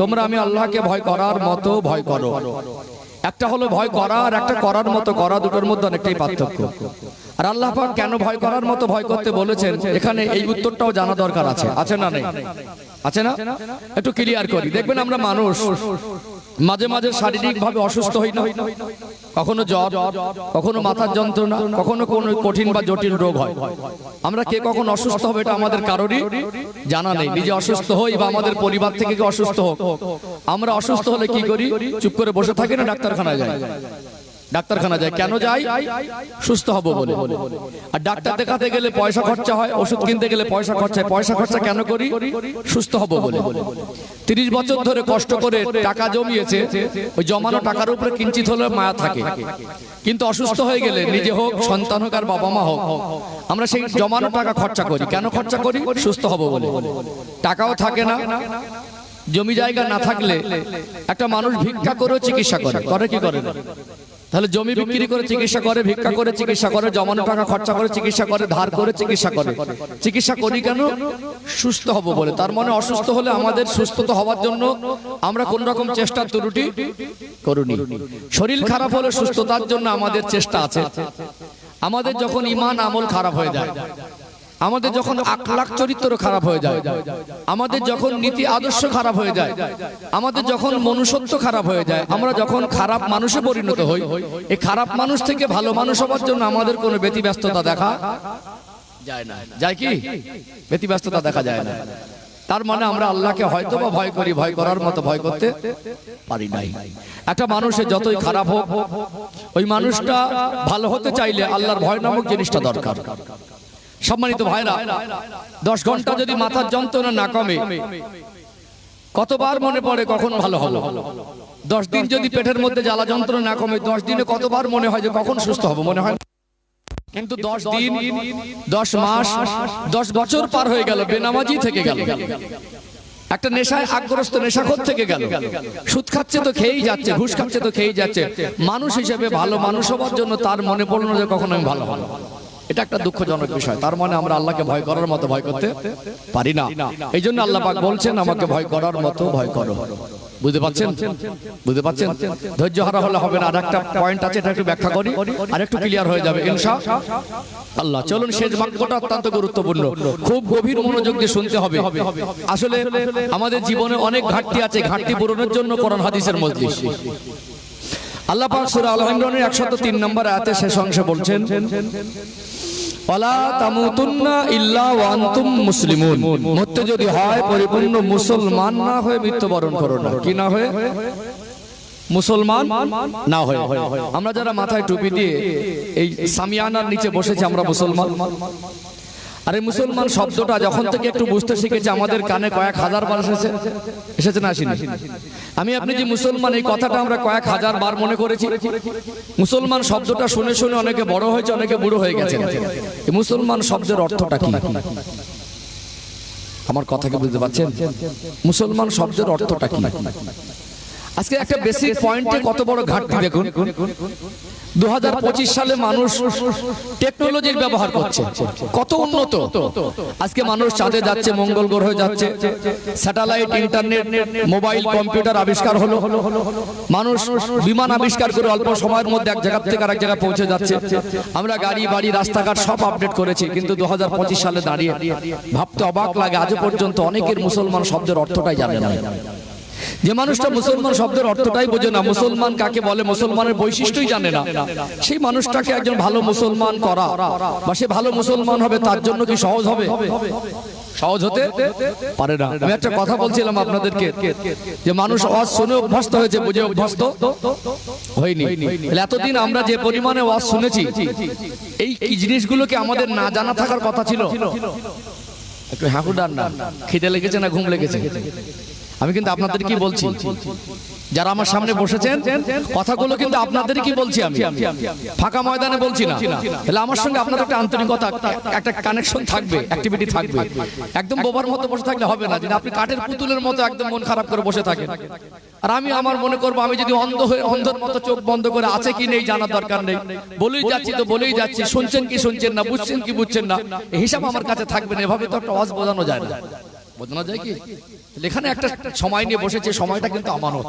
তোমরা আমি আল্লাহকে ভয় করার মতো ভয় করো। একটা হলো ভয় করা আর একটা করার মতো করা, দুটোর মধ্যে অনেকটাই পার্থক্য। আর আল্লাহ পাক কেন ভয় করার মতো ভয় করতে বলেছেন, এখানে এই উত্তরটাও জানা দরকার আছে। আছে না নেই? আছে না? একটু ক্লিয়ার করি। দেখবেন আমরা মানুষ মাঝে মাঝে শারীরিক ভাবে অসুস্থ হই না? কখনো জ্বর, কখনো মাথার যন্ত্রণা, কখনো কোনো কঠিন বা জটিল রোগ হয়। আমরা কে কখন অসুস্থ হবে এটা আমাদের কারোরই জানা নেই। নিজে অসুস্থ হই বা আমাদের পরিবার থেকে কেউ অসুস্থ হোক, আমরা অসুস্থ হলে কি করি? চুপ করে বসে থাকি না ডাক্তারখানায় যাই? ডাক্তারখানা যায় কেন যাই? সুস্থ হব বলে। আর ডাক্তার দেখাতে গেলে পয়সা খরচা হয়, ওষুধ কিনতে গেলে পয়সা খরচা হয়। পয়সা খরচা কেন করি? সুস্থ হব বলে। 30 বছর ধরে কষ্ট করে টাকা জমিয়েছে, ওই জমানো টাকার উপরে কিঞ্চিত হলে মায়া থাকে, কিন্তু অসুস্থ হয়ে গেলে নিজে হোক, সন্তান হোক আর বাবা মা হোক, আমরা সেই জমানো টাকা খরচা করি। কেন খরচা করি? সুস্থ হব বলে। টাকাও থাকে না, জমি জায়গা না থাকলে একটা মানুষ ভিক্ষা করেও চিকিৎসা করে। করে কি করে না? তাহলে জমি বিক্রি করে চিকিৎসা করে, ভিক্ষা করে চিকিৎসা করে, জমানো টাকা খরচা করে চিকিৎসা করে, ধার করে চিকিৎসা করে। চিকিৎসা করি কেন? সুস্থ হব বলে। তার মানে অসুস্থ হলে আমাদের সুস্থতা হওয়ার জন্য আমরা কোন রকম চেষ্টা ত্রুটি করিনি। শরীর খারাপ হলে সুস্থতার জন্য আমাদের চেষ্টা আছে। আমাদের যখন ঈমান আমল খারাপ হয়ে যায়, আমাদের যখন আখলাক চরিত্র খারাপ হয়ে যায়, আমাদের যখন নীতি আদর্শ খারাপ হয়ে যায়, আমাদের যখন মনুষ্যত্ব খারাপ হয়ে যায়, আমরা যখন খারাপ মানুষে পরিণত হই, এই খারাপ মানুষ থেকে ভালো মানুষ হওয়ার জন্য আমাদের কোনো ব্যতিব্যস্ততা দেখা যায় না। যায় কি? ব্যতিব্যস্ততা দেখা যায় না। তার মানে আমরা আল্লাহকে হয়তো বা ভয় করি, ভয় করার মতো ভয় করতে পারি নাই। একটা মানুষের যতই খারাপ হোক, ওই মানুষটা ভালো হতে চাইলে আল্লাহর ভয় নামক জিনিসটা দরকার। সম্মানিত ভাইরা, 10 ঘন্টা যদি মাথার যন্ত্রণা না কমে, কতবার মনে পড়ে কখন ভালো হলো? 10 দিন যদি পেটের মধ্যে জ্বালা যন্ত্রণা না কমে, 10 দিনে কতবার মনে হয় যে কখন সুস্থ হবো? মনে হয়। কিন্তু 10 দিন, 10 মাস, 10 বছর পার হয়ে গেল, বেনামাজি থেকে গেল, একটা নেশায় আগ্রস্ত নেশাখোর থেকে গেল, সুদ খাচ্ছে তো খেয়েই যাচ্ছে, ঘুষ খাচ্ছে তো খেয়েই যাচ্ছে। মানুষ হিসেবে ভালো মানুষ হবার জন্য তার মনে পড়লো যে কখন আমি ভালো হবো। এটা একটা দুঃখজনক বিষয়। তার মানে আমরা আল্লাহকে ভয় করার মতো ভয় করতে পারি না। এই জন্য আল্লাহ পাক বলছেন, আমাকে ভয় করার মতো ভয় করো। বুঝতে পারছেন? বুঝতে পারছেন? ধৈর্য হারা হলে হবে না। আর একটা পয়েন্ট আছে, এটা একটু ব্যাখ্যা করি, আর একটু ক্লিয়ার হয়ে যাবে ইনশাআল্লাহ। চলুন, শেষ বাক্যটা অত্যন্ত গুরুত্বপূর্ণ, খুব গভীর মনোযোগ দিয়ে শুনতে হবে। আসলে আমাদের জীবনে অনেক ঘাটতি আছে, ঘাটতি পূরণের জন্য কোরআন হাদিসের মজলিস। আল্লাহ পাক সূরা আল ইমরানের 103 নম্বর আয়াতে শেষ অংশে বলছেন, ওয়ালা তামুতুন্না ইল্লা ওয়া আনতুম মুসলিমুন। মরতে যদি হয় পরিপূর্ণ মুসলমান না হয়ে মৃত্যুবরণ করো না। কি না হয়ে? মুসলমান না হয়ে। আমরা যারা মাথায় টুপি দিয়ে এই সামিয়ানার নিচে বসেছি, আমরা মুসলমান। আর এই মুসলমান শব্দটা যখন থেকে একটু বুঝতে শিখেছি, আমাদের কানে কয়েক হাজার বার এসেছে না আসেনি? আমি আপনি যে মুসলমান, এই কথাটা আমরা কয়েক হাজার বার মনে করেছি। মুসলমান শব্দটা শুনে শুনে অনেকে বড় হয়েছে, অনেকে বুড়ো হয়ে গেছে। এই মুসলমান শব্দের অর্থটা কি? আমার কথা কি বুঝতে পারছেন? মুসলমান শব্দের অর্থটা কি? আজকে একটা বেসিক পয়েন্টে কত বড় ঘাটতি দেখুন। 2025 সালে মানুষ টেকনোলজির ব্যবহার করছে, কত উন্নত। আজকে মানুষ চাঁদে যাচ্ছে, মঙ্গল গ্রহে যাচ্ছে, স্যাটেলাইট, ইন্টারনেট, মোবাইল, কম্পিউটার আবিষ্কার হলো। মানুষ বিমান আবিষ্কার করে অল্প সময়ের মধ্যে এক জায়গা থেকে আরেক জায়গায় পৌঁছে যাচ্ছে। আমরা গাড়ি বাড়ি রাস্তাঘাট সব আপডেট করেছি, কিন্তু 2025 সালে দাঁড়িয়ে ভাবতে অবাক লাগে, আজও পর্যন্ত অনেকের মুসলমান শব্দের অর্থটাই জানে না। যে মানুষটা মুসলমান শব্দের অর্থটাই বোঝে না, মুসলমান কাকে বলে, মুসলমানের বৈশিষ্ট্যই জানে না, সেই মানুষটাকে একজন ভালো মুসলমান করা বা সে ভালো মুসলমান হবে, তার জন্য কি সহজ হবে? সহজ হতে পারে না। আমি একটা কথা বলছিলাম আপনাদেরকে, যে মানুষ ওয়াজ শুনে অভ্যস্ত হয়েছে, বুঝে অভ্যস্ত হয়নি। এতদিন আমরা যে পরিমাণে ওয়াজ শুনেছি, এই জিনিসগুলোকে আমাদের না জানা থাকার কথা ছিল। একটু হাঁকুডান না, খিদে লেগেছে না ঘুম লেগেছে? আমি কিন্তু আপনাদের কি বলছি, যারা আমার সামনে বসেছেন, কথাগুলো কিন্তু আপনাদের কি বলছি, আমি ফাঁকা ময়দানে বলছি না। তাহলে আমার সঙ্গে আপনাদের একটা আন্তরিকতা, একটা কানেকশন থাকবে, অ্যাক্টিভিটি থাকবে। একদম বোবার মতো বসে থাকলে হবে না। যদি আপনি কাঠের পুতুলের মতো একদম মন খারাপ করে বসে থাকেন, আর আমি আমার মনে করবো আমি যদি অন্ধ হয়ে অন্ধের মতো চোখ বন্ধ করে আছে কি নেই জানার দরকার নেই, বলেই যাচ্ছি তো বলেই যাচ্ছি, শুনছেন কি শুনছেন না, বুঝছেন কি বুঝছেন না, হিসাব আমার কাছে থাকবে না। এভাবে তো একটা ওয়াজ বোঝানো যায় না। বোঝানো যায় কি? এখানে একটা সময় নিয়ে বসেছে, সময়টা কিন্তু আমানত।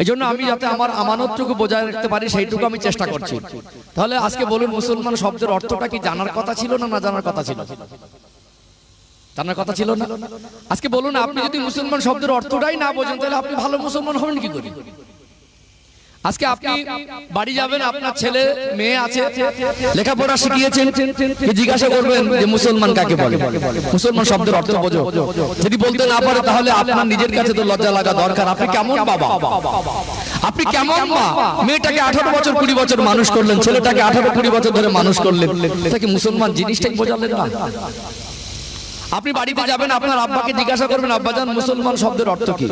এই জন্য আমি যাতে আমার আমানতটুকু বজায় রাখতে পারি সেইটুকু আমি চেষ্টা করছি। তাহলে আজকে বলুন, মুসলমান শব্দের অর্থটা কি জানার কথা ছিল না না জানার কথা ছিল? জানার কথা ছিল না। আজকে বলুন, আপনি যদি মুসলমান শব্দের অর্থটাই না বোঝেন তাহলে আপনি ভালো মুসলমান হবেন কি করে? আজকে আপনি বাড়ি যাবেন, আপনার ছেলে মেয়ে আছে, লেখাপড়া শিখিয়েছেন, জিজ্ঞাসা করবেন যে মুসলমান কাকে বলে, মুসলমান শব্দের অর্থ বোঝো। যদি বলতে না পারে তাহলে আপনার নিজের কাছে তো লজ্জা লাগা দরকার। আপনি কেমন বাবা, আপনি কেমন মা? মেয়েটাকে 18 বছর 20 বছর মানুষ করলেন, ছেলেটাকে 18-20 বছর ধরে মানুষ করলেন, এটা কি মুসলমান জিনিসটাই বোঝালেন না? আপনি বাড়িতে যাবেন, আপনার আব্বাকে জিজ্ঞাসা করবেন, আব্বাজান মুসলমান শব্দের অর্থ কি,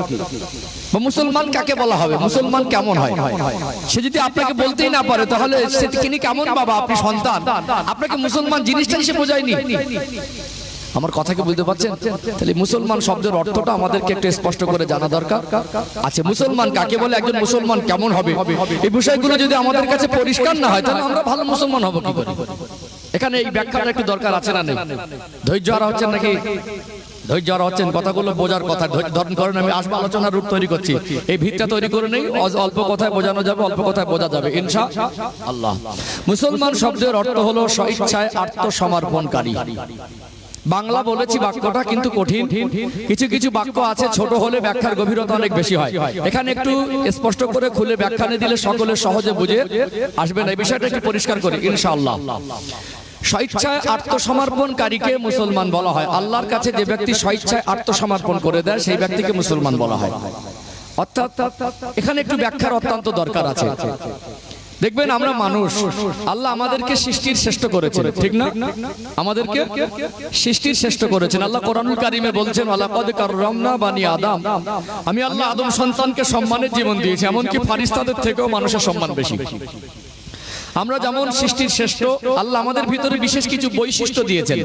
বা মুসলমান কাকে বলা হবে, মুসলমান কেমন হয়? সে যদি আপনাকে বলতেই না পারে তাহলে সে তিনি কেমন বাবা? আপনি সন্তান, আপনাকে মুসলমান জিনিসটাই সে বোঝায়নি। আমার কথা কি বুঝতে পারছেন? তাহলে মুসলমান শব্দের অর্থটা আমাদেরকে একটু স্পষ্ট করে জানা দরকার আছে। মুসলমান কাকে বলে, একজন মুসলমান কেমন হবে, এই বিষয়গুলো যদি আমাদের কাছে পরিষ্কার না হয় তাহলে আমরা ভালো মুসলমান হব কি করে? এখানে এই ব্যাখ্যাটা একটু দরকার আছে না নেই? ধৈর্য হারা হচ্ছেন নাকি? ধৈর্য হারা হচ্ছেন, কথাগুলো বোঝার কথা ধরন করেন। আমি আসবো আলোচনার রূপ তৈরি করছি, এই ভিতটা তৈরি করে নেই, অল্প কথায় বোঝানো যাবে, অল্প কথায় বোঝা যাবে ইনশাআল্লাহ। মুসলমান শব্দের অর্থ হলো স্বইচ্ছায় আত্মসমর্পণকারী। বাংলা বলেছি বাক্যটা কিন্তু কঠিন, কিছু কিছু বাক্য আছে ছোট হলে ব্যাখ্যার গভীরতা অনেক বেশি হয়। এখানে একটু স্পষ্ট করে খুলে ব্যাখ্যা দিলে সকলে সহজে বুঝে আসবে না। এই বিষয়টা একটু পরিষ্কার করি ইনশাআল্লাহ। স্বইচ্ছায় আত্মসমর্পণকারীকে মুসলমান বলা হয়। আল্লাহর কাছে যে ব্যক্তি স্বইচ্ছায় আত্মসমর্পণ করে দেয় সেই ব্যক্তিকে মুসলমান বলা হয়। অর্থাৎ এখানে একটু ব্যাখ্যার অত্যন্ত দরকার আছে। দেখবেন আমরা মানুষ, আল্লাহ আমাদেরকে সৃষ্টির শ্রেষ্ঠ করেছেন, ঠিক না? আমাদেরকে সৃষ্টির শ্রেষ্ঠ করেছেন। আল্লাহ কোরআনুল কারীমে বলছেন, ওয়ালাকাদ কাররামনা বানি আদম, আমি আল্লাহ আদম সন্তানকে সম্মানের জীবন দিয়েছি, এমনকি ফারিস্তাদের থেকেও মানুষের সম্মান বেশি। আমরা যেমন সৃষ্টির শ্রেষ্ঠ, আল্লাহ আমাদের ভিতরে বিশেষ কিছু বৈশিষ্ট্য দিয়েছেন।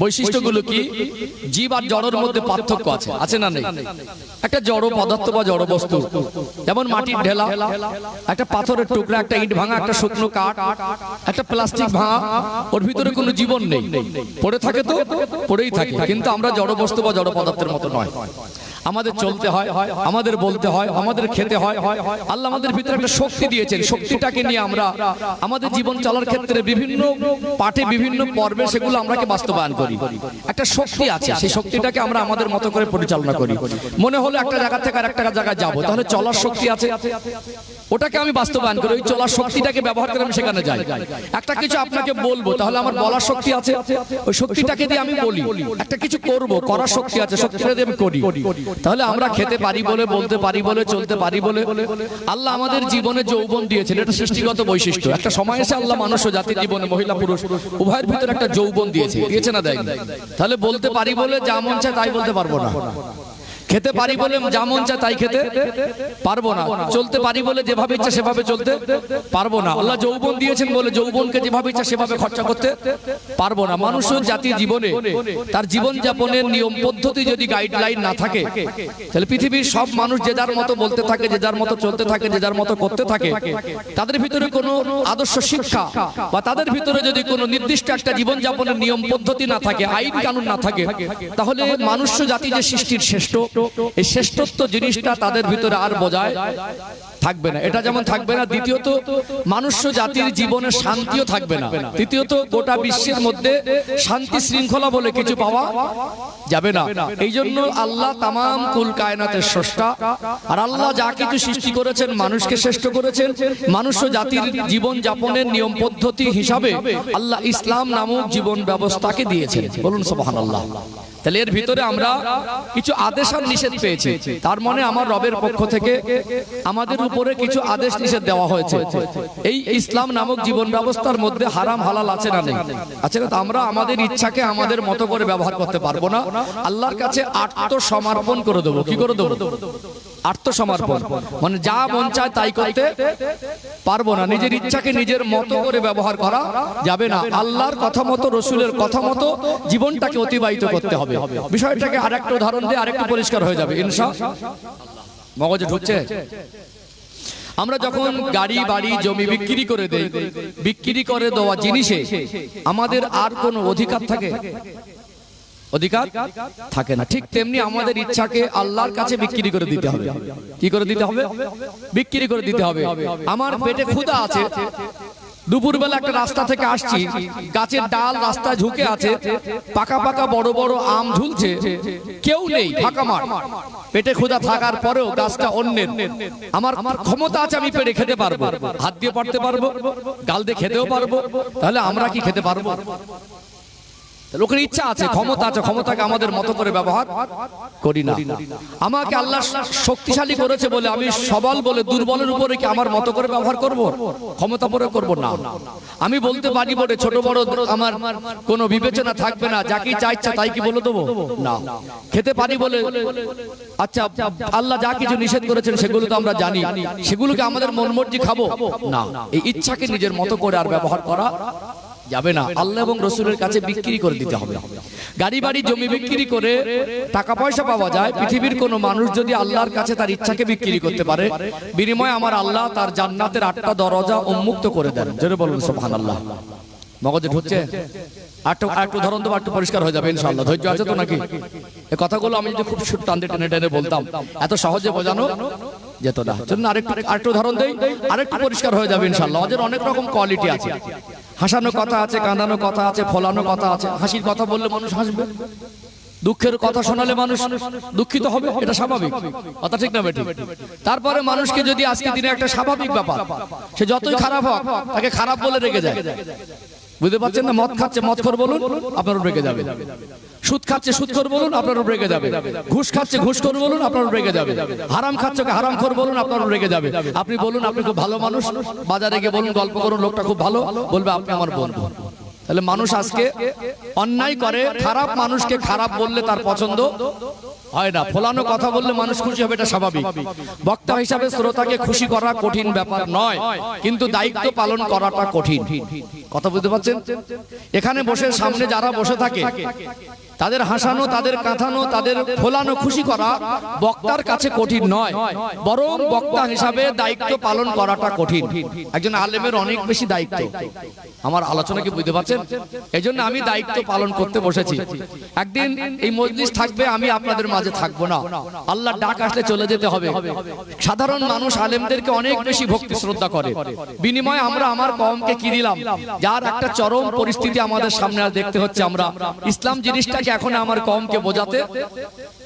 বৈশিষ্ট্যগুলো কি? জীব আর জড়ের মধ্যে পার্থক্য আছে, আছে না নেই? একটা জড় পদার্থ বা জড় বস্তু, যেমন মাটির ঢেলা, একটা পাথরের টুকরা, একটা ইট ভাঙা, একটা শুকনো কাঠ, একটা প্লাস্টিক ভাঙা, ওর ভিতরে কোনো জীবন নেই, পড়ে থাকে তো পড়েই থাকে। কিন্তু আমরা জড় বস্তু বা জড় পদার্থের মতো নয়। আমাদের চলতে হয়, আমাদের বলতে হয়, আমাদের খেতে হয়। আল্লাহ আমাদের ভিতরে একটা শক্তি দিয়েছেন, শক্তিটাকে নিয়ে আমরা আমাদের জীবন চলার ক্ষেত্রে বিভিন্ন পাঠে বিভিন্ন পর্বে সেগুলো আমরাকে বাস্তবায়ন করি। একটা শক্তি আছে, সেই শক্তিটাকে আমরা আমাদের মতো করে পরিচালনা করি। মনে হলো একটা জায়গা থেকে আর একটা জায়গায় যাবো, তাহলে চলার শক্তি আছে, ওটাকে আমি বাস্তবায়ন করি, ওই চলার শক্তিটাকে ব্যবহার করে আমি সেখানে যাই। একটা কিছু আপনাকে বলবো, তাহলে আমার বলার শক্তি আছে, ওই শক্তিটাকে দিয়ে আমি বলি। একটা কিছু করব, করার শক্তি আছে, শক্তিটা দিয়ে আমি করি। তাহলে আমরা খেতে পারি বলে, বলতে পারি বলে, চলতে পারি বলে আল্লাহ আমাদের জীবনে যৌবন দিয়েছেন। এটা সৃষ্টিগত বৈশিষ্ট্য। একটা সময় এসে আল্লাহ মানুষ ও জাতির জীবনে মহিলা পুরুষ উভয়ের ভিতরে একটা যৌবন দিয়েছে, দিয়েছে না দেয়নি? তাহলে বলতে পারি বলে যা মন চায় তাই বলতে পারবো না, খেতে পারি বলে যা মন চায় তাই খেতে পারবো না, চলতে পারি বলে যেভাবে ইচ্ছা সেভাবে চলতে পারবো না। আল্লাহ যৌবন দিয়েছেন বলে যৌবনকে যেভাবে ইচ্ছা সেভাবে খরচা করতে পারবো না। মানুষ জাতির জীবনে তার জীবন যাপনের নিয়ম পদ্ধতি যদি গাইডলাইন না থাকে তাহলে পৃথিবীর সব মানুষ যে যার মতো বলতে থাকে, যে যার মতো চলতে থাকে, যে যার মতো করতে থাকে। তাদের ভিতরে কোনো আদর্শ শিক্ষা বা তাদের ভিতরে যদি কোনো নির্দিষ্ট একটা জীবন যাপনের নিয়ম পদ্ধতি না থাকে, আইন কানুন না থাকে, তাহলে মানুষ জাতি যে সৃষ্টির শ্রেষ্ঠ, এই শ্রেষ্ঠত্ব জিনিসটা তাদের ভিতরে আর বজায় থাকবে না। এটা যেমন থাকবে না, দ্বিতীয়ত মানুষ জাতির জীবনে শান্তিও থাকবে না। তৃতীয়ত গোটা বিশ্বের মধ্যে শান্তি শৃঙ্খলা বলে কিছু পাওয়া যাবে না। এই জন্য আল্লাহ তামাম কুল কায়নাতের স্রষ্টা, আর আল্লাহ যা কিছু সৃষ্টি করেছেন মানুষকে শ্রেষ্ঠ করেছেন। মানুষ জাতির জীবন যাপনের নিয়ম পদ্ধতি হিসাবে আল্লাহ ইসলাম নামক জীবন ব্যবস্থাকে দিয়েছেন। বলুন সুবহানাল্লাহ। তাহলে এর ভিতরে আমরা কিছু আদেশ আর নিষেধ পেয়েছি। তার মানে আমার রবের পক্ষ থেকে আমাদের উপরে কিছু আদেশ নিষেধ দেওয়া হয়েছে। এই ইসলাম নামক জীবন ব্যবস্থার মধ্যে হারাম হালাল আছে না নেই? আছে না? আমরা আমাদের ইচ্ছাকে আমাদের মতো করে ব্যবহার করতে পারবো না। আল্লাহর কাছে আত্মসমর্পণ করে দেবো। কি করে দেবো? আত্মসমর্পণ মানে যা মন চায় তাই করতে পারবো না। নিজের ইচ্ছাকে নিজের মতো করে ব্যবহার করা যাবে না। আল্লাহর কথা মতো, রসুলের কথা মতো জীবনটাকে অতিবাহিত করতে হবে। বিষয়টাকে আরেকটা উদাহরণ দিয়ে আরেকটু পরিষ্কার হয়ে যাবে ইনশাআল্লাহ। মগজে ঢুকছে? আমরা যখন গাড়ি বাড়ি জমি বিক্রি করে দেই, বিক্রি করে দেওয়া জিনিসে আমাদের আর কোনো অধিকার থাকে? অধিকার থাকে না। ঠিক তেমনি আমাদের ইচ্ছাকে আল্লাহর কাছে বিক্রি করে দিতে হবে। কি করে দিতে হবে? বিক্রি করে দিতে হবে। আমার পেটে ক্ষুধা আছে, দুপুরবেলা একটা রাস্তা থেকে আসছি, গাছের ডাল রাস্তায় ঝুঁকে আছে, পাকা পাকা বড় বড় আম ঝুলছে, কেউ নেই, ফাঁকা মাঠ। পেটে ক্ষুধা থাকার পরেও গাছটা অন্যের, আমার ক্ষমতা আছে, আমি পেড়ে খেতে পারবো, হাত দিয়ে পারতে পারবো, গাল দিয়ে খেতেও পারবো, তাহলে আমরা কি খেতে পারবো? লোকের ইচ্ছা আছে, ক্ষমতা আছে, ক্ষমতাকে আমাদের মতো করে ব্যবহার করি না। আমাকে আল্লাহ শক্তিশালী করেছে বলে আমি সবল বলে দুর্বলের উপরে কি আমার মতো করে ব্যবহার করব? ক্ষমতা পরে করব না। আমি বলতে পারি বলে ছোট বড় আমার কোনো বিবেচনা থাকবে না, যাকে যা ইচ্ছা তাই কি বলে দেবো না। খেতে পারি বলে আচ্ছা আল্লাহ যা কিছু নিষেধ করেছেন সেগুলো তো আমরা জানি, সেগুলোকে আমাদের মন মর্জি খাবো না। এই ইচ্ছাকে নিজের মতো করে আর ব্যবহার করা যাবে না। আল্লাহ এবং রসুলের কাছে বিক্রি করে দিতে হবে। গাড়ি বাড়ি জমি বিক্রি করে টাকা পয়সা পাওয়া যায়। পৃথিবীর কোন মানুষ যদি আল্লাহর কাছে তার ইচ্ছাকে বিক্রি করতে পারে, বিনিময়ে আমার আল্লাহ তার জান্নাতের 8টা দরজা উন্মুক্ত করে দেন। জোরে বলুন সুবহানাল্লাহ। মগজে ঢুকছে? একটু উদাহরণ দেবো, একটু পরিষ্কার হয়ে যাবে ইনশাআল্লাহ। ধৈর্য আছে তো নাকি? এই কথাগুলো আমি যদি খুব টানতে টেনে টেনে বলতাম এত সহজে বোঝানো যেত না। চলুন আরেকটু উদাহরণ দেই, আরেকটু পরিষ্কার হয়ে যাবে ইনশাআল্লাহ। ওদের অনেক রকম কোয়ালিটি আছে, হাসানো কথা আছে, কাঁদানো কথা আছে, ফলানো কথা আছে। হাসির কথা বললে মানুষ হাসবে, দুঃখের কথা শোনালে মানুষ দুঃখিত হবে, এটা স্বাভাবিক কথা, ঠিক না বেটি? তারপরে মানুষকে যদি আজকে দিনে একটা স্বাভাবিক ব্যাপার, সে যতই খারাপ হোক তাকে খারাপ বলে রেখে যায়। বুঝতে পারছেন না? মদ খাচ্ছে মদখোর বলুন, আপনার রেগে যাবে। সুদ খাচ্ছে সুদখোর বলুন, আপনার রেগে যাবে। ঘুষ খাচ্ছে ঘুষখোর বলুন, আপনার রেগে যাবে। হারাম খাচ্ছে হারামখোর বলুন, আপনার রেগে যাবে। আপনি বলুন আপনি খুব ভালো মানুষ, বাজারে গিয়ে বলুন গল্প করুন লোকটা খুব ভালো, বলবে আপনি আমার বন্ধু। তাহলে মানুষ আজকে অন্যায় করে, খারাপ মানুষকে খারাপ বললে তার পছন্দ হয় না, ফলানো কথা বললে মানুষ খুশি হবে, এটা স্বাভাবিক। বক্তা হিসাবে শ্রোতাকে খুশি করা কঠিন ব্যাপার নয়, কিন্তু দায়িত্ব পালন করাটা কঠিন। কথা বুঝতে পারছেন? এখানে বসে সামনে যারা বসে থাকে তাদের হাসানো, তাদের কাঁথানো, তাদের ফোলানো, খুশি করা বক্তার কাছে কঠিন নয়, বরং বক্তা হিসাবে দায়িত্ব পালন করাটা কঠিন। একজন আলেমের অনেক বেশি দায়িত্ব। আমার আলোচনা কি বুঝতে পারছেন? এই জন্য আমি দায়িত্ব পালন করতে বসেছি। একদিন এই মজলিস থাকবে, আমি আপনাদের মাঝে থাকবো না। আল্লাহর ডাক আসলে চলে যেতে হবে। সাধারণ মানুষ আলেমদেরকে অনেক বেশি ভক্তি শ্রদ্ধা করে, বিনিময়ে আমরা আমার কওমকে কি দিলাম? যার একটা চরম পরিস্থিতি আমাদের সামনে আর দেখতে হচ্ছে। আমরা ইসলাম জিনিসটা এখন আমার কওমকে বোঝাতে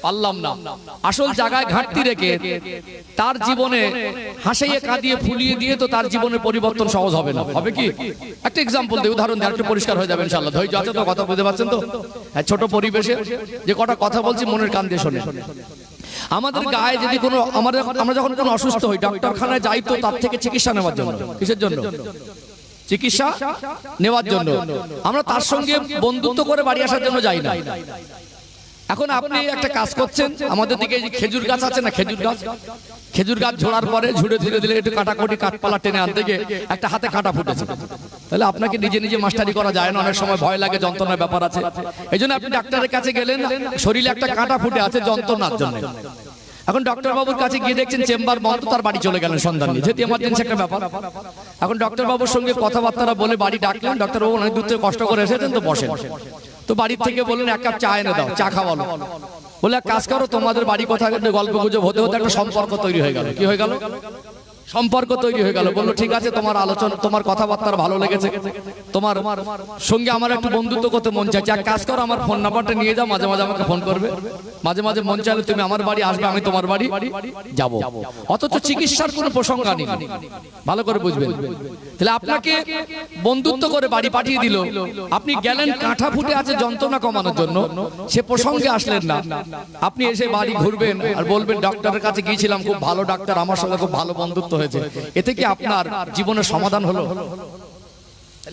পারলাম না। আসল জায়গায় ঘাটতি রেখে তার জীবনে হাসিয়ে কাঁদিয়ে ফুলিয়ে দিয়ে তো তার জীবনের পরিবর্তন সহজ হবে না। হবে কি? একটা এক্সাম্পল দিই, উদাহরণ দিয়ে একটু পরিষ্কার হয়ে যাবে ইনশাআল্লাহ। ধৈর্য আছে তো? কথা বুঝতে পারছেন তো? হ্যাঁ, ছোট পরিবেশে যে কটা কথা বলছি মনের কান দিয়ে শোনে। আমাদের গায়ে যদি কোনো আমরা যখন কোনো অসুস্থ হই, ডাক্তারখানায় যাই তো তার থেকে চিকিৎসা নেওয়ার জন্য। কিসের জন্য? চিকিৎসা নেওয়ার জন্য। আমরা তার সঙ্গে বন্ধুত্ব করে বাড়ি আসার জন্য যাই না। এখন আপনি একটা কাজ করছেন, আমাদের দিকে খেজুর গাছ আছে না, খেজুর গাছ ঝোড়ার পরে ঝুড়ে ধীরে ধীরে একটু কাটাকুটি কাঠপালা টেনে আনতে গিয়ে একটা হাতে কাঁটা ফুটেছে, তাহলে আপনাকে নিজে নিজে মাস্টারি করা যায় না, অনেক সময় ভয় লাগে, যন্ত্রণার ব্যাপার আছে। এই জন্য আপনি ডাক্তারের কাছে গেলেন, শরীরে একটা কাঁটা ফুটে আছে যন্ত্রণার জন্য। এখন ডক্টর বাবুর কাছে গিয়ে দেখছেন চেম্বার বন্ধ, তার বাড়ি চলে গেলেন সন্ধান নিয়ে, যেহেতু এমার্জেন্সি একটা ব্যাপার। এখন ডক্টর বাবুর সঙ্গে কথাবার্তা বলে বাড়ি ডাকলেন। ডক্টর বাবু অনেক দূর থেকে কষ্ট করে এসেছেন, তো বসেন। তো বাড়ির থেকে বললেন এক কাপ চা এনে দাও, চা খাওয়ালো। বলে এক কাজ করো, তোমাদের বাড়ি কথা গল্প গুজব হতে হতে একটা সম্পর্ক তৈরি হয়ে গেল। কি হয়ে গেল? সম্পর্ক তৈরি হয়ে গেল। বললো ঠিক আছে, তোমার আলোচনা, তোমার কথাবার্তা ভালো লেগেছে, তোমার সঙ্গে আমার একটু বন্ধুত্ব করতে মন চাইছে। এক কাজ করো, আমার ফোন নাম্বারটা নিয়ে যাও, মাঝে মাঝে আমাকে ফোন করবে, মাঝে মাঝে মন চাইলে তুমি আমার বাড়ি আসবে, আমি তোমার বাড়ি যাব। অথচ চিকিৎসার কোনো প্রসঙ্গ নেই, ভালো করে বুঝবেন। তাহলে আপনাকে বন্ধুত্ব করে বাড়ি পাঠিয়ে দিল, আপনি গেলেন কাঁটা ফুটে আছে যন্ত্রণা কমানোর জন্য, সে প্রসঙ্গে আসলেন না। আপনি এসে বাড়ি ঘুরবেন আর বলবেন ডক্টরের কাছে গিয়েছিলাম, খুব ভালো ডাক্তার, আমার সঙ্গে খুব ভালো বন্ধুত্ব হয়েছে। এতে কি আপনার জীবনের সমাধান হলো?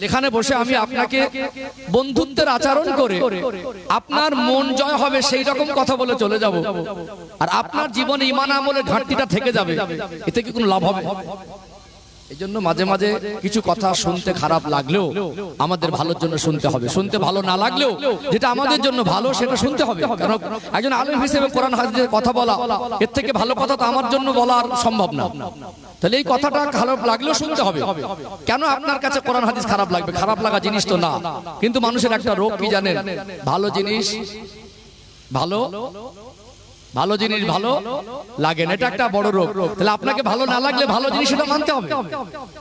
এখানে বসে আমি আপনাকে বন্ধুত্বের আচরণ করে আপনার মন জয় হবে সেই রকম কথা বলে চলে যাব, আর আপনার জীবনে ঈমান আমলের ঘাটতিটা থেকে যাবে। এতে কি কোনো লাভ হবে? এই জন্য মাঝে মাঝে কিছু কথা শুনতে খারাপ লাগলেও আমাদের ভালোর জন্য শুনতে হবে। শুনতে ভালো না লাগলেও যেটা আমাদের জন্য ভালো সেটা শুনতে হবে। কারণ একজন আলেম হিসেবে কোরআন হাদিসের কথা বলা, এর থেকে ভালো কথা তো আমার জন্য বলা আর সম্ভব না। তাহলে এই কথাটা খারাপ লাগলেও শুনতে হবে। কেন আপনার কাছে কোরআন হাদিস খারাপ লাগবে? খারাপ লাগা জিনিস তো না। কিন্তু মানুষের একটা রোগ কি জানেন? ভালো জিনিস ভালো ভালো জিনিস ভালো লাগে না, এটা একটা বড় রোগ। তাহলে আপনাকে ভালো না লাগলে ভালো জিনিস সেটা মানতে হবে,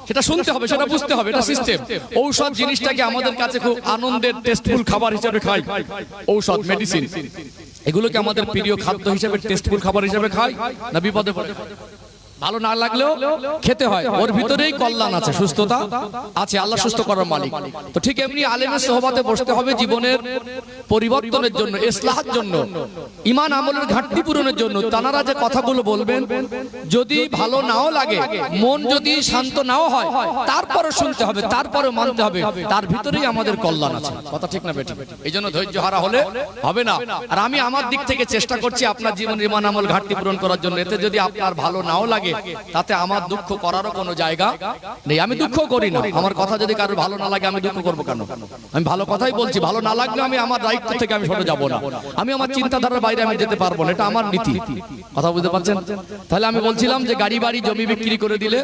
সেটা শুনতে হবে, সেটা বুঝতে হবে, এটা সিস্টেম। ঔষধ জিনিসটাকে আমাদের কাছে খুব আনন্দের টেস্টফুল খাবার হিসেবে খাই। ঔষধ মেডিসিন এগুলোকে আমাদের প্রিয় খাদ্য হিসেবে টেস্টফুল খাবার হিসেবে খাই না বিপদে পড়ে? ভালো না লাগলেও খেতে হয়, ওর ভিতরেই কল্যাণ আছে, সুস্থতা আছে, আল্লাহ সুস্থ করার মালিক। তো ঠিক এমনি আলেমের সোহবতে বসতে হবে জীবনের পরিবর্তনের জন্য, ইসলাহের জন্য, ঈমান আমলের ঘাটতি পূরণের জন্য। তানারা যে কথাগুলো বলবেন যদি ভালো নাও লাগে, মন যদি শান্ত নাও হয়, তারপরে শুনতে হবে, তারপরে মানতে হবে, তার ভিতরেই আমাদের কল্যাণ আছে। কথা ঠিক না বেটি? এই জন্য ধৈর্য হারা হলে হবে না। আর আমি আমার দিক থেকে চেষ্টা করছি আপনার জীবনের ঈমান আমল ঘাটতি পূরণ করার জন্য। এতে যদি আপনার ভালো নাও লাগে তাতে আমার দুঃখ করারও কোনো জায়গা নেই। আমি দুঃখ করি না, আমার কথা যদি কারোর ভালো না লাগে আমি দুঃখ করবো কেন? আমি ভালো কথাই বলছি, ভালো না লাগলে আমি আমার দায়িত্ব থেকে আমি সরে যাব না, আমি আমার চিন্তাধারার বাইরে আমি যেতে পারবো না, এটা আমার নীতি। কথা বুঝতে পারছেন? তাহলে আমি বলছিলাম যে গাড়ি বাড়ি জমি বিক্রি করে দিলে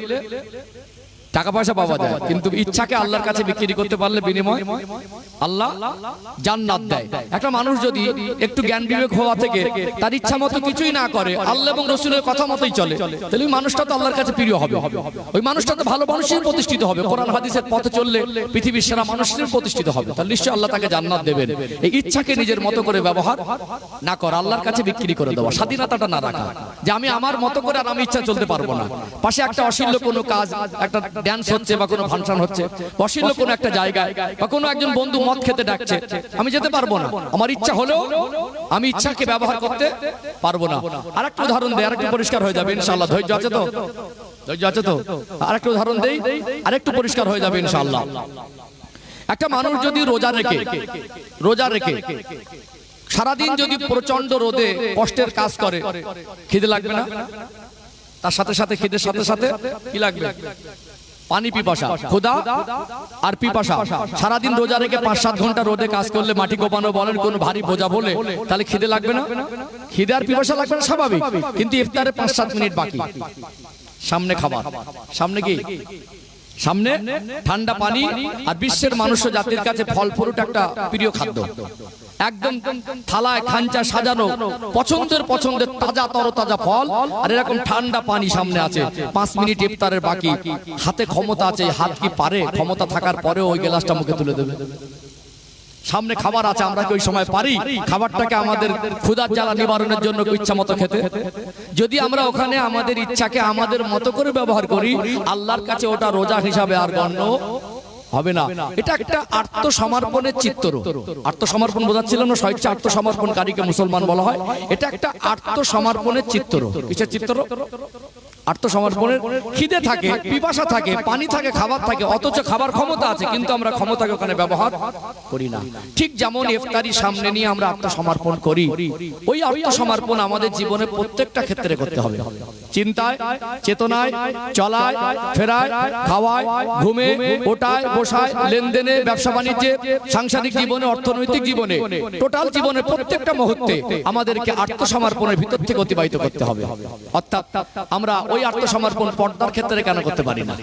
টাকা পয়সা পাওয়া যায়, কিন্তু ইচ্ছাকে আল্লাহর কাছে বিক্রি করতে পারলে বিনিময় আল্লাহ জান্নাত দেয়। একটা মানুষ যদি একটু জ্ঞান বিবেক হওয়া থেকে তার ইচ্ছা মতো কিছুই না করে, আল্লাহ এবং রাসূলের কথা মতোই চলে, তাহলে ওই মানুষটা তো আল্লাহর কাছে প্রিয় হবে, ওই মানুষটা তো ভালো মানুষের প্রতিষ্ঠিত হবে, কোরআন হাদিসের পথে চললে পৃথিবীর সেরা মানুষের প্রতিষ্ঠিত হবে, তাহলে নিশ্চয়ই আল্লাহ তাকে জান্নাত দেবেন। এই ইচ্ছাকে নিজের মতো করে ব্যবহার না করা, আল্লাহর কাছে বিক্রি করে দেওয়া, স্বাধীনতাটা না রাখা, যে আমি আমার মতো করে আর আমি ইচ্ছা চলতে পারবো না। পাশে একটা অশ্লীল কোনো কাজ, একটা ড্যান্স হচ্ছে বা কোনো ফাংশন হচ্ছে, অশ্লীল কোনো একটা জায়গায় বা কোনো একজন বন্ধু মদ খেতে ডাকছে, আমি যেতে পারবো না, আমার ইচ্ছা হলেও আমি ইচ্ছাকে ব্যবহার করতে পারবো না। আরেকটা উদাহরণ দেই, আরেকটু পরিষ্কার হয়ে যাবে ইনশাআল্লাহ। ধৈর্য আছে তো? ধৈর্য আছে তো? আরেকটা উদাহরণ দেই, আরেকটু পরিষ্কার হয়ে যাবে ইনশাআল্লাহ। একটা মানুষ যদি রোজা রেখে সারাদিন যদি প্রচন্ড রোদে কষ্টের কাজ করে, খিদে লাগবে না? তার সাথে সাথে খিদের সাথে সাথে কি লাগবে? পানি, পিপাসা, ক্ষুধা আর পিপাসা। সারাদিন রোজা রেখে 5-7 ঘন্টা রোদে কাজ করলে, মাটি কোপানো বলেন, কোন ভারী বোঝা বলে, তাহলে খিদে লাগবে না? খিদে আর পিপাসা লাগবে না, স্বাভাবিক। কিন্তু ইফতারে 5-7 মিনিট বাকি, সামনে খাবার, সামনে কি? সামনে ঠান্ডা পানি। আর বিশ্বের মানুষ জাতির কাছে ফল ফ্রুট একটা প্রিয় খাদ্য, একদম থালায় খাঞ্চা সাজানো পছন্দের তাজা তরতাজা ফল, আর এরকম ঠান্ডা পানি সামনে আছে, 5 মিনিট ইফতারের বাকি, হাতে ক্ষমতা আছে, হাত কি পারে? ক্ষমতা থাকার পরেও ওই গ্লাসটা মুখে তুলে দেবে। সামনে খাবার আছে, আমরা কি ওই সময় পারি খাবারটাকে আমাদের ক্ষুধার জ্বালা নিবারণের জন্য ইচ্ছা মতো খেতে? যদি আমরা ওখানে আমাদের ইচ্ছাকে আমাদের মতো করে ব্যবহার করি, আল্লাহর কাছে ওটা রোজা হিসাবে আর গণ্য হবে না। এটা একটা আত্মসমর্পণের চিত্র। আত্মসমর্পণ বোঝাচ্ছিল না? স্বেচ্ছা আত্মসমর্পণকারীকে মুসলমান বলা হয়। এটা একটা আত্মসমর্পণের চিত্র। কিসের চিত্র? আত্মসমর্পণের। খিদে থাকে, পিপাসা থাকে, পানি থাকে, খাবার থাকে, অথচ খাবার ক্ষমতা আছে, কিন্তু আমরা ক্ষমতাকে ওখানে ব্যবহার করি না। ঠিক যেমন ইফতারি সামনে নিয়ে আমরা আত্মসমর্পণ করি, ওই আত্মসমর্পণ আমাদের জীবনে প্রত্যেকটা ক্ষেত্রে করতে হবে। চিন্তায়, চেতনায়, চলায়, ফেরায়, খাওয়ায়, ঘুমে, ওঠায়, বসায়, লেনদেনে, ব্যবসা বাণিজ্যে, সাংসারিক জীবনে, অর্থনৈতিক জীবনে, টোটাল জীবনের প্রত্যেকটা মুহূর্তে আমাদেরকে আত্মসমর্পণের ভিতর থেকে অতিবাহিত করতে হবে। অর্থাৎ আমরা ওই আত্মসমর্পণ পর্দার ক্ষেত্রে কেন করতে পারি না?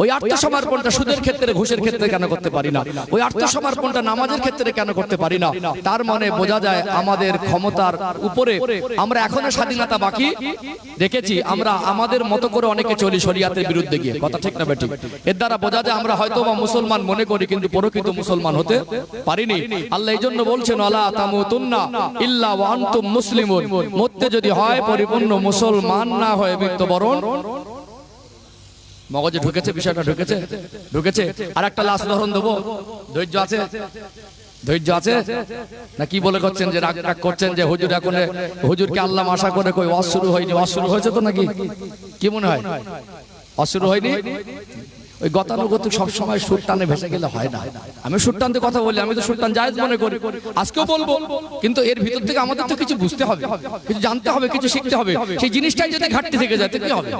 ওই আত্মসমর্পণটা সুদের ক্ষেত্রে, ঘুষের ক্ষেত্রে কেন করতে পারি না? ওই আত্মসমর্পণটা নামাজের ক্ষেত্রে কেন করতে পারি না? তার মানে বোঝা যায় আমাদের ক্ষমতার উপরে আমরা এখনো স্বাধীনতা বাকি রেখেছি। আমরা আমাদের মতো করে অনেকে চলি শরিয়াতের বিরুদ্ধে গিয়ে। কথা ঠিক না বেঠিক? এর দ্বারা বোঝা যায় আমরা হয়তো বা মুসলমান মনে করি, কিন্তু প্রকৃত মুসলমান হতে পারিনি। আল্লাহ এই জন্য বলছেন, ওয়ালা তামুতুন্না ইল্লা ওয়া আনতুম মুসলিমুন। মরতে যদি হয় পরিপূর্ণ মুসলমান না হয়ে মৃত্যুবরণ। মগজে ঢুকেছে বিষয়টা? ঢুকেছে। আর একটা লাস্ট উদাহরণ দেবো। ধৈর্য আছে? ধৈর্য আছে না? কি বলে করছেন যে রাগ করছেন যে হুজুর এখন, হুজুরকে আল্লাহ আশা করে কই ওয়াজ শুরু হয়নি? ওয়াজ শুরু হয়েছে তো নাকি? কি মনে হয় ওয়াজ শুরু হয়নি? ওই গতানুগতিক সবসময় সুর টানে ভেসে গেলে হয় না। আমি সুর টানতে কথা বলি, আমি তো সুর টান জায়েজ মনে করি, আজকেও বলবো, কিন্তু এর ভিতর থেকে আমাদের তো কিছু বুঝতে হবে, কিছু জানতে হবে, কিছু শিখতে হবে। সেই জিনিসটাই যদি ঘাটতি থেকে যায় তো কি হবে?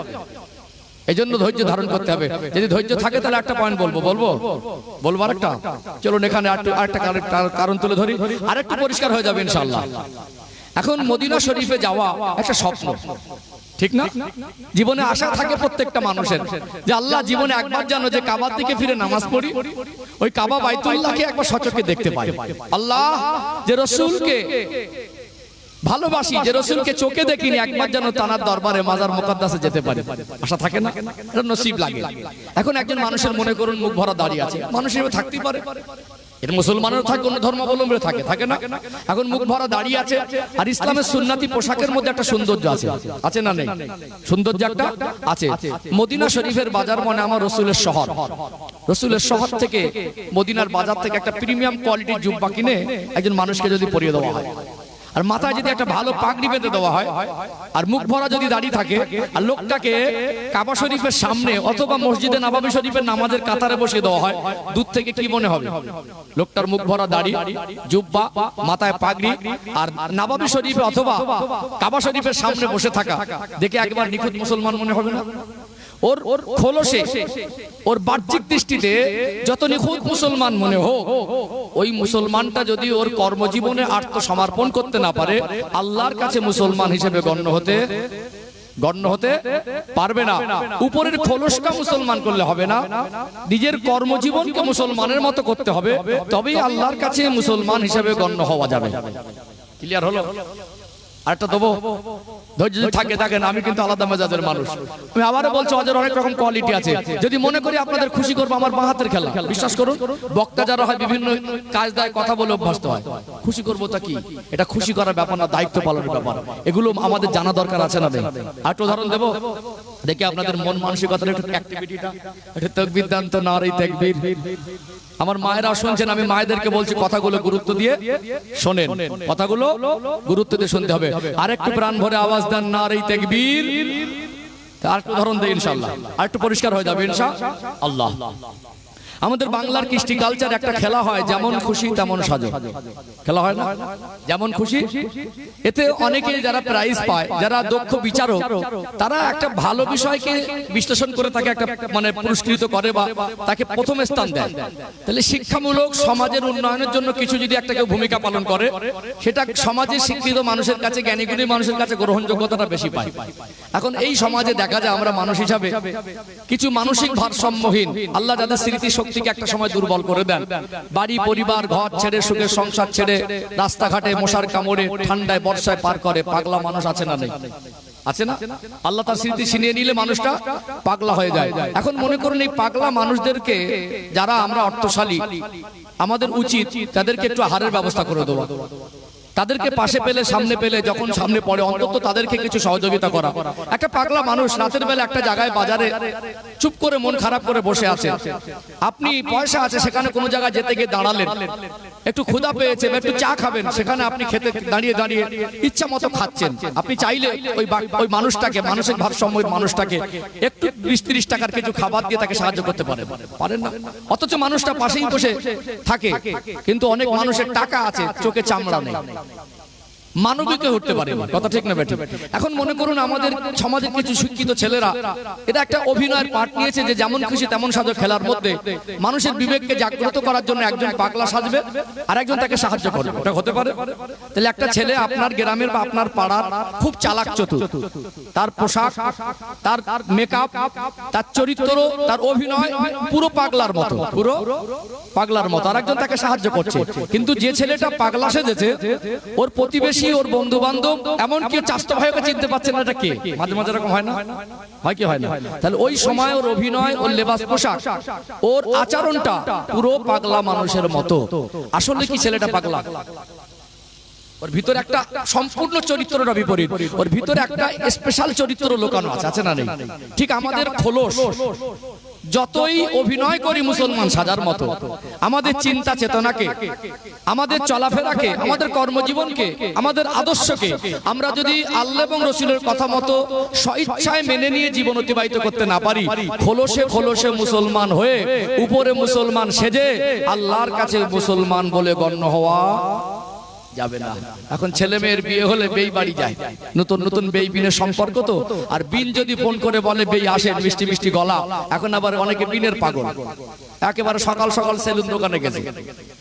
এই জন্য ধৈর্য ধারণ করতে হবে। যদি ধৈর্য থাকে তাহলে একটা পয়েন্ট বলবো আরেকটা। চলুন এখানে আরেকটা কারণ তুলে ধরি, আরেকটু পরিষ্কার হয়ে যাবে ইনশাআল্লাহ। এখন মদিনা শরীফে যাওয়া একটা স্বপ্ন, ঠিক না? জীবনে আশা থাকে প্রত্যেকটা মানুষের যে আল্লাহ জীবনে একবার যেন যে কাবার দিকে ফিরে নামাজ পড়ি, ওই কাবা বাইতুল্লাহকে একবার সচক্ষে দেখতে পাই। আল্লাহ যে রাসূলকে ভালোবাসি যে রসুলকে চোখে দেখিনি, একবার যেন তানার দরবারে মাজার মুকাদ্দাসে যেতে পারি, আশা থাকে না? এটা নসিব লাগে। এখন একজন মানুষের মনে করুন মুখ ভরা দাড়ি আছে, মানুষ এভাবে থাকতেই পারে, এটা মুসলমানেরও থাকে, অন্য ধর্মাবলম্বীও থাকে, থাকে না? এখন মুখ ভরা দাঁড়িয়ে আছে, আর ইসলামের সুন্নতি পোশাকের মধ্যে একটা সৌন্দর্য আছে, আছে না নেই? সৌন্দর্য একটা আছে। মদিনা শরীফের বাজার মানে আমার রসুলের শহর, রসুলের শহর থেকে মদিনার বাজার থেকে একটা প্রিমিয়াম কোয়ালিটির জুব্বা কিনে একজন মানুষকে যদি পরিয়ে দেওয়া হয়, আর মাথায় যদি একটা ভালো পাগড়ি বেঁধে দেওয়া হয়, আর মুখ ভরা যদি দাড়ি থাকে, আর লোকটাকে কাবা শরীফের সামনে অথবা মসজিদে নববী শরীফের নামাজের কাতারে বসিয়ে দেওয়া হয়, দূর থেকে কি মনে হবে? লোকটার মুখ ভরা দাড়ি, জুব্বা, মাথায় পাগড়ি, আর নববী শরীফে অথবা কাবা শরীফের সামনে বসে থাকা দেখে একবার নিখুঁত মুসলমান মনে হবে না? ওর খোলসে, ওর বাহ্যিক দৃষ্টিতে যত নিখুঁত মুসলমান মনে হোক, ওই মুসলমানটা যদি ওর কর্মজীবনে আত্মসমর্পণ করতে না পারে, আল্লাহর কাছে মুসলমান হিসেবে গণ্য হতে পারবে না। উপরের খোলসটা মুসলমান করলে হবে না, নিজের কর্মজীবনকে মুসলমানের মতো করতে হবে, তবেই আল্লাহর কাছে মুসলমান হিসেবে গণ্য হওয়া যাবে। ক্লিয়ার হলো? আরেকটা দেবো, ধৈর্য যদি থাকে দেখেন, আমি কিন্তু আলাদা মেজাজের মানুষ। আমি আবারও বলছি, ওদের অনেক রকম কোয়ালিটি আছে। যদি মনে করি আপনাদের খুশি করবো, আমার বাঁ হাতের খেলা, বিশ্বাস করুন, বক্তা যারা হয় বিভিন্ন কাজ দায় কথা বলে অভ্যস্ত হয়, খুশি করবো তা কি? এটা খুশি করার ব্যাপার না, দায়িত্ব পালনের ব্যাপার। এগুলো আমাদের জানা দরকার আছে না? আর একটা উদাহরণ দেবো, দেখি আপনাদের মন মানসিকতার একটু অ্যাক্টিভিটিটা, একটু তাকবীর দান তো, নারে তাকবীর। আমার মায়েরা শুনছেন, আমি মায়েদেরকে বলছি কথাগুলো গুরুত্ব দিয়ে শোনেন, কথাগুলো গুরুত্ব দিয়ে শুনতে হবে। আর একটু প্রাণ ভরে আওয়াজ দেন, নারে তাকবীর। আর একটু উদাহরণ দেই, ইনশাআল্লাহ আর একটু পরিষ্কার হয়ে যাবে ইনশাআল্লাহ। আমাদের বাংলার কৃষ্টি কালচার একটা খেলা হয়, যেমন খুশি তেমন সাজো, খেলা হয় না? যেমন খুশি। এতে অনেকে যারা প্রাইজ পায়, যারা দক্ষ বিচারক, তারা একটা ভালো বিষয়কে বিশ্লেষণ করে তাকে একটা মানে পুরস্কৃত করে বা তাকে প্রথম স্থান দেয়। তাহলে শিক্ষামূলক সমাজের উন্নয়নের জন্য কিছু যদি একটা কেউ ভূমিকা পালন করে, সেটা সমাজে শিক্ষিত মানুষের কাছে, জ্ঞানীগুণী মানুষের কাছে গ্রহণযোগ্যতাটা বেশি পায়। এখন এই সমাজে দেখা যায় আমরা মানুষ হিসাবে কিছু মানসিক ভারসাম্যহীন, আল্লাহ যাদের স্মৃতি শক্তিকে একটা সময় দুর্বল করে দেন, বাড়ি পরিবার ঘর ছেড়ে, সুখের সংসার ছেড়ে রাস্তাঘাটে মশার কামড়ে ঠান্ডায় বর্ষায় পার করে পাগলা মানুষ আছে না নেই? আছে না? আল্লাহ তার স্মৃতি ছিনিয়ে নিলে মানুষটা পাগলা হয়ে যায়। এখন মনে করুন, এই পাগলা মানুষদেরকে, যারা আমরা অর্থশালী, আমাদের উচিত তাদেরকে একটু আহারের ব্যবস্থা করে দেওয়া, তাদেরকে পাশে পেলে, সামনে পেলে, যখন সামনে পড়ে অন্তত তাদেরকে কিছু সহযোগিতা করা। একটা পাগলা মানুষ রাতের বেলা একটা জায়গায় বাজারে চুপ করে মন খারাপ করে বসে আছে, আপনি পয়সা আছে সেখানে কোনো জায়গায় যেতে গিয়ে দাঁড়ালেন, একটু ক্ষুধা পেয়েছে, একটু চা খাবেন, সেখানে আপনি খেতে দাঁড়িয়ে দাঁড়িয়ে ইচ্ছা মতো খাচ্ছেন। আপনি চাইলে ওই মানুষটাকে, মানসিক ভারসাম্যের মানুষটাকে একটু 20-30 টাকার কিছু খাবার দিয়ে তাকে সাহায্য করতে পারেন না? অথচ মানুষটা পাশেই বসে থাকে, কিন্তু অনেক মানুষের টাকা আছে, চোখে চামড়া নেই, মানবিক উঠতে পারে, কথা ঠিক না বেটি? এখন মনে করুন, আমাদের সমাজের কিছু শিক্ষিত ছেলেরা এটা একটা অভিনয়ের পার্ট নিয়েছে যে যেমন খুশি তেমন সাজো খেলার মধ্যে মানুষের বিবেককে জাগ্রত করার জন্য একজন পাগলা সাজবে আর একজন তাকে সাহায্য করবে। এটা হতে পারে? তাহলে একটা ছেলে আপনার গ্রামের বা আপনার পাড়ার খুব চালাক চতুর, তার পোশাক, তার মেকআপ, তার চরিত্র, তার অভিনয় পুরো পাগলার মতো, পুরো পাগলার মতো, আর একজন তাকে সাহায্য করছে। কিন্তু যে ছেলেটা পাগলা সেজেছে, ওর প্রতিবেশী, ওর বন্ধু বান্ধব, এমনকি চাস্তো ভাইকে চিনতে পারছে না এটা কে। মাঝে মাঝে এরকম হয় না? হয় কি হয় না? তাহলে ওই সময় ওর অভিনয়, ওর লেবাস পোশাক, ওর আচরণটা পুরো পাগলা মানুষের মতো। আসলে কি ছেলেটা পাগলা? ওর ভিতরে একটা সম্পূর্ণ চরিত্রটা বিপরীত, ওর ভিতরে একটা স্পেশাল চরিত্র লুকানো আছে না নেই? ঠিক আমাদের খোলস যতই অভিনয় করি মুসলমান সাজার মতো, আমাদের চিন্তা চেতনাকে, আমাদের চলাফেরাকে, আমাদের কর্মজীবনকে, আমাদের আদর্শকে আমরা যদি আল্লাহ এবং রসুলের কথা মতো স্বইচ্ছায় মেনে নিয়ে জীবন অতিবাহিত করতে না পারি, খোলসে খোলসে মুসলমান হয়ে উপরে মুসলমান সেজে আল্লাহর কাছে মুসলমান বলে গণ্য হওয়া যাবে না। এখন ছেলে মেয়ের বিয়ে হলে বেই বাড়ি যায়, নতুন নতুন বেই বিনের সম্পর্ক তো, আর বিন যদি ফোন করে বলে বেই আসেন, মিষ্টি মিষ্টি গলা। এখন আবার অনেকে বিনের পাগল, একেবারে সকাল সকাল সেলুন দোকানে গেছে,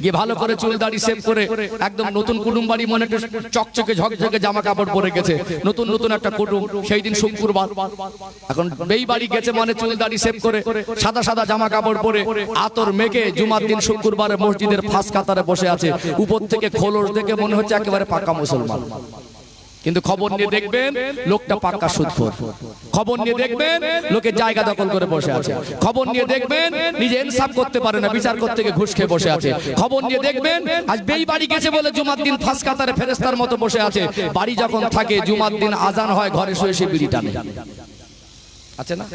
গিয়ে ভালো করে চুল দাড়ি সেভ করে একদম নতুন কুটুম বাড়ি, মনে একটা চকচকে ঝকঝকে জামা কাপড় পরে গেছে, নতুন নতুন একটা কুটুম। সেই দিন শুক্রবার, এখন বেই বাড়ি গেছে মানে চুল দাড়ি সেভ করে সাদা সাদা জামা কাপড় পরে আতর মেখে জুমার দিন শুক্রবারে মসজিদের ফাঁস কাতারে বসে আছে। উপর থেকে খোলস দেখে মনে হচ্ছে একেবারে পাকা মুসলমান। কিন্তু খবর নিয়ে দেখবেন লোকটা পাক্কা সুদখোর, খবর নিয়ে দেখবেন লোকে জায়গা দখল করে বসে আছে, খবর নিয়ে দেখবেন নিজে ইনসাফ করতে পারে না, বিচার করতে গিয়ে ঘুষ খেয়ে বসে আছে, খবর নিয়ে দেখবেন আজ বেই বাড়ি গেছে বলে জুমার দিন ফাঁস কাতারে ফেরেশতার মতো বসে আছে, বাড়ি যখন থাকে জুমার দিন আজান হয় ঘরে শুয়ে সে বিড়ি টানে। আছে না?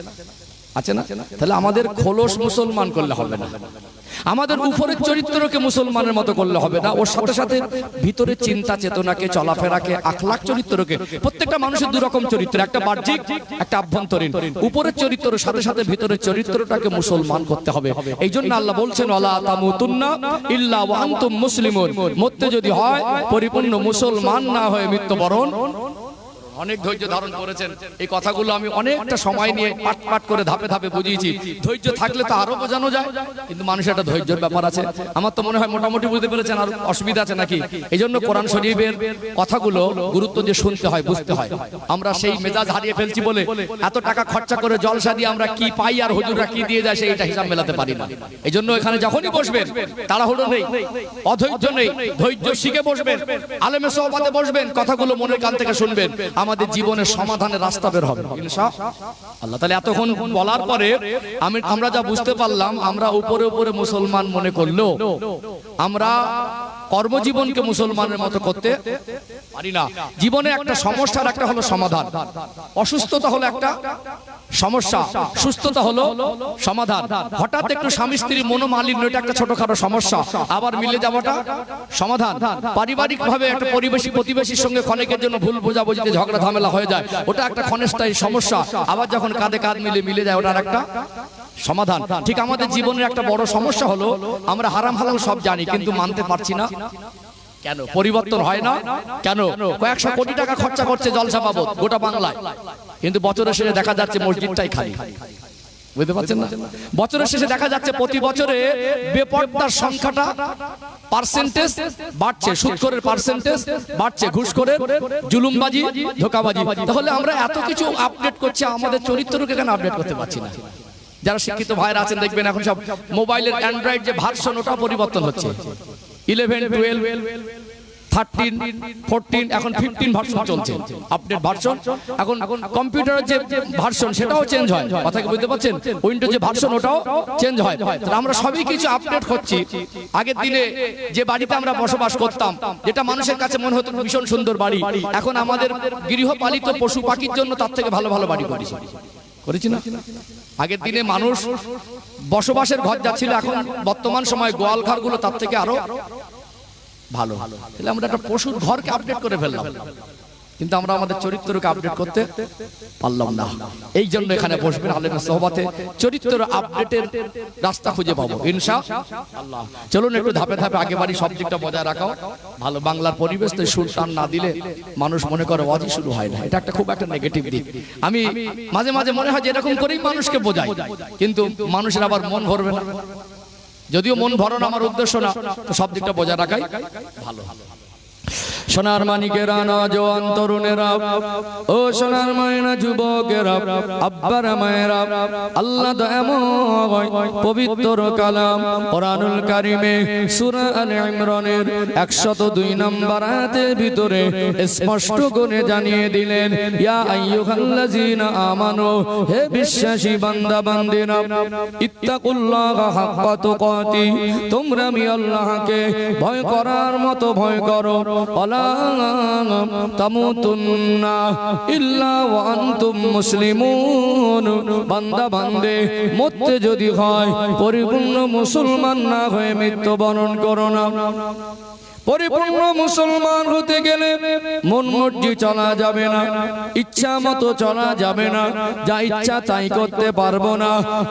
আছে না? তাহলে আমাদের খোলস মুসলমান করলে হবে না, আমাদের উপরের চরিত্রকে মুসলমানের মতো করলে হবে না, ওর সাথে সাথে ভিতরের চিন্তা চেতনাকে, চলাফেরাকে, আখলাক চরিত্রকে, প্রত্যেকটা মানুষের দুই রকম চরিত্র, একটা বাহ্যিক একটা আভ্যন্তরীণ, উপরের চরিত্রের সাথে সাথে ভিতরের চরিত্রটাকে মুসলমান করতে হবে। এই জন্য আল্লাহ বলছেন ওয়ালা তামুতুন্না ইল্লা ওয়া আনতুম মুসলিমুন, মরতে যদি হয় পরিপূর্ণ মুসলমান না হয়ে মৃত্যুবরণ। অনেক ধৈর্য ধারণ করেছেন, এই কথাগুলো আমি অনেকটা সময় নিয়ে পাট পাট করে ধাপে ধাপে বুঝিয়েছি। ধৈর্য থাকলে তো আরো বোঝানো যায়, কিন্তু মানুষের একটা ধৈর্যের ব্যাপার আছে। আমার তো মনে হয় মোটামুটি বুঝতে পেরেছেন, আর অসুবিধা আছে নাকি? এই জন্য কোরআন শরীফের কথাগুলো গুরুত্ব দিয়ে শুনতে হয়, বুঝতে হয়। আমরা সেই মেজাজ হারিয়ে ফেলছি বলে এত টাকা খরচা করে জলসা দিয়ে আমরা কি পাই আর হুজুররা কি দিয়ে যায় সেইটা হিসাব মেলাতে পারি না। এই জন্য এখানে যখনই বসবেন তাড়াহুড়ো নেই, অধৈর্য নেই, ধৈর্য শিখে বসবেন, আলেমে সোহবতে বসবেন, কথাগুলো মনের কান থেকে শুনবেন, আমাদের জীবনের সমাধানের রাস্তা বের হবে ইনশাআল্লাহ। তাহলে এতক্ষণ বলার পরে আমরা যা বুঝতে পারলাম, আমরা উপরে উপরে মুসলমান মনে করলেও আমরা কর্মজীবনকে মুসলমানের মতো করতে পারি না। জীবনে একটা সমস্যার একটা হলো সমাধান, অসুস্থতা হলো একটা সমস্যা, সুস্থতা হলো সমাধান। হঠাৎ একটু স্বামী স্ত্রীর মনোমালিন্য, এটা একটা ছোটখাটো সমস্যা, আবার মিলে যাওয়াটা সমাধান। পারিবারিক ভাবে একটা প্রতিবেশীর সঙ্গে ক্ষণিকের জন্য ভুল বোঝাবুঝিতে ঝগড়া ঝামেলা হয়ে যায়, ওটা একটা ক্ষণস্থায়ী সমস্যা, আবার যখন কাঁধে কাঁধ মিলে যায় ওটার একটা সমাধান। ঠিক আমাদের জীবনের একটা বড় সমস্যা হলো আমরা হারাম হালাল সব জানি কিন্তু মানতে পারছি না। কেন পরিবর্তন হয় না? কেন কয়েকশো কোটি টাকা খরচা করছে জলসা বাবদ গোটা বাংলায়, কিন্তু বছরের শেষে দেখা যাচ্ছে মসজিদটাই খালি। বুঝতে পারছেন না? বছরের শেষে দেখা যাচ্ছে প্রতি বছরে বেপরদার সংখ্যাটা পার্সেন্টেজ বাড়ছে, সুদখোরের পার্সেন্টেজ বাড়ছে, ঘুষখোরের, জুলুমবাজি, ধোঁকাবাজি। তাহলে আমরা এত কিছু আপডেট করছি, আমাদের চরিত্রকে কেন আপডেট করতে পারছি না? যারা শিক্ষিত ভাইরা আছেন দেখবেন এখন সব মোবাইলের অ্যান্ড্রয়েড যে ভার্সন ওটা পরিবর্তন হচ্ছে, 11, 12, 13, 14, এখন 15 ভার্সন চলছে, আপডেট ভার্সন। এখন কম্পিউটারের যে ভার্সন সেটাও চেঞ্জ হয়, কথা কি বুঝতে পারছেন? উইন্ডোজ যে ভার্সন ওটাও চেঞ্জ হয়। আমরা সবই কিছু আপডেট করছি। আগের দিনে যে বাড়িতে আমরা বসবাস করতাম, যেটা মানুষের কাছে মনে হতো ভীষণ সুন্দর বাড়ি, এখন আমাদের গৃহপালিত পশু পাখির জন্য তার থেকে ভালো ভালো বাড়ি করেছি না? আগের দিনে মানুষ বসবাসের ঘর যাচ্ছিল, এখন বর্তমান সময় গোয়াল ঘরগুলো তার থেকে আরো ভালো। তাহলে আমরা একটা পশুর ঘরকে আপডেট করে ফেললাম, কিন্তু আমরা আমাদের চরিত্রকে আপডেট করতে পারলাম না। এই জন্য এখানে বসবেন আলেমে সোহবতে, চরিত্র আপডেটের রাস্তা খুঁজে পাবো ইনশাআল্লাহ। চলুন একটু ধাপে ধাপে আগে বাড়ি, সব দিকটা বজায় রাখাও ভালো। বাংলার পরিবেশ তো সুর টান না দিলে মানুষ মনে করে ওয়াজি শুরু হয় না, এটা একটা খুব একটা নেগেটিভ দিক। আমি মাঝে মাঝে মনে হয় যে এরকম করেই মানুষকে বোঝাই, কিন্তু মানুষের আবার মন ভরবে না। যদিও মন ভরানো আমার উদ্দেশ্য না, তো সব দিকটা বজায় রাখাই ভালো। সোনার মানিকেরা, নওজোয়ান তরুণেরা, ও সোনার মায়েরা, যুবকেরা, আব্বারা মায়েরা, আল্লাহ দয়াময় পবিত্র কালাম কোরআনুল কারীমে সূরা আলে ইমরানের 102 নম্বর আয়াতের ভিতরে স্পষ্ট করে জানিয়ে দিলেন, ইয়া আইয়ুহাল্লাযীনা আমানু, হে বিশ্বাসী বান্দা বান্দিরা, ইত্তাকুল্লাহা হাক্কা তুকাতি, তোমরা আমি আল্লাহকে ভয় করার মতো ভয় করো, ওয়ালা তামুতুন্না ইল্লা ওয়া আনতুম মুসলিমুন, বান্দা বান্দে মরতে যদি হয় পরিপূর্ণ মুসলমান না হয়ে মৃত্যুবরণ করো না। পরিপূর্ণ মুসলমান হতে গেলে মন মর্জি চলা যাবে না, ইচ্ছা মতো চলা যাবে না, যা ইচ্ছা তাই করতে পারবো না।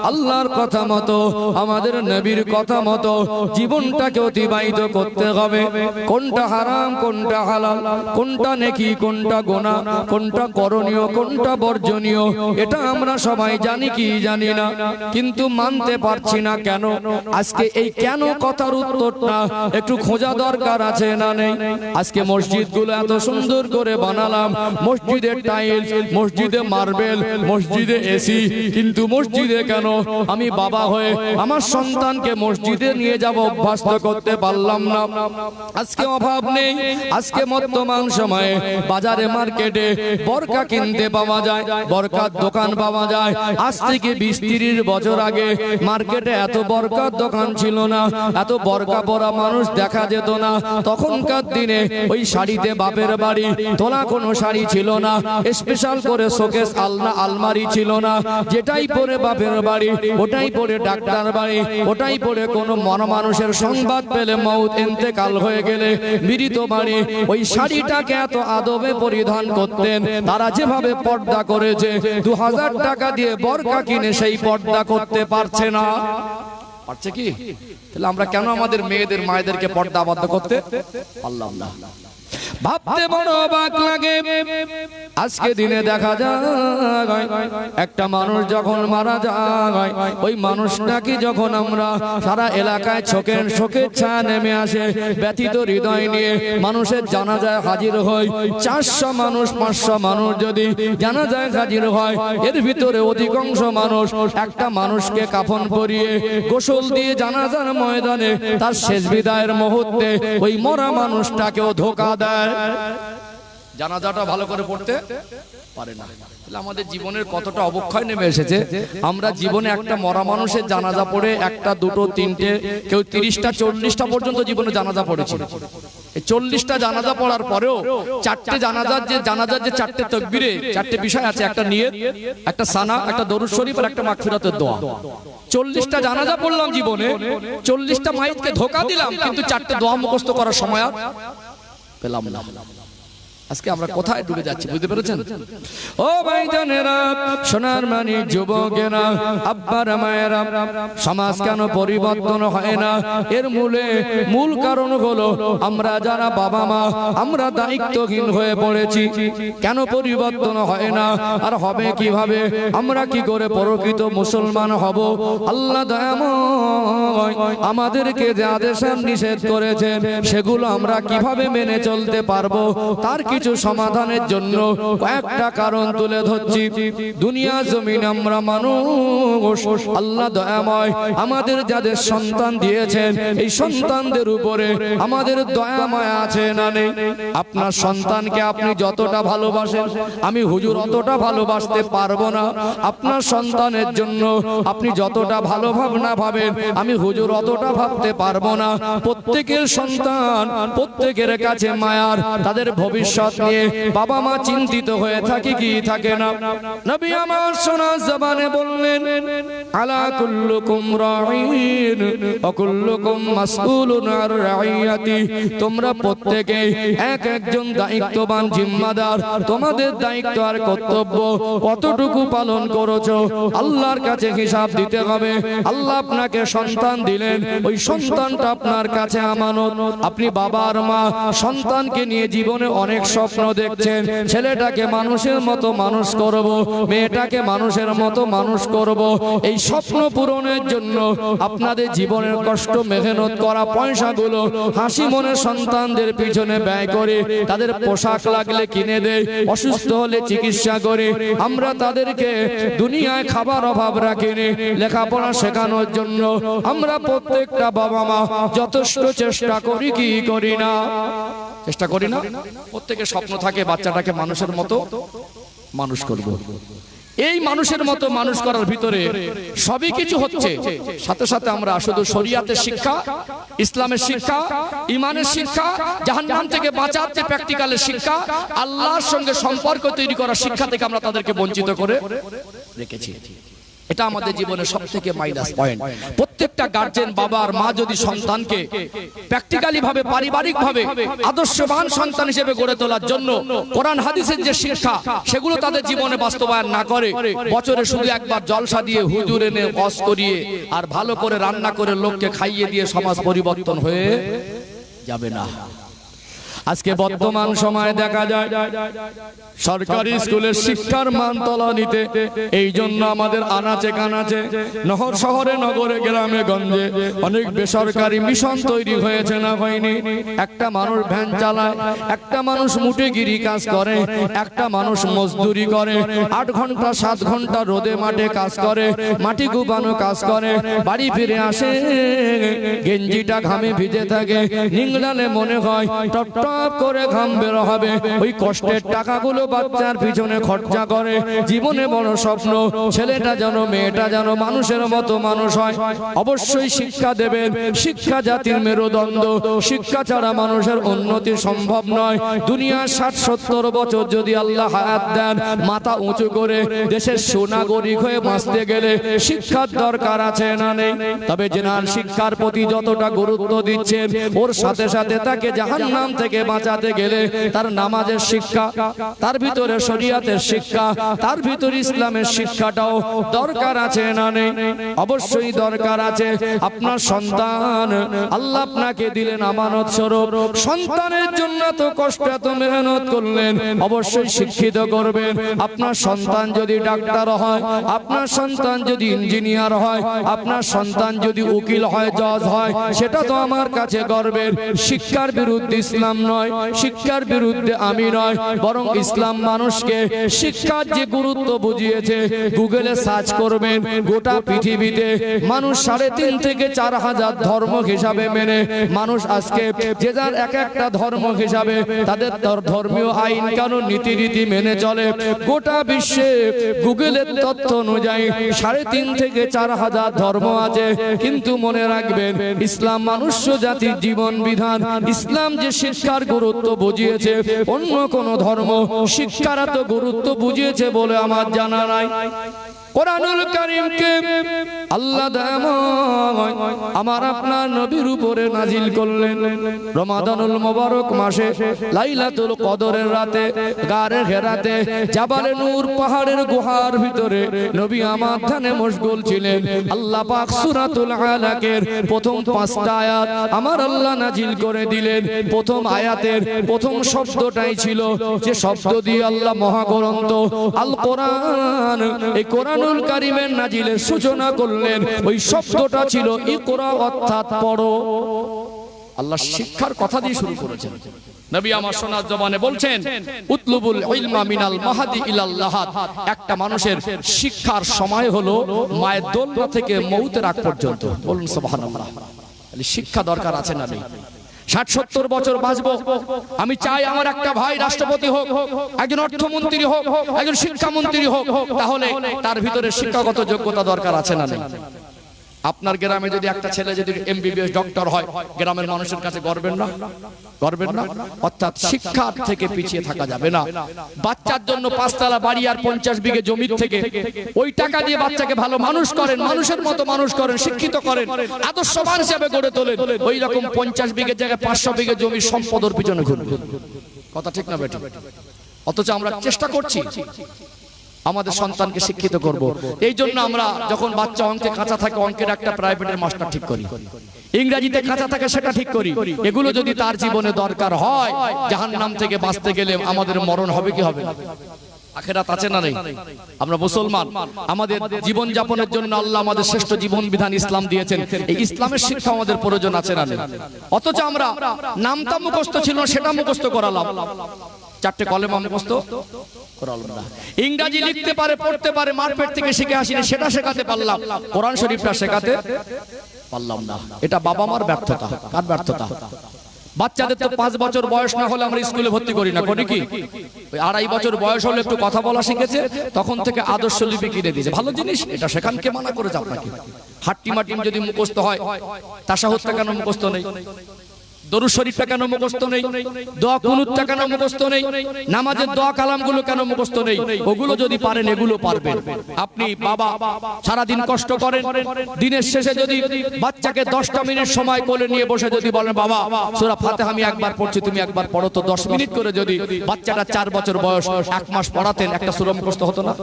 আল্লাহর কথা মতো, আমাদের নবীর কথা মতো জীবনটাকে অতিবাহিত করতে হবে। কোনটা হারাম, কোনটা হালাল, কোনটা নেকি, কোনটা গুনাহ, কোনটা করণীয়, কোনটা বর্জনীয়, এটা আমরা সবাই জানি কি জানি না, কিন্তু মানতে পারছি না। কেন? আজকে এই কেন কথার উত্তরটা একটু খোঁজা দরকার আছে না নেই? আজকে মসজিদগুলো এত সুন্দর করে বানালাম, মসজিদের টাইলস, মসজিদে মার্বেল, মসজিদে এসি, কিন্তু মসজিদে কেন আমি বাবা হয়ে আমার সন্তানকে মসজিদে নিয়ে যাব অভ্যস্ত করতে পারলাম না? আজকে অভাব নেই, আজকে বর্তমান সময়ে বাজারে মার্কেটে বরকা কিনতে পাওয়া যায়, বরকার দোকান পাওয়া যায়। আজ থেকে 20-30 বছর আগে মার্কেটে এত বরকার দোকান ছিল না, এত বরকা পরা মানুষ দেখা যেত না। তখনকার দিনে ওই শাড়িতে বাপের বাড়ি তোলা কোনো শাড়ি ছিল না, স্পেশাল করে শোকেস আলনা আলমারি ছিল না। যেটাই পরে বাপের বাড়ি, ওটাই পরে ডাক্তার বাড়ি, ওটাই পরে কোনো মানুষের সংবাদ পেলে মউত ইন্তেকাল হয়ে গেলে মৃত বাড়ি ওই শাড়িটাকে এত আদবে পরিধান করতেন। তারা যেভাবে পর্দা করেছে, 2000 টাকা দিয়ে বরকা কিনে সেই পর্দা করতে পারছে না। পারছে কি? তাহলে আমরা কেন আমাদের মেয়েদের মায়েদেরকে পর্দা আবদ্ধ করতে পারলাম না? ভাবতে বড় অবাক লাগে। আজকে দিনে দেখা যায় একটা মানুষ যখন মারা যায়, ওই মানুষটাকে যখন আমরা সারা এলাকায় শোকের ছায়া নেমে আসে, ব্যথিত হৃদয় নিয়ে মানুষের জানাজায় হাজির হয়। 400 মানুষ 500 মানুষ যদি জানাজায় হাজির হয়, এর ভিতরে অধিকাংশ মানুষ একটা মানুষকে কাফন পরিয়ে গোসল দিয়ে জানাজার ময়দানে তার শেষ বিদায়ের মুহূর্তে ওই মরা মানুষটাকেও ধোঁকা দেয়, জানাজাটা ভালো করে পড়তে পারে না। তাহলে আমাদের জীবনের কতটা অবক্ষয় নেমে এসেছে। আমরা জীবনে একটা মরা মানুষের জানাজা পড়ে 1টা 2টো 3টে, কেউ 30টা 40টা পর্যন্ত জীবনে জানাজা পড়েছে। এই 40টা জানাজা পড়ার পরেও 4টে জানাজার যে 4টে তাকবীরে 4টে বিষয় আছে, একটা নিয়ত, একটা সানা, একটা দরুদ শরীফ আর একটা মাগফিরাতের দোয়া। 40টা জানাজা পড়লাম জীবনে, 40টা মাইতকে ধোঁকা দিলাম, কিন্তু 4টে দোয়া মুখস্থ করার সময় আর পেলাম না। আজকে আমরা কোথায় ডুবে যাচ্ছি বুঝতে পেরেছেন? ও ভাইজানেরা, সোনার মানি যুবকেরা, আব্বারা মায়েরা, সমাজ কেন পরিবর্তন হয় না? এর মূল কারণ হলো আমরা যারা বাবা মা, আমরা দায়িত্বহীন হয়ে পড়েছি। কেন পরিবর্তন হয় না আর হবে কিভাবে? আমরা কি করে প্রকৃত মুসলমান হব? আল্লাহ দয়াময় আমাদেরকে যে আদেশ নিষেধ করেছেন সেগুলো আমরা কিভাবে মেনে চলতে পারবো, তার কিছু সমাধানের জন্য কয়েকটা কারণ তুলে ধরছি। দুনিয়া জমিন আমরা মানুষ, আল্লাহ দয়াময় আমাদের যাদের সন্তান দিয়েছেন, এই সন্তানদের উপরে আমাদের দয়া মায়া আছে না নেই? আপনার সন্তানকে আপনি যতটা ভালোবাসেন, আমি হুজুর অতটা ভালোবাসতে পারবো না। আপনার সন্তানের জন্য আপনি যতটা ভালো ভাবনা ভাবেন, আমি হুজুর অতটা ভাবতে পারবো না। প্রত্যেকের সন্তান প্রত্যেকের কাছে মায়ার, তাদের ভবিষ্যৎ নিয়ে বাবা মা চিন্তিত হয়ে থাকে কি থাকে না? নবী আমার সোনার জবানে বললেন, আলা কুল্লুকুম রাঈন ওয়া কুল্লুকুম মাসউলুন আর রাইয়াতি। তোমরা প্রত্যেকে এক একজন দায়িত্ববান জিম্মাদার। তোমাদের দায়িত্ব আর কর্তব্য কতটুকু পালন করেছো আল্লাহর কাছে হিসাব দিতে হবে। আল্লাহ আপনাকে সন্তান দিলেন, ওই সন্তানটা আপনার কাছে আমানত। আপনি বাবা আর মা সন্তানকে নিয়ে জীবনে অনেক স্বপ্ন দেখছেন, ছেলেটাকে মানুষের মতো মানুষ করব, মেয়েটাকে মানুষের মতো মানুষ করব। এই স্বপ্ন পূরণের জন্য আপনাদের জীবনের কষ্ট মেহনত করা পয়সাগুলো হাসি মনে সন্তানদের পিছনে ব্যয় করে, তাদের পোশাক লাগলে কিনে দেয়, অসুস্থ হলে চিকিৎসা করে। আমরা তাদেরকে দুনিয়ায় খাবার অভাব রাখিনি, লেখাপড়া শেখানোর জন্য আমরা প্রত্যেকটা বাবা মা যথেষ্ট চেষ্টা করি কি করি না? চেষ্টা করি না? প্রত্যেকের স্বপ্ন থাকে বাচ্চাটাকে মানুষের মতো মানুষ করব। এই মানুষের মতো মানুষ করার ভিতরে সবই কিছু হচ্ছে, সাথে সাথে আমরা শুধু শরিয়াতের শিক্ষা, ইসলামের শিক্ষা, ইমানের শিক্ষা, জাহান্নাম থেকে বাঁচাতে প্র্যাকটিক্যালের শিক্ষা, আল্লাহর সঙ্গে সম্পর্ক তৈরি করার শিক্ষা থেকে আমরা তাদেরকে বঞ্চিত করে রেখেছি। এটা আমাদের জীবনের সবথেকে মাইনাস পয়েন্ট। প্রত্যেকটা গার্জেন বাবা আর মা যদি সন্তানকে প্র্যাকটিক্যালি ভাবে, পারিবারিক ভাবে আদর্শবান সন্তান হিসেবে গড়ে তোলার জন্য কোরআন হাদিসের যে শিক্ষা সেগুলো তাদের জীবনে বাস্তবায়ন না করে, বছরে শুধু একবার জলসা দিয়ে হুজুর এনে ওয়াজ করিয়ে আর ভালো করে রান্না করে লোককে খাইয়ে দিয়ে সমাজ পরিবর্তন হয়ে যাবে না। আজকে বর্তমান সময়ে দেখা যায় সরকারি স্কুলের শিক্ষার মান তলানিতে। এই জন্য আমাদের আনাচে কানাচে নহর শহরে নগরে গ্রামে গঞ্জে অনেক বেসরকারি মিশন তৈরি হয়েছে না হয়নি? একটা মানুষ ভ্যান চালায়, একটা মানুষ মুঠেগিরি কাজ করে, একটা মানুষ মজদুরি করে, 8 ঘন্টা 7 ঘন্টা রোদে মাঠে কাজ করে, মাটি কুপানো কাজ করে, বাড়ি ফিরে আসে গেঞ্জিটা ঘামে ভিজে থাকে, নিংড়ালে মনে হয় টপ টপ করে ঘাম বের হবে। ওই কষ্টের টাকাগুলো বাচ্চার পিছনে খরচা করে। জীবনে বড় স্বপ্ন ছেলেটা যেন মেয়েটা যেন মানুষের মতো মানুষ হয়। অবশ্যই শিক্ষা দেবেন, শিক্ষা জাতির মেরুদণ্ড। শিক্ষা ছাড়া মানুষের উন্নতি সম্ভব নয়। দুনিয়ার 60-70 বছর যদি আল্লাহ হায়াত দেন, মাথা উঁচু করে দেশের সুনাগরিক হয়ে বাঁচতে গেলে শিক্ষার দরকার আছে না নেই? তবে জেনার শিক্ষার প্রতি যতটা গুরুত্ব দিচ্ছেন, ওর সাথে সাথে তাকে জাহান্নাম থেকে বাঁচাতে গেলে তার নামাজের শিক্ষা, তার ভিতরে শরিয়াতের শিক্ষা, তার ভিতরে ইসলামের শিক্ষাটাও দরকার আছে না নেই? অবশ্যই দরকার আছে। আপনার সন্তান আল্লাহ আপনাকে দিলেন আমানত স্বরূপ, সন্তানের জন্য তো কষ্ট এত মেহনত করলেন, অবশ্যই শিক্ষিত করবেন। আপনার সন্তান যদি ডাক্তার হয়, আপনার সন্তান যদি ইঞ্জিনিয়ার হয়, আপনার সন্তান যদি উকিল হয়, জজ হয়, সেটা তো আমার কাছে গর্বের। শিক্ষার বিরুদ্ধে ইসলাম নয়, শিক্ষার বিরুদ্ধে আমি নয়, বরং ইসলাম মানুষকে শিক্ষার যে গুরুত্ব বুঝিয়েছে। গুগলে সার্চ করবেন, গোটা পৃথিবীতে মানুষ 3.5 থেকে 4 হাজার ধর্ম হিসাবে মেনে মানুষ আজকে যে যার এক একটা ধর্ম হিসাবে তাদের ধর্মীয় আইন কানুন নীতিরীতি মেনে চলে। গোটা বিশ্বে গুগলের তথ্য অনুযায়ী 3.5 থেকে 4 হাজার ধর্ম আছে। কিন্তু মনে রাখবেন, ইসলাম মনুষ্য জাতির জীবন বিধান। ইসলাম যে শিক্ষার গুরুত্ব বুঝিয়েছে, অন্য কোন ধর্ম শিক্ষার এত গুরুত্ব বুঝিয়েছে বলে আমার জানা নাই। কোরআনুল কারীমকে আল্লাহ দয়াময় আমার আপনার নবীর উপরে নাজিল করলেন রমাদানুল মুবারক মাসে, লাইলাতুল কদরের রাতে, গারে হেরাতে, জাবালে নূর পাহাড়ের গুহার ভিতরে নবী আমার ধ্যানে মশগুল ছিলেন। আল্লাহ পাক সূরাতুল আলাকের প্রথম 5টা আয়াত আমার আল্লাহ নাজিল করে দিলেন। প্রথম আয়াতের প্রথম শব্দটাই ছিল যে শব্দ দিয়ে আল্লাহ মহাগ্রন্থ আল কোরআন, এই কোরআনুল কারীমের নাজিলের সূচনা করলেন। ওই শব্দটা ছিল ইকরা, অর্থাৎ পড়ো। আল্লাহ শিক্ষার কথা দিয়ে শুরু করেছেন। নবী আমার সোনার জবানে বলছেন, উতলুবুল ইলমা মিনাল মাহাদি ইলাল লাহাদ। একটা মানুষের শিক্ষার সময় হলো মায়ের দোলনা থেকে মৌতের আগ পর্যন্ত। বলুন সুবহানাল্লাহ। শিক্ষা দরকার আছে না নেই? 60-70 বছর বাঁচবো, আমি চাই আমার একটা ভাই রাষ্ট্রপতি হোক, একজন অর্থমন্ত্রী হোক, একজন শিক্ষামন্ত্রী হোক। তাহলে তার ভিতরে শিক্ষাগত যোগ্যতা দরকার আছে না নেই? আপনার গ্রামে যদি একটা ছেলে যদি MBBS ডক্টর হয়, গ্রামের মানুষের কাছে গর্বের না? গর্বের না? অর্থাৎ শিক্ষার থেকে পিছিয়ে থাকা যাবে না। বাচ্চার জন্য 5 তলা বাড়ি আর 50 বিঘে জমি থেকে ওই টাকা দিয়ে বাচ্চাকে ভালো মানুষ করেন, মানুষের মতো মানুষ করেন, শিক্ষিত করেন, আদর্শবান হিসেবে গড়ে তোলেন। ওই রকম 50 বিঘে জায়গায় 500 বিঘে জমি সম্পদের পিছনে ঘুরবে। কথা ঠিক না বেটা? অথচ আমরা চেষ্টা করছি আমাদের সন্তানকে শিক্ষিত করব। এই জন্য আমরা যখন বাচ্চা অঙ্কে কাঁচা থাকে, অঙ্কের একটা প্রাইভেটের মাস্টার ঠিক করি, ইংরেজিতে কাঁচা থাকে সেটা ঠিক করি। এগুলো যদি তার জীবনে দরকার হয়, জাহান্নাম থেকে বাঁচতে গেলে আমাদের মরণ হবে কি হবে না? আখিরাত আছে না নেই? আমরা মুসলমান, আমাদের জীবন যাপনের জন্য আল্লাহ আমাদের শ্রেষ্ঠ জীবন বিধান ইসলাম দিয়েছেন। এই ইসলামের শিক্ষা আমাদের প্রয়োজন আছে না নেই? অথচ আমরা নামটা মুখস্থ ছিল সেটা মুখস্থ করালাম, 4টে কলেমা মুখস্থ করালাম না। ইংরেজি লিখতে পারে, পড়তে পারে, মারপেট থেকে শিখে আসিনি, সেটা শেখাতে পারলাম, কোরআন শরীফটা শেখাতে পারলাম না। এটা বাবা মার ব্যর্থতা। কার ব্যর্থতা? বাচ্চাদের তো 5 বছর বয়স না হলে আমরা স্কুলে ভর্তি করি না, করি কি? ওই 2.5 বছর বয়স হলে একটু কথা বলা শিখেছে, তখন থেকে আদর্শ লিপি কিনে দিয়েছে। ভালো জিনিস, এটা সেখান কে মানা করেছে আপনাকে? হাট্টি মাটিম যদি মুখস্থ হয়, তাশাহুদটা কেন মুখস্থ নেই? দরুদ শরীফটা কেন মুখস্থ নেই? দোয়া কুনুতটা কেন মুখস্থ নেই? নামাজের দোয়া কালামগুলো কেন মুখস্থ নেই? ওগুলো যদি পারেন এগুলো পারবেন। আপনি বাবা সারা দিন কষ্ট করেন, দিনের শেষে যদি বাচ্চাকে 10টা মিনিট সময় কোলে নিয়ে বসে যদি বলেন, বাবা সূরা ফাতিহা আমি একবার পড়ছি, তুমি একবার পড়ো তো, 10 মিনিট করে যদি বাচ্চাটা 4 বছর বয়স 1 মাস পড়াতেন, একটা সূরা মুখস্থ হতো না?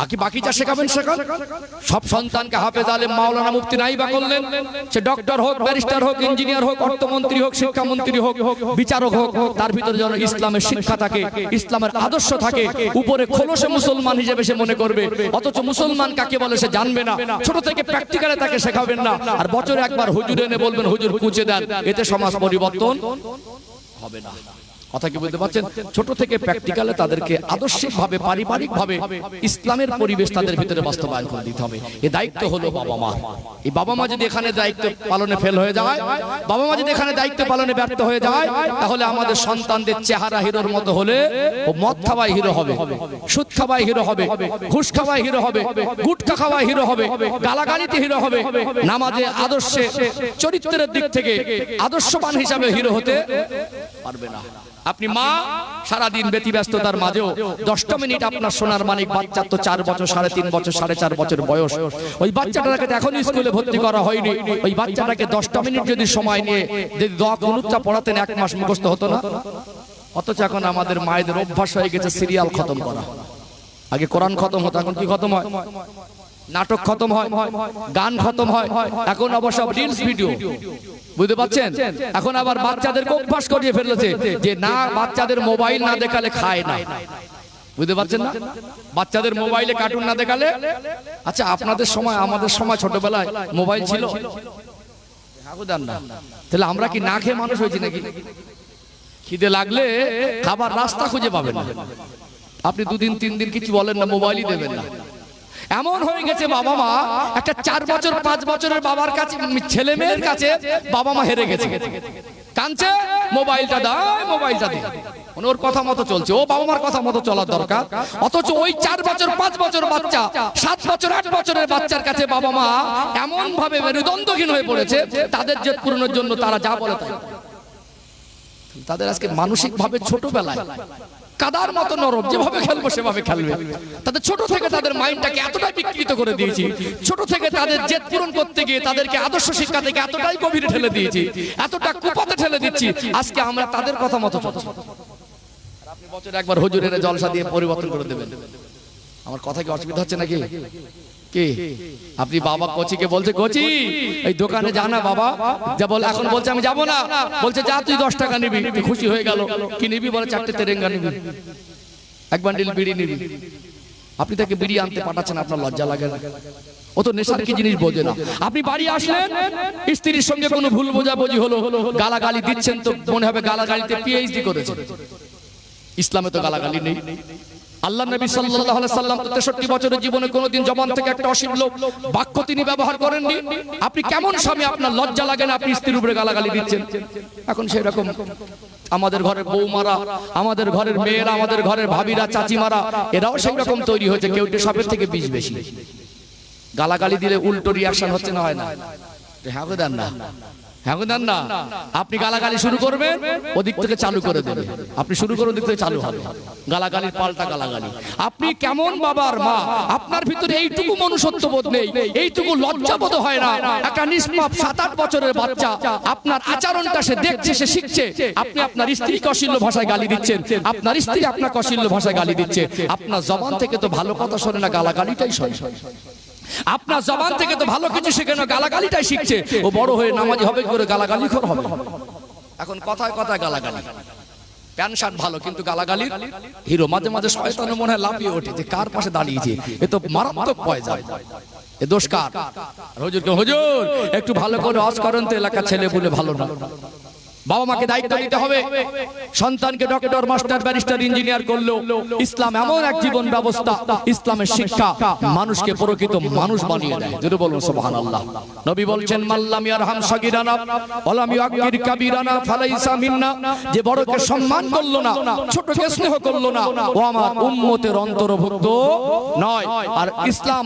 আকি বাকি যা শেখাবেন শেখান। সব সন্তানকে হাফেজ আলেম মাওলানা মুফতি নাই বা করলেন, সে ডক্টর হোক, ব্যারিস্টার হোক, ইঞ্জিনিয়ার হোক, অর্থমন্ত্রী হোক, শিক্ষামন্ত্রী হোক, বিচারক হোক, তার ভিতরে যেন ইসলামের শিক্ষা থাকে, ইসলামের আদর্শ থাকে। উপরে খোলসে মুসলমান হিসেবে সে মনে করবে, অথচ মুসলমান কাকে বলে সে জানবে না। ছোট থেকে প্র্যাকটিক্যালে তাকে শেখাবেন না, আর বছরে একবার হুজুর এনে বলবেন হুজুর কুঁচে দেন, এতে সমাজ পরিবর্তন হবে না। কথা কি বুঝতে পারছেন? ছোট থেকে প্র্যাকটিক্যালে তাদেরকে আদর্শিকভাবে, পারিবারিকভাবে ইসলামের পরিবেশ তাদের ভিতরে বাস্তবায়ন করে দিতে হবে। এই দায়িত্ব হলো বাবা মা। এই বাবা মা যদি এখানে দায়িত্ব পালনে ফেল হয়ে যায়, বাবা মা যদি এখানে দায়িত্ব পালনে ব্যর্থ হয়ে যায়, তাহলে আমাদের সন্তানদের চেহারা হিরোর মতো হলে ও মদ খাওয়ায় হিরো হবে, সুদ খাওয়ায় হিরো হবে, ঘুষ খাওয়ায় হিরো হবে, গুটখা খাওয়ায় হিরো হবে, গালাগালিতে হিরো হবে, নামাজে, আদর্শে, চরিত্রের দিক থেকে আদর্শবান হিসাবে হিরো হতে পারবে না। আপনি মা সারাদিন ব্যতিব্যস্ততার মাঝেও 10টা মিনিট আপনার সোনার মানিক বাচ্চা, তো 4 বছর, 3.5 বছর, 4.5 বছর বয়স, ওই বাচ্চাটাকে এখন স্কুলে ভর্তি করা হয়নি, ওই বাচ্চাটাকে 10টা মিনিট যদি সময় নিয়ে যদি দোয়া কুনুতটা পড়াতেন, 1 মাস মুখস্থ হতো না। অথচ এখন আমাদের মায়েদের অভ্যাস হয়ে গেছে সিরিয়াল খতম করা। আগে কোরআন খতম হতো, এখন কি খতম হয়? নাটক খতম হয়, গান খতম হয়, এখন অবশ্য রিলস ভিডিও। বুঝতে পারছেন? এখন আবার বাচ্চাদেরকে অভ্যাস করিয়ে ফেলেছে যে না, বাচ্চাদের মোবাইল না দেখালে খায় না। বুঝতে পারছেন না? বাচ্চাদের মোবাইলে কার্টুন না দেখালে। আচ্ছা, আপনাদের সময়, আমাদের সময় ছোটবেলায় মোবাইল ছিল না, তাহলে আমরা কি না খেয়ে মানুষ হয়েছি নাকি? খিদে লাগলে খাবার রাস্তা খুঁজে পাবেন না, আপনি 2 দিন 3 দিন কিছু বলেন না, মোবাইলই দেবেন না। এমন হয়ে গেছে বাবা মা, একটা 4 বছর 5 বছরের বাবার কাছে, ছেলে মেয়ের কাছে বাবা মা হেরে গেছে। কাঁদছে, মোবাইলটা দাও, মোবাইলটা দে, ওর কথা মতো চলছে। ও বাবা মার কথা মতো চলার দরকার। অথচ ওই 4 বছর 5 বছর বাচ্চা, 7 বছর 8 বছরের বাচ্চার কাছে বাবা মা এমন ভাবে মেরুদণ্ডহীন হয়ে পড়েছে, তাদের জেদ পূরণের জন্য তারা যা বলে তাই। তাদের আজকে মানসিক ভাবে ছোটবেলায় কাদার মতো নরম, যেভাবে খেলবো সেভাবে খেলবে। তাদের ছোট থেকে তাদের মাইন্ডটাকে এতটাই বিকৃত করে দিয়েছি, ছোট থেকে তাদের জেদ পূরণ করতে গিয়ে তাদেরকে আদর্শ শিক্ষা থেকে এতটাই গভীরে ঠেলে দিয়েছি, এতটা কুপাতে ঠেলে দিচ্ছি, আজকে আমরা তাদের কথা মতো চলছি। আপনি বছরে একবার হুজুরের জলসা দিয়ে পরিবর্তন করে দেবেন। আমার কথা কি অসুবিধা হচ্ছে নাকি? কি আপনি বাবা কোচিকে বলছে, কোচি এই দোকানে যা না বাবা, যা বল, এখন বলছে আমি যাবো না, বলছে যা তুই 10 টাকা নিবি। খুশি হয়ে গেল, কি নিবি? বলে 4টে তেরেঙ্গা নিবি, 1 বান্ডিল বিড়ি নিবি। আপনি তাকে বিড়ি আনতে পাঠাচ্ছেন, আপনার লজ্জা লাগে না? ও তো নেশার কি জিনিস বোঝে না। আপনি বাড়ি আসলেন, স্ত্রীর সঙ্গে কোনো ভুল বোঝাবুঝি হলো, গালাগালি দিচ্ছেন, তো মনে হবে গালাগালিতে পিএইচডি করেছে। ইসলামে তো গালাগালি নেই। আল্লাহ নবী সাল্লাল্লাহু আলাইহি সাল্লাম 63 বছরের জীবনে কোনোদিন জবান থেকে একটা অশ্লীল বাক্য তিনি ব্যবহার করেননি। আপনি কেমন স্বামী, আপনার লজ্জা লাগে না? আপনি স্ত্রীর উপরে গালাগালি দিচ্ছেন। এখন সেই রকম আমাদের ঘরের বৌমারা, আমাদের ঘরের মেয়েরা, আমাদের ঘরের ভাবিরা, চাচিমারা, এরাও সেই রকম তৈরি হয়েছে। কেউটে সাপের থেকে বিষ বেশি। গালাগালি দিলে উল্টো রিয়াকশন হচ্ছে না, হয় না? হ্যাঁ গো দেন না, হ্যাঁ গো দেন না। আপনি গালাগালি শুরু করবেন, ওদিক থেকে চালু করে দেবে। আপনি শুরু করে ওদিক থেকে চালু হবে গালাগালির পাল্টা গালাগালি। আপনি কেমন বাবার মা, আপনার ভিতরে এইটুকু মনুষ্যত্ববোধ নেই, এইটুকু লজ্জাবোধ হয় না? একটা নিষ্পাপ 7-8 বছরের বাচ্চা, আপনার আচরণটা সে দেখছে, সে শিখছে। আপনি আপনার স্ত্রীকে অশ্লীল ভাষায় গালি দিচ্ছেন, আপনার স্ত্রী আপনাকে অশ্লীল ভাষায় গালি দিচ্ছে। আপনার জবান থেকে তো ভালো কথা শোনে না, গালাগালিটাই শোনে। আপনার জবান থেকে তো ভালো কিছু শেখে না, গালাগালিটাই শিখছে। ও বড় হয়ে নামাজি হবে করে গালাগালি খোর হবে। এখন কথায় কথায় গালাগালি। প্যান্ট শার্ট ভালো, কিন্তু গালাগালি হিরো। মাঝে মাঝে শয়তানের মনে হয় লাফিয়ে ওঠে যে কার পাশে দাঁড়িয়েছে, এ তো মারাত্মক পয়জা, এ দোষ কার? হুজুরকে, হুজুর একটু ভালো করে ওয়াজ করেন তো, এলাকার ছেলে বলে ভালো না। বাবা মাকে দায়িত্ব নিতে হবে। সন্তানকে ডক্টর, মাস্টার, ব্যারিস্টার, ইঞ্জিনিয়ার করলেও ইসলাম এমন এক জীবন ব্যবস্থা, ইসলামের শিক্ষা মানুষকে প্রকৃত মানুষ বানিয়ে দেয়। যদি বলুন সুবহানাল্লাহ। নবী বলছেন, মাল্লাম ইয়ারহাম সাগীরানা ওয়ালাম ইউআক্কির কাবীরানা ফালাইসা মিন্না। যে বড়কে সম্মান করলো না, ছোটকে স্নেহ করলো না, ও আমার উম্মতের অন্তর্ভুক্ত নয়। আর ইসলাম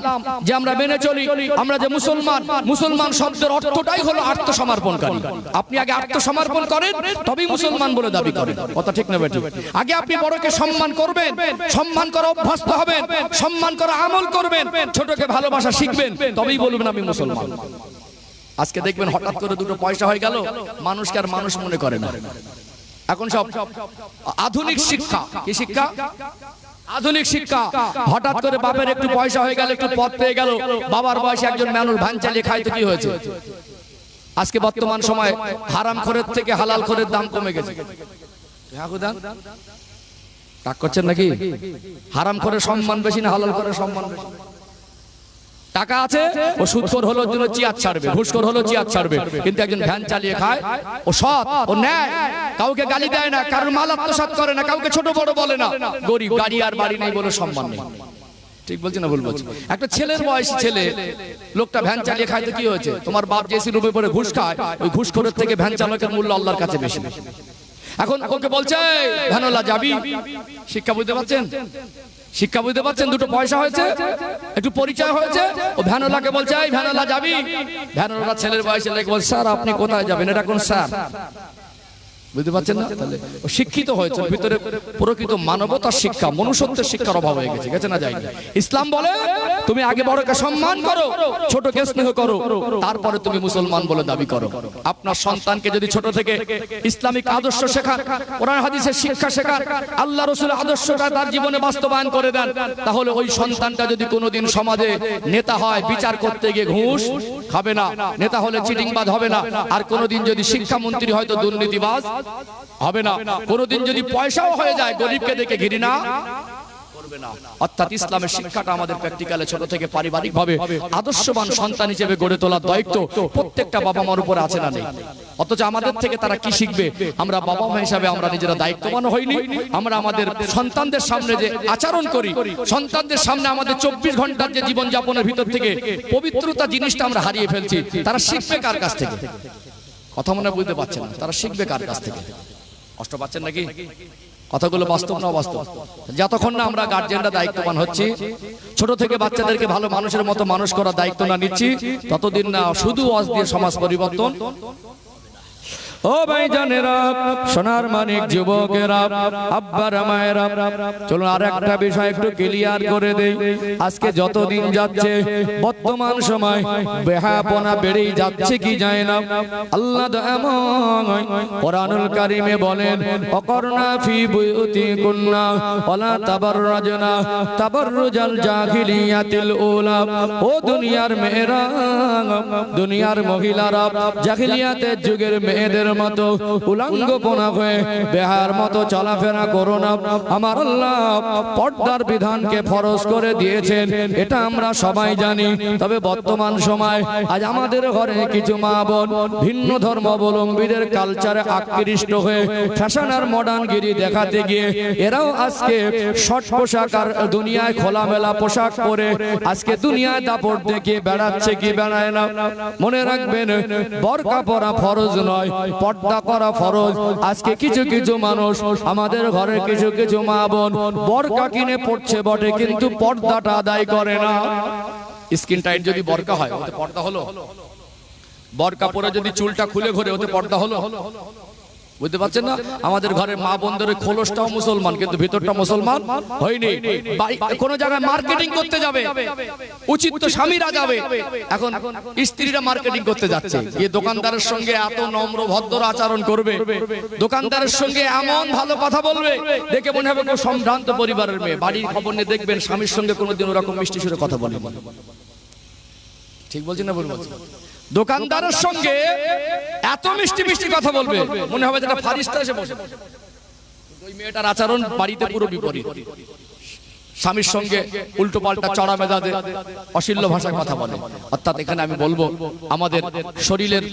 যে আমরা মেনে চলি, আমরা যে মুসলমান, মুসলমান শব্দের অর্থটাই হলো আত্মসমর্পণকারী। আপনি আগে আত্মসমর্পণ করেন, তবেই মুসলমান বলে দাবি করেন। কথা ঠিক না বেঠিক? আগে আপনি বড়কে সম্মান করবেন, সম্মান করা অভ্যস্ত হবেন, সম্মান করা আমল করবেন, ছোটকে ভালোবাসা শিখবেন, তবেই বলবেন আমি মুসলমান। আজকে দেখবেন হঠাৎ করে 2 পয়সা হয়ে গেল, মানুষকে আর মানুষ মনে করে না। এখন সব আধুনিক শিক্ষা। কি শিক্ষা? আধুনিক শিক্ষা। হঠাৎ করে বাপের একটু পয়সা হয়ে গেল, একটু পদ পেয়ে গেল, বাবার বয়সে একজন মানুষ ভ্যান চালিয়ে খায়, তো কি হয়েছে? আজকে বর্তমান সময় হারাম খোরের থেকে হালাল খোরের দাম কমে গেছে। রাগ করছেন নাকি? হারাম খোরের সম্মান বেশি না হালাল খোরের সম্মান বেশি? টাকা আছে, ও সুদখোর হলো জন্য চিয়াত ছাড়বে, ঘুষখোর হলো চিয়াত ছাড়বে, কিন্তু একজন ভ্যান চালিয়ে খায়, ও সৎ, ও ন্যায়, কাউকে গালি দেয় না, কারোর মাল আত্মসাৎ করে না, কাউকে ছোট বড় বলে না, গরিব, গাড়ি আর বাড়ি নেই বলে সম্মান নেই। ঠিক বলছি না ভুল বলছি? একটা ছেলের বয়সী ছেলে, লোকটা ভ্যান চালিয়ে খায়, তো কি হয়েছে? তোমার বাপ জেসি রুমে পরে ঘুষ খায়, ওই ঘুষখোরের থেকে ভ্যান চালকের মূল্য আল্লাহর কাছে বেশি। এখন ওকে বলছে ভ্যানওয়ালা যাবি, শিক্ষা বুঝতে পারছেন? শিক্ষা বুঝতে পারছেন? দুটো পয়সা হয়েছে, একটু পরিচয় হয়েছে, ও ভ্যানওয়ালাকে বলছে এই ভ্যানওয়ালা যাবি। ভ্যানওয়ালা ছেলের বয়সে লেগে বলছে স্যার আপনি কোথায় যাবেন? এটা কোন স্যার? বুঝতে পারছেন না? তাহলে ও শিক্ষিত হয়েছে, ভিতরে প্রকৃত মানবতার শিক্ষা, মনুষ্যত্বের শিক্ষার অভাব হয়ে গেছে, গেছে না যায়নি। ইসলাম বলে তুমি আগে বড়কে সম্মান করো, ছোটকে স্নেহ করো, তারপরে তুমি মুসলমান বলে দাবি করো। আপনার সন্তানকে যদি ছোট থেকে ইসলামিক আদর্শ শেখান, কোরআন হাদিসের শিক্ষা শেখান, আল্লাহ রাসূলের আদর্শটা তার জীবনে বাস্তবায়ন করে দেন, তাহলে ওই সন্তানটা যদি কোনোদিন সমাজে নেতা হয়, বিচার করতে গিয়ে ঘুষ খাবে না, নেতা হলে চিটিংবাজ হবে না, আর কোনোদিন যদি শিক্ষামন্ত্রী হয় তো দুর্নীতিবাজ হবে না, কোনদিন যদি পয়সাও হয়ে যায় গরিবকে দেখে ঘৃণা করবে না। অর্থাৎ ইসলামের শিক্ষাটা আমাদের প্র্যাকটিক্যালে ছোট থেকে পারিবারিকভাবে আদর্শবান সন্তান হিসেবে গড়ে তোলার দায়িত্ব প্রত্যেকটা বাবা মার উপরে আছে না নেই? অথচ আমাদের থেকে তারা কি শিখবে? আমরা বাবা মা হিসাবে আমরা নিজেরা দায়িত্ববান হইনি। আমরা আমাদের সন্তানদের সামনে যে আচরণ করি, সন্তানদের সামনে আমাদের 24 ঘন্টার যে জীবন যাপনের ভিতর থেকে পবিত্রতা জিনিসটা আমরা হারিয়ে ফেলছি। তারা শিখবে কার কাছ থেকে? কথা মনে বুঝতে পারছেন না? তারা শিখবে কার কাছ থেকে? কষ্ট পাচ্ছেন নাকি? কথাগুলো বাস্তব না অবাস্তব? যতক্ষণ না আমরা গার্জিয়ানরা দায়িত্ববান হচ্ছি, ছোট থেকে বাচ্চাদেরকে ভালো মানুষের মতো মানুষ করার দায়িত্ব না নিচ্ছি, ততদিন না শুধু ওয়াজ দিয়ে সমাজ পরিবর্তন। ও ভাই জানেরা, সোনার মানিক যুবকেরা, আব্বারা মায়েরা, চলুন আর একটা বিষয় একটু ক্লিয়ার করে দেই। আজকে যতদিন যাচ্ছে বর্তমান সময় বেহায়াপনা বেড়েই যাচ্ছে কি যায় না। আল্লাহ দয়াময় কোরআনুল কারীমে বলেন অকরনা ফি বুয়ুতিকুন্না ওয়ালা তাবাররাজনা তাবাররুজাল জাহিলিয়াতিল উলা। ও দুনিয়ার মেয়েরা, দুনিয়ার মহিলারা জাহিলিয়াতের যুগের মেয়েদের মতো উলঙ্গপনা হয়ে বেহার মতো চলাফেরা করো না। আমার আল্লাহ পর্দার বিধানকে ফরজ করে দিয়েছেন, এটা আমরা সবাই জানি। তবে বর্তমান সময় আজ আমাদের ঘরে কিছু মা বোন ভিন্ন ধর্মাবলম্বীদের কালচারে আকৃষ্ট হয়ে ফ্যাশন আর মডার্নগিরি দেখাতে গিয়ে এরাও আজকে শর্ট পোশাক আর দুনিয়ায় খোলামেলা পোশাক পরে আজকে দুনিয়ায় দাপট দেখিয়ে বেড়াচ্ছে কি বেড়ায় না। মনে রাখবেন বোরকা পরা ফরজ নয়, পর্দা করা ফরজ। আজকে কিছু কিছু মানুষ আমাদের ঘরের কিছু কিছু মা বোন বোরকা কিনে পড়ছে বটে, কিন্তু পর্দাটা আদায় করে না। স্কিন টাইট যদি বোরকা হয় ওতে পর্দা হলো? বোরকা পরে যদি চুলটা খুলে ঘোরে ওতে পর্দা হলো? বুঝতে পারছেন না? আমাদের ঘরের মা বোনদের খোলসটাও মুসলমান, কিন্তু ভিতরটা মুসলমান হয়নি। কোন জায়গায় মার্কেটিং করতে যাবে, উচিত তো স্বামীরা যাবে, এখন স্ত্রীরা মার্কেটিং করতে যাচ্ছে। এই দোকানদারের সঙ্গে এত নম্র ভদ্র আচরণ করবে, দোকানদারের সঙ্গে এমন ভালো কথা বলবে, দেখে মনে হবে কেউ সম্ভ্রান্ত পরিবারের মেয়ে। বাড়ির খবর নিয়ে দেখবেন স্বামীর সঙ্গে কোনোদিন ওরকম মিষ্টি সুরে কথা বলে। ঠিক বলছি না ভুল বলছি? দোকানদারের সঙ্গে এত মিষ্টি মিষ্টি কথা বলবে, মনে হবে যেটা ফারিস্তা এসে বসে। ওই মেয়েটার আচরণ বাড়িতে পুরো বিপরীত। স্বামীর সঙ্গে উল্টো পাল্টা চড়া মেজাজে অশ্লীল ভাষায় কথা বলে। অর্থাৎ এখানে আমি বলবো আমাদের শরীরের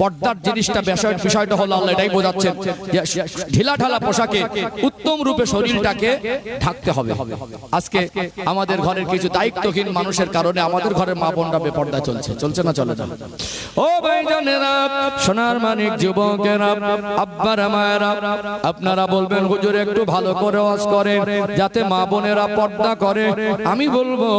পর্দার জিনিসটা বিষয়টা হলো আল্লাহ এটাই বোঝাচ্ছেন যে ঢিলা ঢালা পোশাকে উত্তম রূপে শরীরটাকে ঢাকতে হবে। আজকে আমাদের ঘরের কিছু দায়িত্বহীন মানুষের কারণে আমাদের ঘরের মা বোনরা বেপর্দা চলছে, চলছে না চলে না? ও ভাইজানেরা, সোনার মানিক যুবকেরা, আব্বারা মায়েরা, আপনারা বলবেন হুজুর একটু ভালো করে ওয়াজ করেন যাতে মা বোনেরা পর্দা করে। আমি বলবো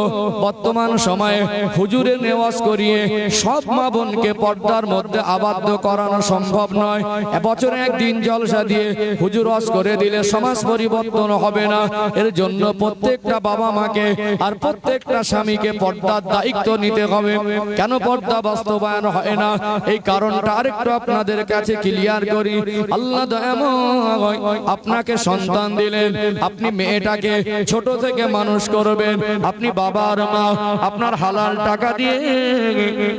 বর্তমান সময়ে হুজুরে নেওয়াজ করিয়ে সব মা বোনকে পর্দার মধ্যে আবদ্ধ করানো সম্ভব নয়। বছরে একদিন জলসা দিয়ে হুজুর ওয়াজ করে দিলে সমাজ পরিবর্তন হবে না। এর জন্য প্রত্যেকটা বাবা মাকে আর প্রত্যেকটা স্বামীকে পর্দার দায়িত্ব নিতে হবে। কেন পর্দা বাস্তবায়ন হয় না এই কারণটা আরেকটু আপনাদের কাছে ক্লিয়ার করি। আল্লাহ দয়াময় আপনাকে সন্তান দিলেন, আপনি মেয়েটাকে ছোট থেকে মানুষ করবেন। আপনি বাবার মা, আপনার হালাল টাকা দিয়ে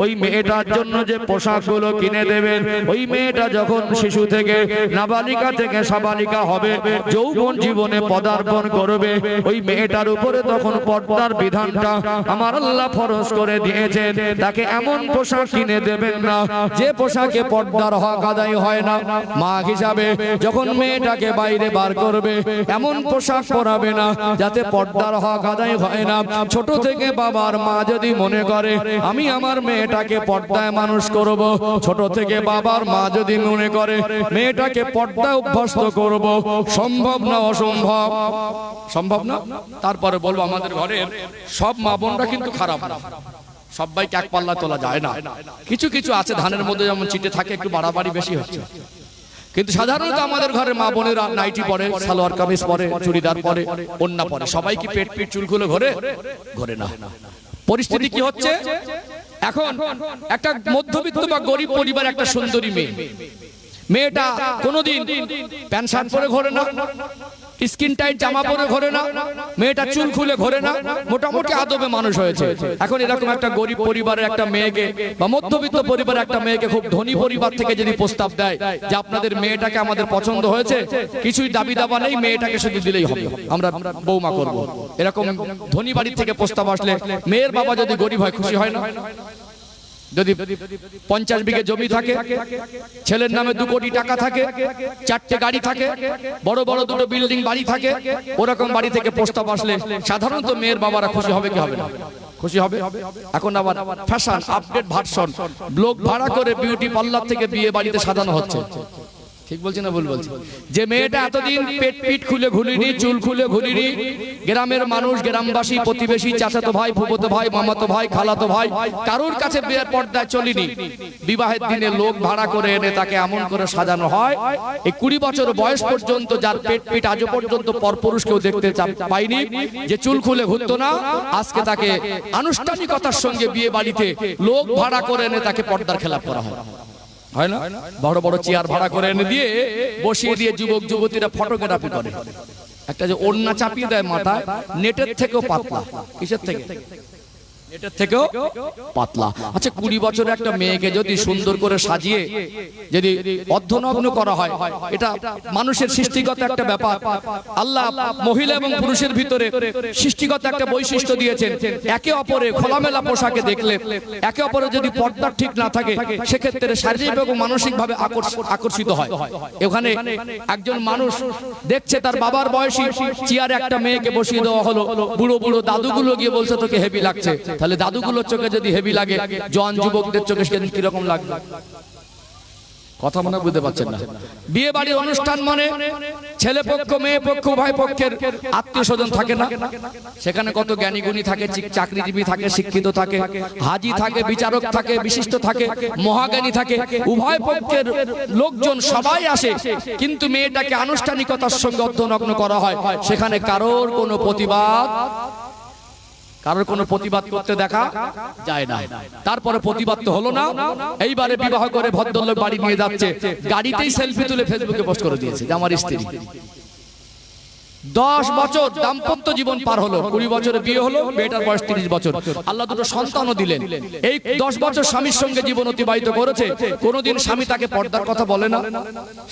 ওই মেয়েটার জন্য যে পোশাকগুলো কিনে দেবেন, ওই মেয়েটা যখন শিশু থেকে নাবালিকা থেকে সাবালিকা হবে, যৌবন জীবনে পদার্পণ করবে, ওই মেয়েটার উপরে তখন পর্দার বিধানটা আমার আল্লাহ ফরজ করে দিয়েছেন। তাকে এমন পোশাক কিনে দেবেন না যে পোশাকে পর্দার হক আদায় হয় না। মা হিসাবে যখন মেয়েটাকে বাইরে বার করবে এমন পোশাক পরাবে না যাতে পর্দার হক আদায় হয় না। ছোট থেকে বাবার মা যদি মনে করে আমি আমার মেয়েটাকে পর্দায় মানুষ করব, ছোট থেকে বাবার মা যদি মনে করে মেয়েটাকে পর্দায় অভ্যস্ত করব, সম্ভব না অসম্ভব? সম্ভব না। তারপরে বলবো আমাদের ঘরের সব মা বোনরা কিন্তু খারাপ না, সবাইকে এক পাল্লা তোলা যায় না। কিছু কিছু আছে ধানের মধ্যে যেমন চিটে থাকে, একটু বাড়াবাড়ি বেশি হচ্ছে। কিন্তু সাধারণত আমাদের ঘরে মা বোনেরা নাইটি পরে, সালোয়ার কামিজ পরে, চুড়িদার পরে, ওড়না পরে। সবাই কি পেট পিট চুল খুলে ঘরে? ঘরে না। পরিস্থিতি কি হচ্ছে এখন? একটা মধ্যবিত্ত বা গরিব পরিবার একটা সুন্দরী মেয়ে, মেয়েটা কোনোদিন প্যান্ট শার্ট পরে ঘোরে না, স্কিন টাইট জামা পরে ঘোরে না, মেয়েটা চুল খুলে ঘোরে না, মোটামুটি আদবে মানুষ হয়েছে। এখন এরকম একটা গরিব পরিবারের একটা মেয়েকে বা মধ্যবিত্ত পরিবারের একটা মেয়েকে খুব ধনী পরিবার থেকে যদি প্রস্তাব দেয় যে আপনাদের মেয়েটাকে আমাদের পছন্দ হয়েছে, কিছুই দাবি দাবা নেই, মেয়েটাকে শুধু দিলেই হবে, আমরা বৌমা করব, এরকম ধনী বাড়ি থেকে প্রস্তাব আসলে মেয়ের বাবা যদি গরিব হয় খুশি হয় না? যদি 50 বিঘে জমি থাকে, ছেলের নামে 2 কোটি টাকা থাকে, 4টে গাড়ি থাকে, বড় বড় 2টো বিল্ডিং বাড়ি থাকে, ওরকম বাড়ি থেকে প্রস্তাব আসলে সাধারণত মেয়ের বাবারা খুশি হবে কি হবে না? খুশি হবে। এখন আবার ফ্যাশন আপডেট ভার্সন, ব্লগ ভাড়া করে বিউটি পার্লার থেকে বিয়ে বাড়িতে সাজানো হচ্ছে। ঠিক বলছি না ভুল বলছি? যে মেয়েটা এতদিন পেট পিট খুলে ঘুরিনি, চুল খুলে ঘুরিনি, গ্রামের মানুষ, গ্রামবাসী, প্রতিবেশী, চাচাতো ভাই, ফুফাতো ভাই, মামাতো ভাই, খালাতো ভাই, কারোর কাছে বিয়ের পর্দায় চলিনি, বিবাহের দিনে লোক ভাড়া করে এনে তাকে এমন করে সাজানো হয়, এই 20 বছর বয়স পর্যন্ত যার পেট পিট আজও পর্যন্ত পরপুরুষ কেউ দেখতে পাইনি, যে চুল খুলে ঘুরতো না, আজকে তাকে আনুষ্ঠানিকতার সঙ্গে বিয়ে বাড়িতে লোক ভাড়া করে এনে তাকে পর্দার খেলাপ করা হয়। হয় না? বড় বড় চেয়ার ভাড়া করে এনে দিয়ে বসিয়ে দিয়ে যুবক যুবতীরা ফটোগ্রাফি করে। একটা যে ওড়না চাপিয়ে দেয় মাথায়, নেটের থেকেও পাতলা। কিসের থেকে? নেটের থেকেও পাতলা। আচ্ছা, 20 বছরের একটা মেয়েকে যদি সুন্দর করে সাজিয়ে যদি অর্ধনগ্ন করা হয়, এটা মানুষের সৃষ্টিগত একটা ব্যাপার। আল্লাহ মহিলা এবং পুরুষের ভিতরে সৃষ্টিগত একটা বৈশিষ্ট্য দিয়েছেন। একে অপরে খোলামেলা পোশাকে দেখলে, একে অপরে যদি পর্দা ঠিক না থাকে, সেক্ষেত্রে শারীরিক এবং মানসিকভাবে আকর্ষিত হয়। ওখানে একজন মানুষ দেখছে তার বাবার বয়সী চেয়ারে একটা মেয়েকে বসিয়ে দেওয়া হলো, বুড়ো বুড়ো দাদুগুলো গিয়ে বলছে তোকে হেভি লাগছে। তাহলে দাদুগুলোর চোখে যদি হেভি লাগে, জওয়ান যুবকদের চোখে কিরকম লাগবে? কথা মনে বুঝতে পারছেন না? বিয়ে বাড়ির অনুষ্ঠান মানে ছেলে পক্ষ, মেয়ে পক্ষ, উভয় পক্ষের আত্মীয় স্বজন থাকে না? সেখানে কত জ্ঞানী গুণী থাকে, চাকরিজীবী থাকে, শিক্ষিত থাকে, হাজি থাকে, বিচারক থাকে, বিশিষ্ট থাকে, মহাজ্ঞানী থাকে, উভয় পক্ষের লোকজন সবাই আসে। কিন্তু মেয়েটাকে আনুষ্ঠানিকতার সঙ্গে অর্ধনগ্ন করা হয়, সেখানে কারোর কোনো প্রতিবাদ করতে দেখা যায় না। তারপরে প্রতিবাদ তো হলো না, এইবারে বিবাহ করে ভদ্রলোক বাড়ি নিয়ে যাচ্ছে, গাড়িতেই সেলফি তুলে ফেসবুকে পোস্ট করে দিয়েছে যে আমার স্ত্রী। 10 বছর দাম্পত্য জীবন পার হলো, 20 বছরে বিয়ে হলো, মেয়েটার বয়স 30 বছর, আল্লাহ 2টো সন্তানও দিলেন। এই 10 বছর স্বামীর সঙ্গে জীবন অতিবাহিত করেছে, কোনোদিন স্বামী তাকে পর্দার কথা বলে না,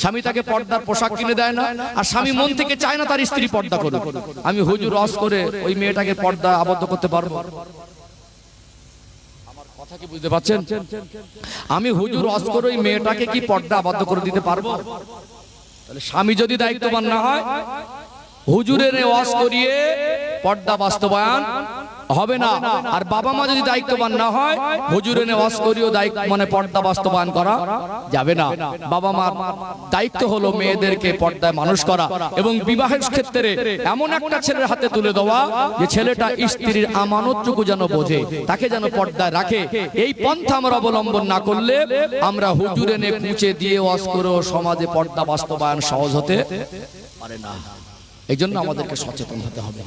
স্বামী তাকে পর্দার পোশাক কিনে দেয় না, আর স্বামী মন থেকে চায় না তার স্ত্রী পর্দা করুক। আমি হুজুর ওয়াজ করে ওই মেয়েটাকে পর্দা আবদ্ধ করতে পারবো? আমার কথা কি বুঝতে পারছেন? আমি হুজুর ওয়াজ করে ওই মেয়েটাকে কি পর্দা আবদ্ধ করে দিতে পারবো? তাহলে স্বামী যদি দায়িত্ববান না হয়, হুজুরের ওয়াজ করিয়ে পর্দা বাস্তবায়ন হবে না। আর বাবা মা যদি দায়িত্ববান না হয়, হুজুর এনে ওয়াজ করিও দায়িত্ব মানে পর্দা বাস্তবায়ন করা যাবে না। বাবা মার দায়িত্ব হলো মেয়েদেরকে পর্দায় মানুষ করা এবং বিবাহের ক্ষেত্রে এমন একটা ছেলের হাতে তুলে দেওয়া যে ছেলেটা স্ত্রীর আমানতটুকু যেন বোঝে, তাকে যেন পর্দায় রাখে। এই পন্থা আমরা অবলম্বন না করলে আমরা হুজুর এনে কুচে দিয়ে ওয়াজ করেও সমাজে পর্দা বাস্তবায়ন সহজ হতে পারে না। এই জন্য আমাদেরকে সচেতন হতে হবে,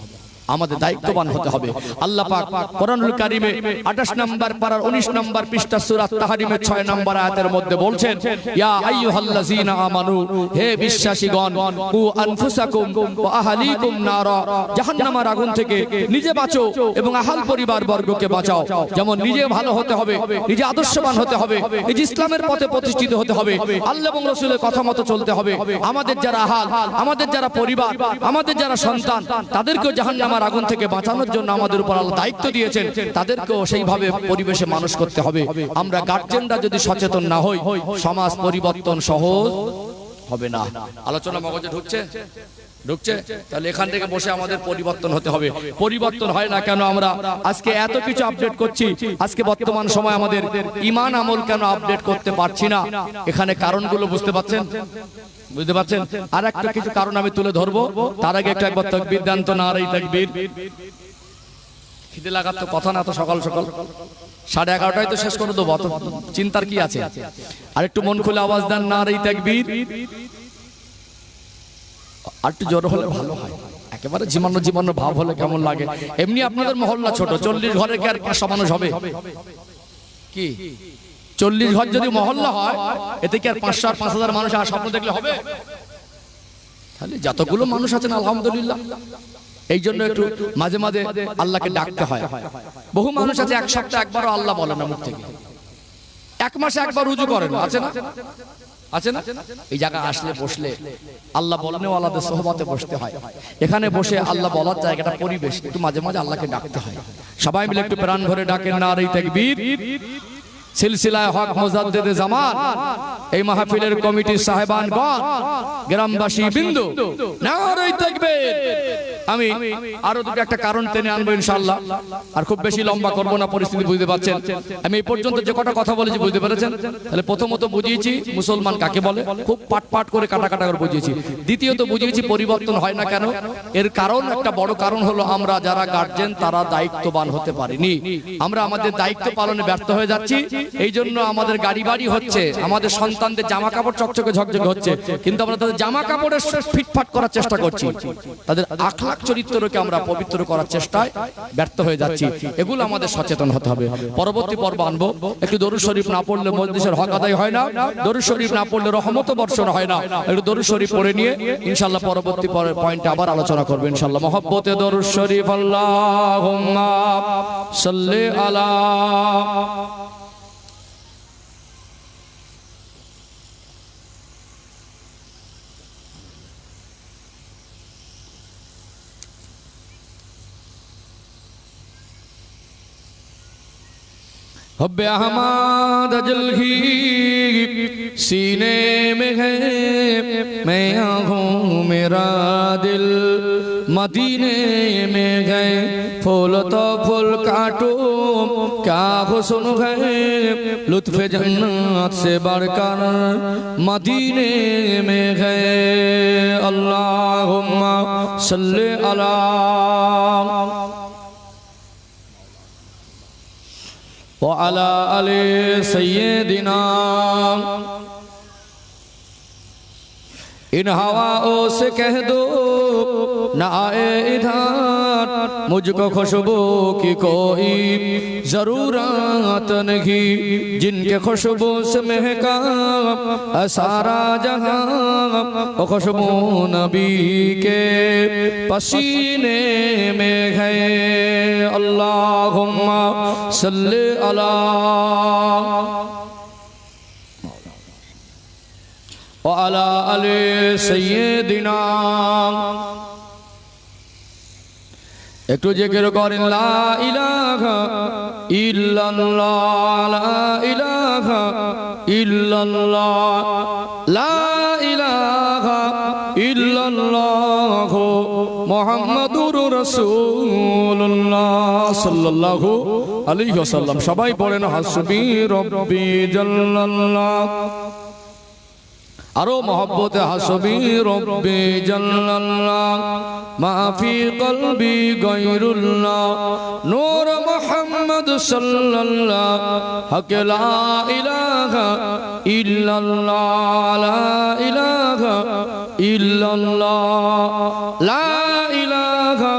আমাদের দায়িত্ববান হতে হবে। আল্লাহ পাক কোরআনুল কারীমে 28 নম্বর পারার 19 নম্বর পৃষ্ঠা সূরা তাহরিমের 6 নম্বর আয়াতের মধ্যে বলছেন, ইয়া আইয়ুহাল্লাযীনা আমানু, হে বিশ্বাসীগণ, কু আনফুসাকুম ওয়া আহলিকুম নারা, জাহান্নামের আগুন থেকে নিজে বাঁচো এবং আহল পরিবার বর্গকে বাঁচাও। যেমন নিজে ভালো হতে হবে, নিজে আদর্শবান হতে হবে, নিজে ইসলামের পথে প্রতিষ্ঠিত হতে হবে, আল্লাহ এবং রাসূলের কথা মতো চলতে হবে। আমাদের যারা আহল, আমাদের যারা পরিবার, আমাদের যারা সন্তান, তাদেরকেও জাহান্নামের আগুন থেকে বাঁচানোর জন্য আমাদের উপর আল্লাহ দায়িত্ব দিয়েছেন, তাদেরকেও সেইভাবে পরিবেশে মানুষ করতে হবে। আমরা গার্জেনরা যদি সচেতন না হই, সমাজ পরিবর্তন সহজ হবে না। আলোচনা মগজে ঢুকছে? তাহলে এখান থেকে বসে আমাদের পরিবর্তন হতে হবে। পরিবর্তন হয় না কেন? আমরা আজকে এত কিছু আপডেট করছি, আজকে বর্তমান সময় আমাদের ঈমান আমল কেন আপডেট করতে পারছি না? এখানে কারণগুলো বুঝতে পারছেন? আর একটা কিছু কারণ আমি তুলে ধরবো। তার আগে একবার তাকবীর দেন তো, নারে তাকবীর। খিদে লাগার তো কথা না, তো সকাল সকাল 11:30টায় তো শেষ করে দেবো, চিন্তার কি আছে? আর একটু মন খুলে আওয়াজ দেন, নারে তাকবীর। আর একটু জোর হলে ভালো হয়, একেবারে জীবান্ন ভাব হলে কেমন লাগে? এমনি আপনাদের মহল্লা ছোট, 40 ঘরে কি আর 500 মানুষ হবে? কি 40 ঘর যদি মহল্লা হয়, এতে কি আর 500 আর 5000 মানুষ আর স্বপ্ন দেখলে হবে? তাহলে যতগুলো মানুষ আছেন আলহামদুলিল্লাহ। এই জন্য একটু মাঝে মাঝে আল্লাহকে ডাকতে হয়। বহু মানুষ আছে 1 সপ্তাহে একবারও আল্লাহ বলে না মুখ থেকে, 1 মাসে একবার রুজু করেন, আছে না? এই জায়গা আসলে বসলে আল্লাহ বলনে ওয়ালাদের সোহবতে বসতে হয়। এখানে বসে আল্লাহ বলার জায়গাটা পরিবেশ, একটু মাঝে মাঝে আল্লাহকে ডাকতে হয়। সবাই মিলে একটু প্রাণ ভরে ডাকেন, নারে তাকবীর। সিলসিলায়ে হক মুজাদ্দিদে জামান, এই মাহফিলের কমিটির সাহেবানগণ, গ্রামবাসী বিন্দু, নারে তাকবীর। আমি আরো দুটো একটা কারণ টেনে আনবো ইনশাআল্লাহ, আর খুব বেশি লম্বা করব না, পরিস্থিতি বুঝতে পারছেন। আমি এই পর্যন্ত যে কটা কথা বলেছি বুঝতে পেরেছেন? তাহলে প্রথমত বুঝিয়েছি মুসলমান কাকে বলে, খুব পাট করে কাটা করে বুঝিয়েছি। দ্বিতীয়ত বুঝিয়েছি পরিবর্তন হয় না কেন। এর কারণ, একটা বড় কারণ হলো আমরা যারা গার্জেন তারা দায়িত্ববান হতে পারিনি। আমরা আমাদের দায়িত্ব পালনে ব্যর্থ হয়ে যাচ্ছি। এই জন্য আমাদের গাড়ি বাড়ি হচ্ছে, আমাদের সন্তানদের জামা কাপড় চকচকে ঝকঝকে হচ্ছে, কিন্তু আমরা তাদের জামা কাপড়ের ফিটফাট করার চেষ্টা করছি, তাদের আখলাক চরিত্রকে আমরা পবিত্র করার চেষ্টায় ব্যর্থ হয়ে যাচ্ছি। এগুলো আমাদের সচেতন হতে হবে। পরবর্তী পর্ব আনবো। একটু দরুদ শরীফ না পড়লে মজলিসের হক আদায় হয় না, দরুদ শরীফ না পড়লে রহমত বর্ষণ হয় না। একটু দরুদ শরীফ পড়ে নিয়ে ইনশাআল্লাহ পরবর্তী পয়েন্টে আবার আলোচনা করব ইনশাআল্লাহ। মহব্বতে দরুদ শরীফ, আল্লাহুম্মা সাল্লি আলা हब्बे अहमद जल्ही सीने में है, मैं हूँ मेरा दिल मदीने में गए, फूल तो फूल काटो क्या हुस्न है, लुत्फ जन्नत से बढ़कर मदीने में गए। अल्लाहुम्मा सल्ली अला وعلى آل سيدنا। इन हवाओं से कह दो न आए इधर, मुझको खुशबू की कोई जरूरत नहीं, जिनके खुशबू से महका सारा जहां, वो खुशबू नबी के पसीने में है। अल्लाहुम्मा सल्ली अला وعلى آل سيدنا। একটু জিকির করেন, লা ইলাহা ইল্লাল্লাহ, লা ইলাহা ইল্লাল্লাহ, লা ইলাহা ইল্লাল্লাহ মুহাম্মাদুর রাসূলুল্লাহ সাল্লাল্লাহু আলাইহি ওয়াসাল্লাম। সবাই পড়েন হাসবি রব্বি জাল্লাল্লাহ। আরো মহব্বতে হাসবি রব্বি জাল্লাল্লাহ মা ফি কলবি গায়রুল্লাহ নূর মুহাম্মদ সাল্লাল্লাহ হক লা ইলাহা ইল্লাল্লাহ লা ইলাহা ইল্লাল্লাহ লা ইলাহা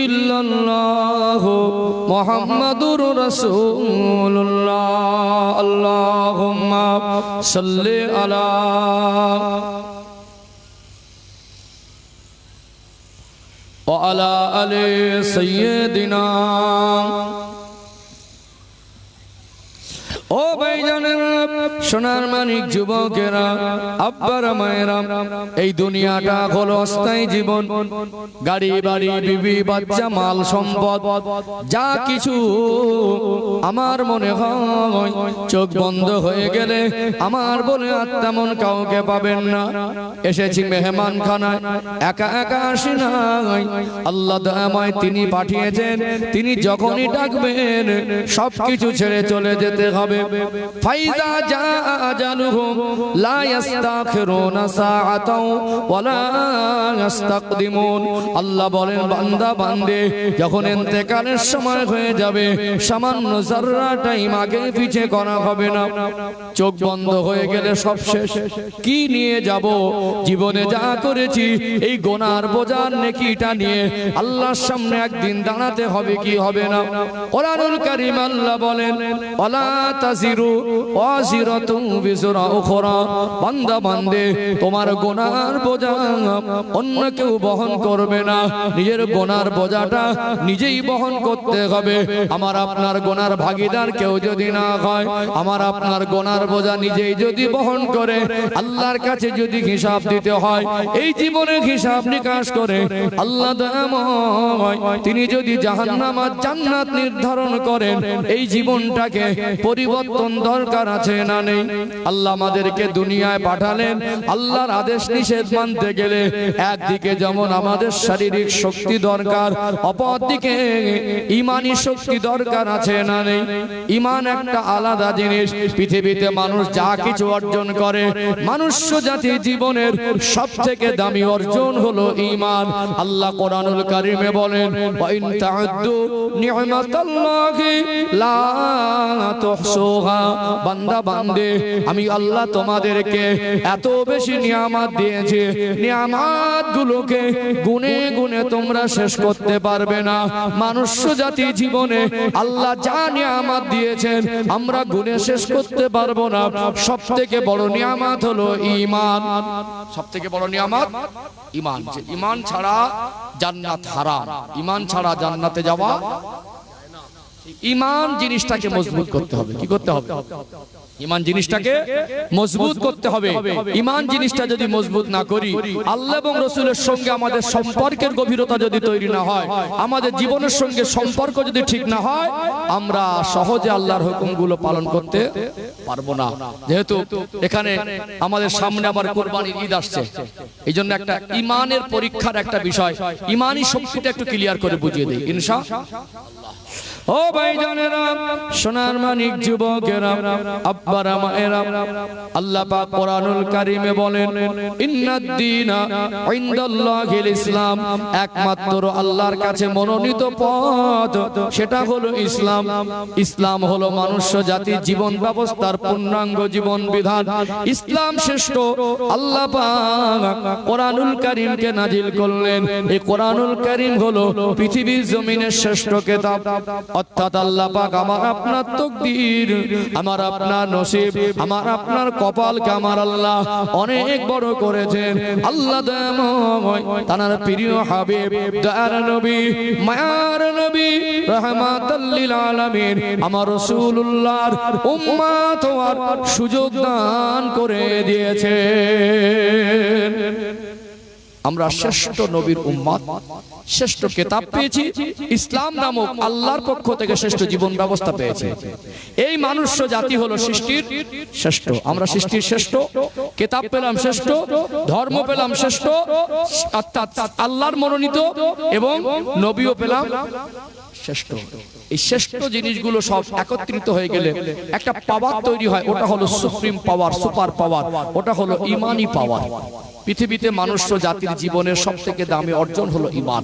ইল্লাল্লাহ মুহাম্মাদুর রাসূলুল্লাহ। আল্লাহুম্মা সাল্লি আলা وعلى آل سيدنا। ও ভাইজানেরা, সোনার মানিক যুবকেরা, আব্বারা মায়েরা, এই দুনিয়াটা হলো অস্থায়ী জীবন। গাড়ি বাড়ি বিবি বাচ্চা মাল সম্পদ যা কিছু আমার মনে হয় চোখ বন্ধ হয়ে গেলে আমার বলে আর তেমন কাউকে পাবেন না। এসেছি মেহমান খানায়, একা একা আসি নাই। আল্লাহ দয়াময় তিনি পাঠিয়েছেন, তিনি যখনই ডাকবেন সবকিছু ছেড়ে চলে যেতে হবে। ফাইজা জা আজালুহুম লা ইস্তাখিরুনা সাআতাও ওয়ালা ইস্তাকদিমুন। আল্লাহ বলেন, বান্দা বান্দে যখন ইন্তেকালের সময় হয়ে যাবে সামান্য যাররা টাইম আগে পিছে করা হবে না। চোখ বন্ধ হয়ে গেলে সব শেষ। কি নিয়ে যাব? জীবনে যা করেছি এই গুনার বোঝার নেকিটা নিয়ে আল্লাহর সামনে একদিন দাঁড়াতে হবে কি হবে না? কোরআনুল কারীম আল্লাহ বলেন, ওয়ালা তাজিরু ওয়াজিরাতুন বিজরা উখরা। বান্দা বান্দে তোমার গুনার বোঝা অন্য কেউ বহন করবে না, নিজের গুনার বোঝাটা নিজেই বহন করতে হবে। আমার আপনার গুনার ভাগীদার কেউ যদি না হয়, আমার আপনার গুনার বোঝা নিজেই যদি বহন করে, আল্লাহর কাছে যদি হিসাব দিতে হয়, এই জীবনের হিসাব নিকাশ করে আল্লাহ দয়াময় তিনি যদি জাহান্নাম আর জান্নাত নির্ধারণ করেন, এই জীবনটাকে পরিবর্তন দরকার আছে না নেই? আল্লাহ আমাদেরকে দুনিয়ায় পাঠালেন, আল্লাহর আদেশ নিষেধ মানতে গেলে একদিকে যেমন আমাদের শারীরিক শক্তি দরকার, অপরদিকে ঈমানি শক্তি দরকার আছে না নেই? ঈমান একটা আলাদা জিনিস। পৃথিবীতে মানুষ যা কিছু অর্জন করে, মনুষ্য জাতির জীবনের সবথেকে দামি অর্জন হলো ঈমান। আল্লাহ কোরআনুল কারীমে বলেন, ওয়া ইন তা'উদ্দু নি'মাতাল্লাহি লা তুহসুহা। বান্দা বান্দে আমি আল্লাহ তোমাদেরকে এত বেশি নিয়ামত দিয়েছি, নিয়ামত গুলোকে গুনে গুনে তোমরা শেষ করতে পারবে না। মনুষ্য জাতি জীবনে আল্লাহ যা নিয়ামত দিয়েছেন আমরা গুনে শেষ করতে পারবো না। সবথেকে বড় নিয়ামত হলো ঈমান। সবথেকে বড় নিয়ামত ঈমান। যে ঈমান ছাড়া জান্নাত হারাম, ঈমান ছাড়া জান্নাতে যাওয়া। ঈমান জিনিসটাকে মজবুত করতে হবে। কি করতে হবে? ঈমান জিনিসটাকে মজবুত করতে হবে। ঈমান জিনিসটা যদি মজবুত না করি, আল্লাহ এবং রাসূলের সঙ্গে আমাদের সম্পর্কের গভীরতা যদি তৈরি না হয়, আমাদের জীবনের সঙ্গে সম্পর্ক যদি ঠিক না হয়, আমরা সহজে আল্লাহর হুকুমগুলো পালন করতে পারবো না। যেহেতু এখানে আমাদের সামনে আবার কুরবানির ঈদ আসছে, এই জন্য একটা ঈমানের পরীক্ষার একটা বিষয়, ঈমানি শক্তিটা একটু ক্লিয়ার করে বুঝিয়ে দিই ইনশাআল্লাহ। ও ভাইজানেরা, সোনার মানিক যুবকেরা, আব্বারা মায়েরা, আল্লাহ পাক কোরআনুল কারীমে বলেন, ইন্নাদ দীনা ইনদাল্লাহিল ইসলাম। একমাত্র আল্লাহর কাছে মনোনীত পথ সেটা হলো ইসলাম। ইসলাম হলো মনুষ্য জাতির জীবন ব্যবস্থার পূর্ণাঙ্গ জীবন বিধান। ইসলাম শ্রেষ্ঠ। আল্লাহ পাক কোরআনুল কারীমকে নাজিল করলেন। এই কোরআনুল কারীম হলো পৃথিবীর জমিনের শ্রেষ্ঠ কিতাব। অর্থাৎ আল্লাহ পাক আমার আপনার তকদীর, আমার আপনার নসিব, আমার আপনার কপালকে আমার আল্লাহ অনেক বড় করেছেন। আল্লাহ দয়াময় তার প্রিয় হাবিব, দয়ার নবী, মায়ার নবী, রাহমাতাল লিল আলামিন আমার রাসূলুল্লাহর উম্মত হওয়ার সুযোগ দান করে দিয়েছেন। আমরা শ্রেষ্ঠ নবীর উম্মত, শ্রেষ্ঠ কিতাব পেয়েছি, ইসলাম নামক আল্লাহর পক্ষ থেকে শ্রেষ্ঠ জীবন ব্যবস্থা পেয়েছি। এই মনুষ্য জাতি হলো সৃষ্টির শ্রেষ্ঠ। আমরা সৃষ্টির শ্রেষ্ঠ, কিতাব পেলাম শ্রেষ্ঠ, ধর্ম পেলাম শ্রেষ্ঠ, অর্থাৎ আল্লাহর মনোনীত, এবং নবীও পেলাম শ্রেষ্ঠ। এই শ্রেষ্ঠ জিনিসগুলো সব একত্রিত হয়ে গেলে একটা পাওয়ার তৈরি হয়, ওটা হলো সুপ্রিম পাওয়ার, সুপার পাওয়ার, ওটা হলো ইমানি পাওয়ার। পৃথিবীতে মনুষ্য জাতির জীবনের সবথেকে দামি অর্জন হলো ঈমান।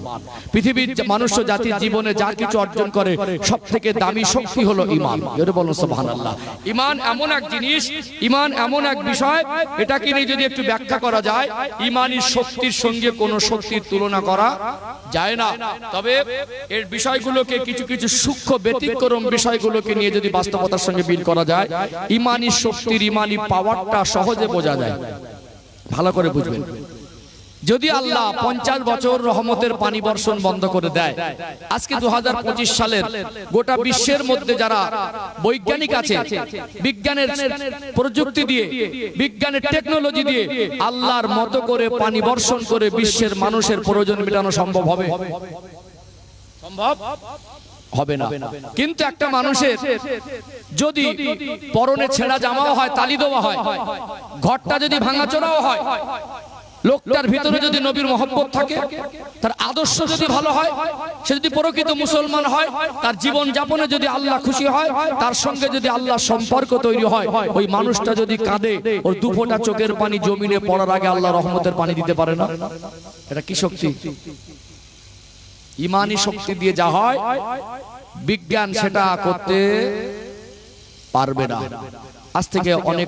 পৃথিবীর মনুষ্য জাতির জীবনে যা কিছু অর্জন করে সবথেকে দামি শক্তি হলো ঈমান। জোরে বলুন সুবহানাল্লাহ। ঈমান এমন এক জিনিস, ঈমান এমন এক বিষয়, এটাকে নিয়ে যদি একটু ব্যাখ্যা করা যায়, ঈমানি শক্তির সঙ্গে কোনো শক্তির তুলনা করা যায় না। তবে এর বিষয়গুলোকে কিছু কিছু সূক্ষ্ম ব্যতিক্রম বিষয়গুলোকে নিয়ে যদি বাস্তবতার সঙ্গে মিল করা যায়, ঈমানি শক্তির, ঈমানি পাওয়ারটা সহজে বোঝা যায়। ভালো করে বুঝবেন, যদি আল্লাহ 50 বছর রহমতের পানি বর্ষণ বন্ধ করে দেয়, আজকে 2025 সালের গোটা বিশ্বের মধ্যে যারা বৈজ্ঞানিক আছে, বিজ্ঞানের প্রযুক্তি দিয়ে, বিজ্ঞানের টেকনোলজি দিয়ে আল্লাহর মতো করে পানি বর্ষণ করে বিশ্বের মানুষের প্রয়োজন মেটানো সম্ভব হবে? সম্ভব হবে না। কিন্তু একটা মানুষের যদি পরনে ছেঁড়া জামাও হয়, তালি দেওয়া হয়, ঘরটা যদি ভাঙাচোরাও হয়, লোকটার ভিতরে যদি নবীর মহব্বত থাকে, তার আদর্শ যদি ভালো হয়, সে যদি প্রকৃত মুসলমান হয়, তার জীবন যাপনে যদি আল্লাহ খুশি হয়, তার সঙ্গে যদি আল্লাহ সম্পর্ক তৈরি হয়, ওই মানুষটা যদি কাঁদে, ওর দুফোঁটা চোখের পানি জমিনে পড়ার আগে আল্লাহ রহমতের পানি দিতে পারে না? এটা কি শক্তি? ইমানি শক্তি দিয়ে যা হয়, বিজ্ঞান সেটা করতে পারবে না। আজ থেকে অনেক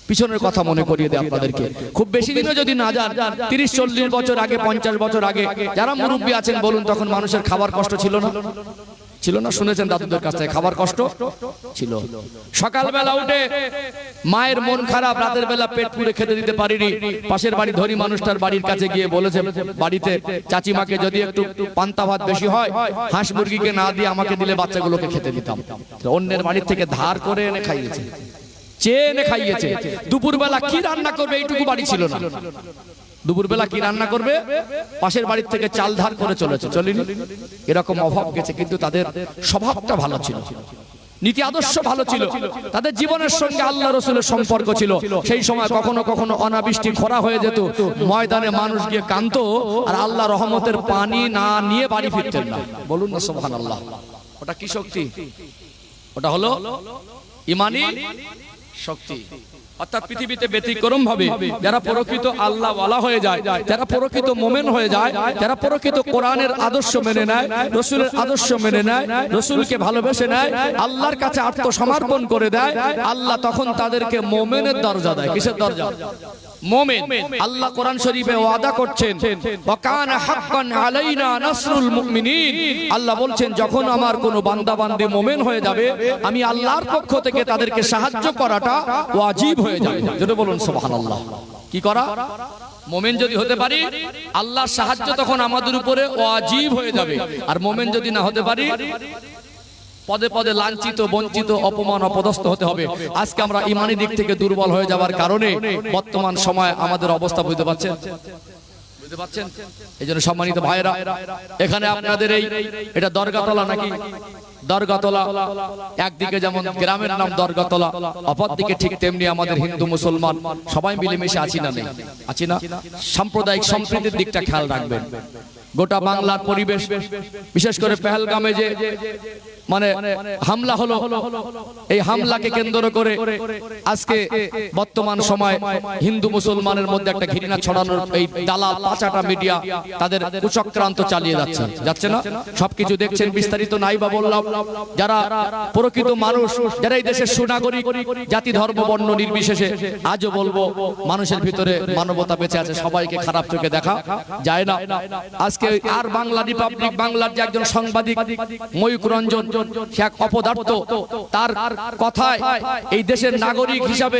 পিছনের কথা মনে করিয়ে দেয় আপনাদেরকে। খুব বেশি দিনও যদি না যান, 30-40 বছর আগে, 50 বছর আগে যারা মুরব্বী আছেন বলুন, তখন মানুষের খাবার কষ্ট ছিল না? ছিল না? শুনেছেন দাদুদের কাছ থেকে খাবার কষ্ট ছিল। সকালবেলা উঠে মায়ের মন খারাপ, রাতের বেলা পেট পুরে খেতে দিতে পারিনি, পাশের বাড়ি ধনী মানুষটার বাড়ির কাছে গিয়ে বলেছে, বাড়িতে চাচিমাকে যদি একটু পান্তা ভাত বেশি হয়, হাঁস মুরগিকে না দিয়ে আমাকে দিলে বাচ্চাগুলোকে খেতে দিতাম। অন্যের বাড়ির থেকে ধার করে এনে খাইয়েছে, চেয়ে এনে খাইয়েছে। দুপুরবেলা কি রান্না করবে এইটুকু বাড়ি ছিল না। দুপুরবেলা কি রান্না করবে, পাশের বাড়ির থেকে চাল ধার করে চলেছে, চলেনি? এরকম অভাব গেছে, কিন্তু তাদের স্বভাবটা ভালো ছিল, নীতি আদর্শ ভালো ছিল, তাদের জীবনের সঙ্গে আল্লাহ রাসূলের সম্পর্ক ছিল। সেই সময় কখনো কখনো অনাবৃষ্টি, খরা হয়ে যেত, ময়দানে মানুষ গিয়ে কাঁদতো, আর আল্লাহ রহমতের পানি না নিয়ে বাড়ি ফিরতেন না। বলুন না সুবহানাল্লাহ। ওটা কি শক্তি? ওটা হলো ঈমানি শক্তি। অর্থাৎ পৃথিবীতে ব্যতিক্রম ভাবে যারা প্রকৃত আল্লাহ ওয়ালা হয়ে যায়, যারা প্রকৃত মুমিন হয়ে যায়, যারা প্রকৃত কোরআনের আদর্শ মেনে নেয়, রাসূলের আদর্শ মেনে নেয়, রাসূলকে ভালোবেসে নেয়, আল্লাহর কাছে আত্মসমর্পণ করে দেয়, আল্লাহ তখন তাদেরকে মুমিনের দরজা দেয়। কিসের দরজা? মুমিন। আল্লাহ কোরআন শরীফে ওয়াদা করছেন, ওয়া কানা হাক্কান আলাইনা নাসরুল মুমিনিন। আল্লাহ বলছেন, যখন আমার কোন বান্দা বান্দি মুমিন হয়ে যাবে, আমি আল্লাহর পক্ষ থেকে তাদেরকে সাহায্য করাটা ওয়াজিব হয়ে যাবে। যেটা বলুন সুবহানাল্লাহ। কি করা? মুমিন যদি হতে পারি, আল্লাহর সাহায্য তখন আমাদের উপরে ওয়াজিব হয়ে যাবে। আর মুমিন যদি না হতে পারি, পদে পদে লাঞ্ছিত, বঞ্চিত, অপমান, অপদস্থ হতে হবে। আজকে আমরা ইমানি দিক থেকে দুর্বল হয়ে যাওয়ার কারণে বর্তমান সময় আমাদের অবস্থা বুঝতে পারছেন? এই জন্য সম্মানিত ভাইরা, এখানে আপনাদের এটা দরগাতলা নাকি? দরগাতলা একদিকে যেমন গ্রামের নাম দরগাতলা, অপরদিকে ঠিক তেমনি আমাদের হিন্দু মুসলমান সবাই মিলেমিশে আছি না? নেই? আছি না? সাম্প্রদায়িক সম্প্রীতির দিকটা খেয়াল রাখবেন। গোটা বাংলার পরিবেশ, বিশেষ করে পেহেলগামে যে মানে হামলা হলো, এই হামলাকে কেন্দ্র করে আজকে বর্তমান সময় হিন্দু মুসলমানের মধ্যে একটা ঘৃণা ছড়ানোর এই দালাল পাচাটা মিডিয়া তাদের কুচক্রান্ত চালিয়ে যাচ্ছে না? সবকিছু দেখছেন, বিস্তারিত নাই বা বললাম। যারা প্রকৃত মানুষ, যারা এই দেশের সুনাগরিক, জাতি ধর্ম বর্ণ নির্বিশেষে, আজও বলবো মানুষের ভিতরে মানবতা বেঁচে আছে, সবাইকে খারাপ চোখে দেখা যায় না। আজকে আর বাংলা রিপাবলিক বাংলার যে একজন সাংবাদিক ময়ূক রঞ্জন, সে এক অপদার্থ, তার কথায় এই দেশের নাগরিক হিসাবে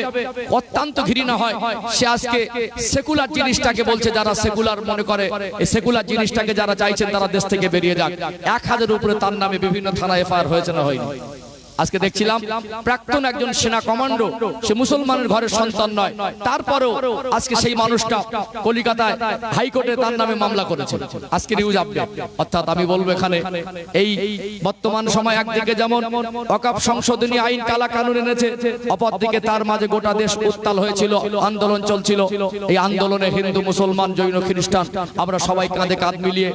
অত্যন্ত ঘৃণা হয়। সে আজকে সেকুলার জিনিসটাকে বলছে, যারা সেকুলার মনে করে, এই সেকুলার জিনিসটাকে যারা চাইছেন তারা দেশ থেকে বেরিয়ে যাক। 1000 উপরে তার নামে বিভিন্ন থানায় এফআইআর হয়েছে না হয়নি? আজকে দেখছিলাম প্রাক্তন একজন সেনা কমান্ডো, সে মুসলমানের ঘরের সন্তান নয়, তারপরেও আজকে সেই মানুষটা কলকাতায় হাইকোর্টে তার নামে মামলা করেছে। আজকে নিউজ আপডেট। অর্থাৎ আমি বলবো এখানে এই বর্তমান সময় একদিকে যেমন ওয়াকফ সংশোধনী আইন কালা কানুন এনেছে, অপরদিকে তার মাঝে গোটা দেশ উত্তাল হয়েছিল, আন্দোলন চলছিল। এই আন্দোলনে হিন্দু, মুসলমান, জৈন, খ্রিস্টান আমরা সবাই কাঁধে কাঁধ মিলিয়ে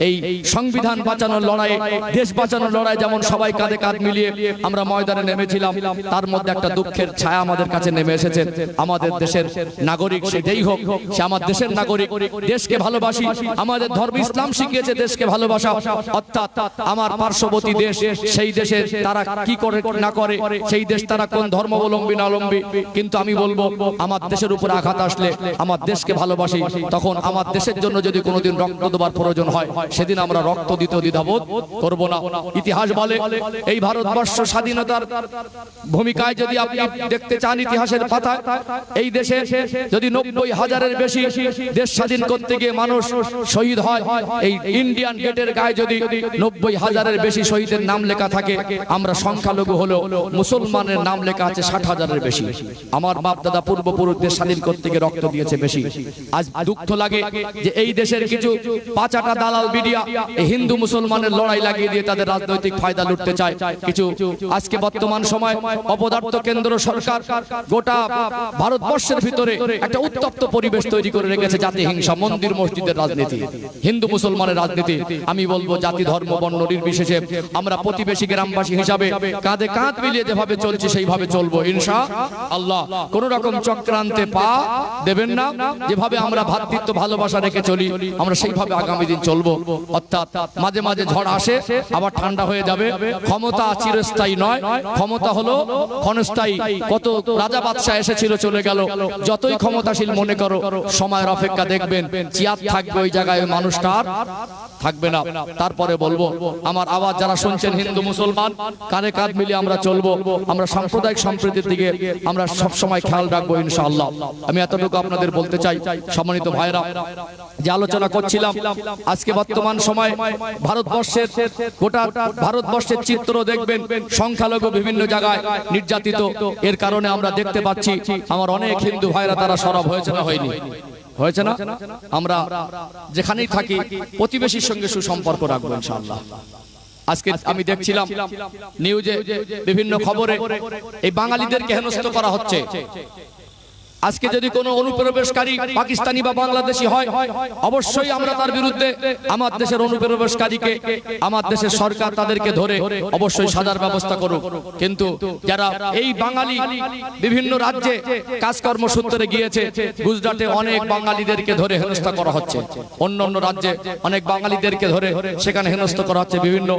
এই সংবিধান বাঁচানোর লড়াই, দেশ বাঁচানোর লড়াই যেমন সবাই কাঁধে কাঁধ মিলিয়ে আমরা ময়দানে নেমেছিলাম। তার মধ্যে একটা দুঃখের ছায়া আমাদের কাছে নেমে এসেছে। আমাদের দেশের নাগরিক সে যেই হোক, সে আমার দেশের নাগরিক, দেশকে ভালোবাসি, আমাদের ধর্ম ইসলাম শিখিয়েছে দেশকে ভালোবাসা। অর্থাৎ আমার পার্শ্ববর্তী দেশ, সেই দেশে তারা কি করে না করে, সেই দেশ তারা কোন ধর্মাবলম্বী না অবলম্বী, কিন্তু আমি বলবো আমার দেশের উপর আঘাত আসলে আমার দেশকে ভালোবাসি, তখন আমার দেশের জন্য যদি কোনোদিন রক্ত দেওয়ার প্রয়োজন হয় সেদিন আমরা রক্ত দিতে দ্বিধাবোধ করব না। ইতিহাস বলে এই ভারতবর্ষ স্বাধীনতার ভূমিকায় যদি আপনি দেখতে চান ইতিহাসের পাতায়, এই দেশে যদি 90,000-এর বেশি দেশ স্বাধীন করতে গিয়ে মানুষ শহীদ হয়, এই ইন্ডিয়ান গেটের গায়ে যদি 90,000-এর বেশি শহীদের নাম লেখা থাকে, আমরা সংখ্যালঘু হলেও মুসলমানের নাম লেখা আছে 60,000-এর বেশি। আমার বাপ দাদা পূর্বপুরুষ দেশ স্বাধীন করতে গিয়ে রক্ত দিয়েছে বেশি। আজ দুঃখ লাগে যে এই দেশের কিছু পাঁচাটা দালাল মিডিয়া হিন্দু মুসলমানের লড়াই লাগিয়ে দিয়ে তাদের রাজনৈতিক ফায়দা লুটতে চায়। কিছু আজকে বর্তমান সময় অপদার্থ কেন্দ্র সরকার গোটা ভারতবর্ষের ভিতরে একটা উত্তপ্ত পরিবেশ তৈরি করে রেখেছে। জাতি হিংসা, মন্দির মসজিদের রাজনীতি, হিন্দু মুসলমানের রাজনীতি। আমি বলবো জাতি ধর্ম বর্ণ নির্বিশেষে আমরা প্রতিবেশী গ্রামবাসী হিসাবে কাঁধে কাঁধ মিলিয়ে যেভাবে চলছি সেইভাবে চলবো ইনশাআল্লাহ। কোন রকম চক্রান্তে পা দেবেন না। যেভাবে আমরা ভ্রাতৃত্ব ভালোবাসা রেখে চলি আমরা সেইভাবে আগামী দিন চলবো। অর্থাৎ মাঝে মাঝে ঝড় আসে আবার ঠান্ডা হয়ে যাবে। ক্ষমতা চিরস্থায়ী নয়, ক্ষমতা হলো ক্ষণস্থায়ী। কত রাজা বাদশাহ এসেছিল চলে গেল, যতই ক্ষমতাশীল মনে করো সময়ের অপেক্ষা দেখবেন চিয়ার থাকবে ওই জায়গায়, মানুষটা আর থাকবে না। তারপরে বলবো আমার আওয়াজ যারা শুনছেন হিন্দু মুসলমান কাঁধে কাঁধ মিলিয়ে আমরা চলবো। আমরা সাম্প্রদায়িক সম্প্রীতির দিকে আমরা সব সময় খেয়াল রাখবো ইনশাআল্লাহ। আমি এতটুকু আপনাদের বলতে চাই। সম্মানিত ভাইরা, যে আলোচনা করছিলাম আজকে বর্তমান সময় ভারতবর্ষের গোটা ভারতবর্ষের চিত্র দেখবেন সংখ্যালঘু বিভিন্ন জায়গায় নির্যাতিত। এর কারণে আমরা দেখতে পাচ্ছি আমার অনেক হিন্দু ভাইরা তারা সরব হয়েছে না হয়নি, হয়েছে না? আমরা যেখানেই থাকি প্রতিবেশীর সঙ্গে সুসম্পর্ক রাখবো ইনশাআল্লাহ। আজকে আমি দেখছিলাম নিউজে বিভিন্ন খবরে এই বাঙালিদেরকে হেনস্থ করা হচ্ছে। আজকে যদি কোনো অনুপ্রবেশকারী পাকিস্তানি বা বাংলাদেশি হয় অবশ্যই আমরা তার বিরুদ্ধে আমার দেশের অনুপ্রবেশকারীকে আমার দেশের সরকার তাদেরকে ধরে অবশ্যই সাজার ব্যবস্থা করুক। কিন্তু যারা এই বাঙালি বিভিন্ন রাজ্যে কাজকর্ম সূত্রে গিয়েছে, গুজরাটে অনেক বাঙালিদেরকে ধরে হেনস্থা করা হচ্ছে, অন্য অন্য রাজ্যে অনেক বাঙালিদেরকে ধরে সেখানে হেনস্থা করা হচ্ছে। বিভিন্ন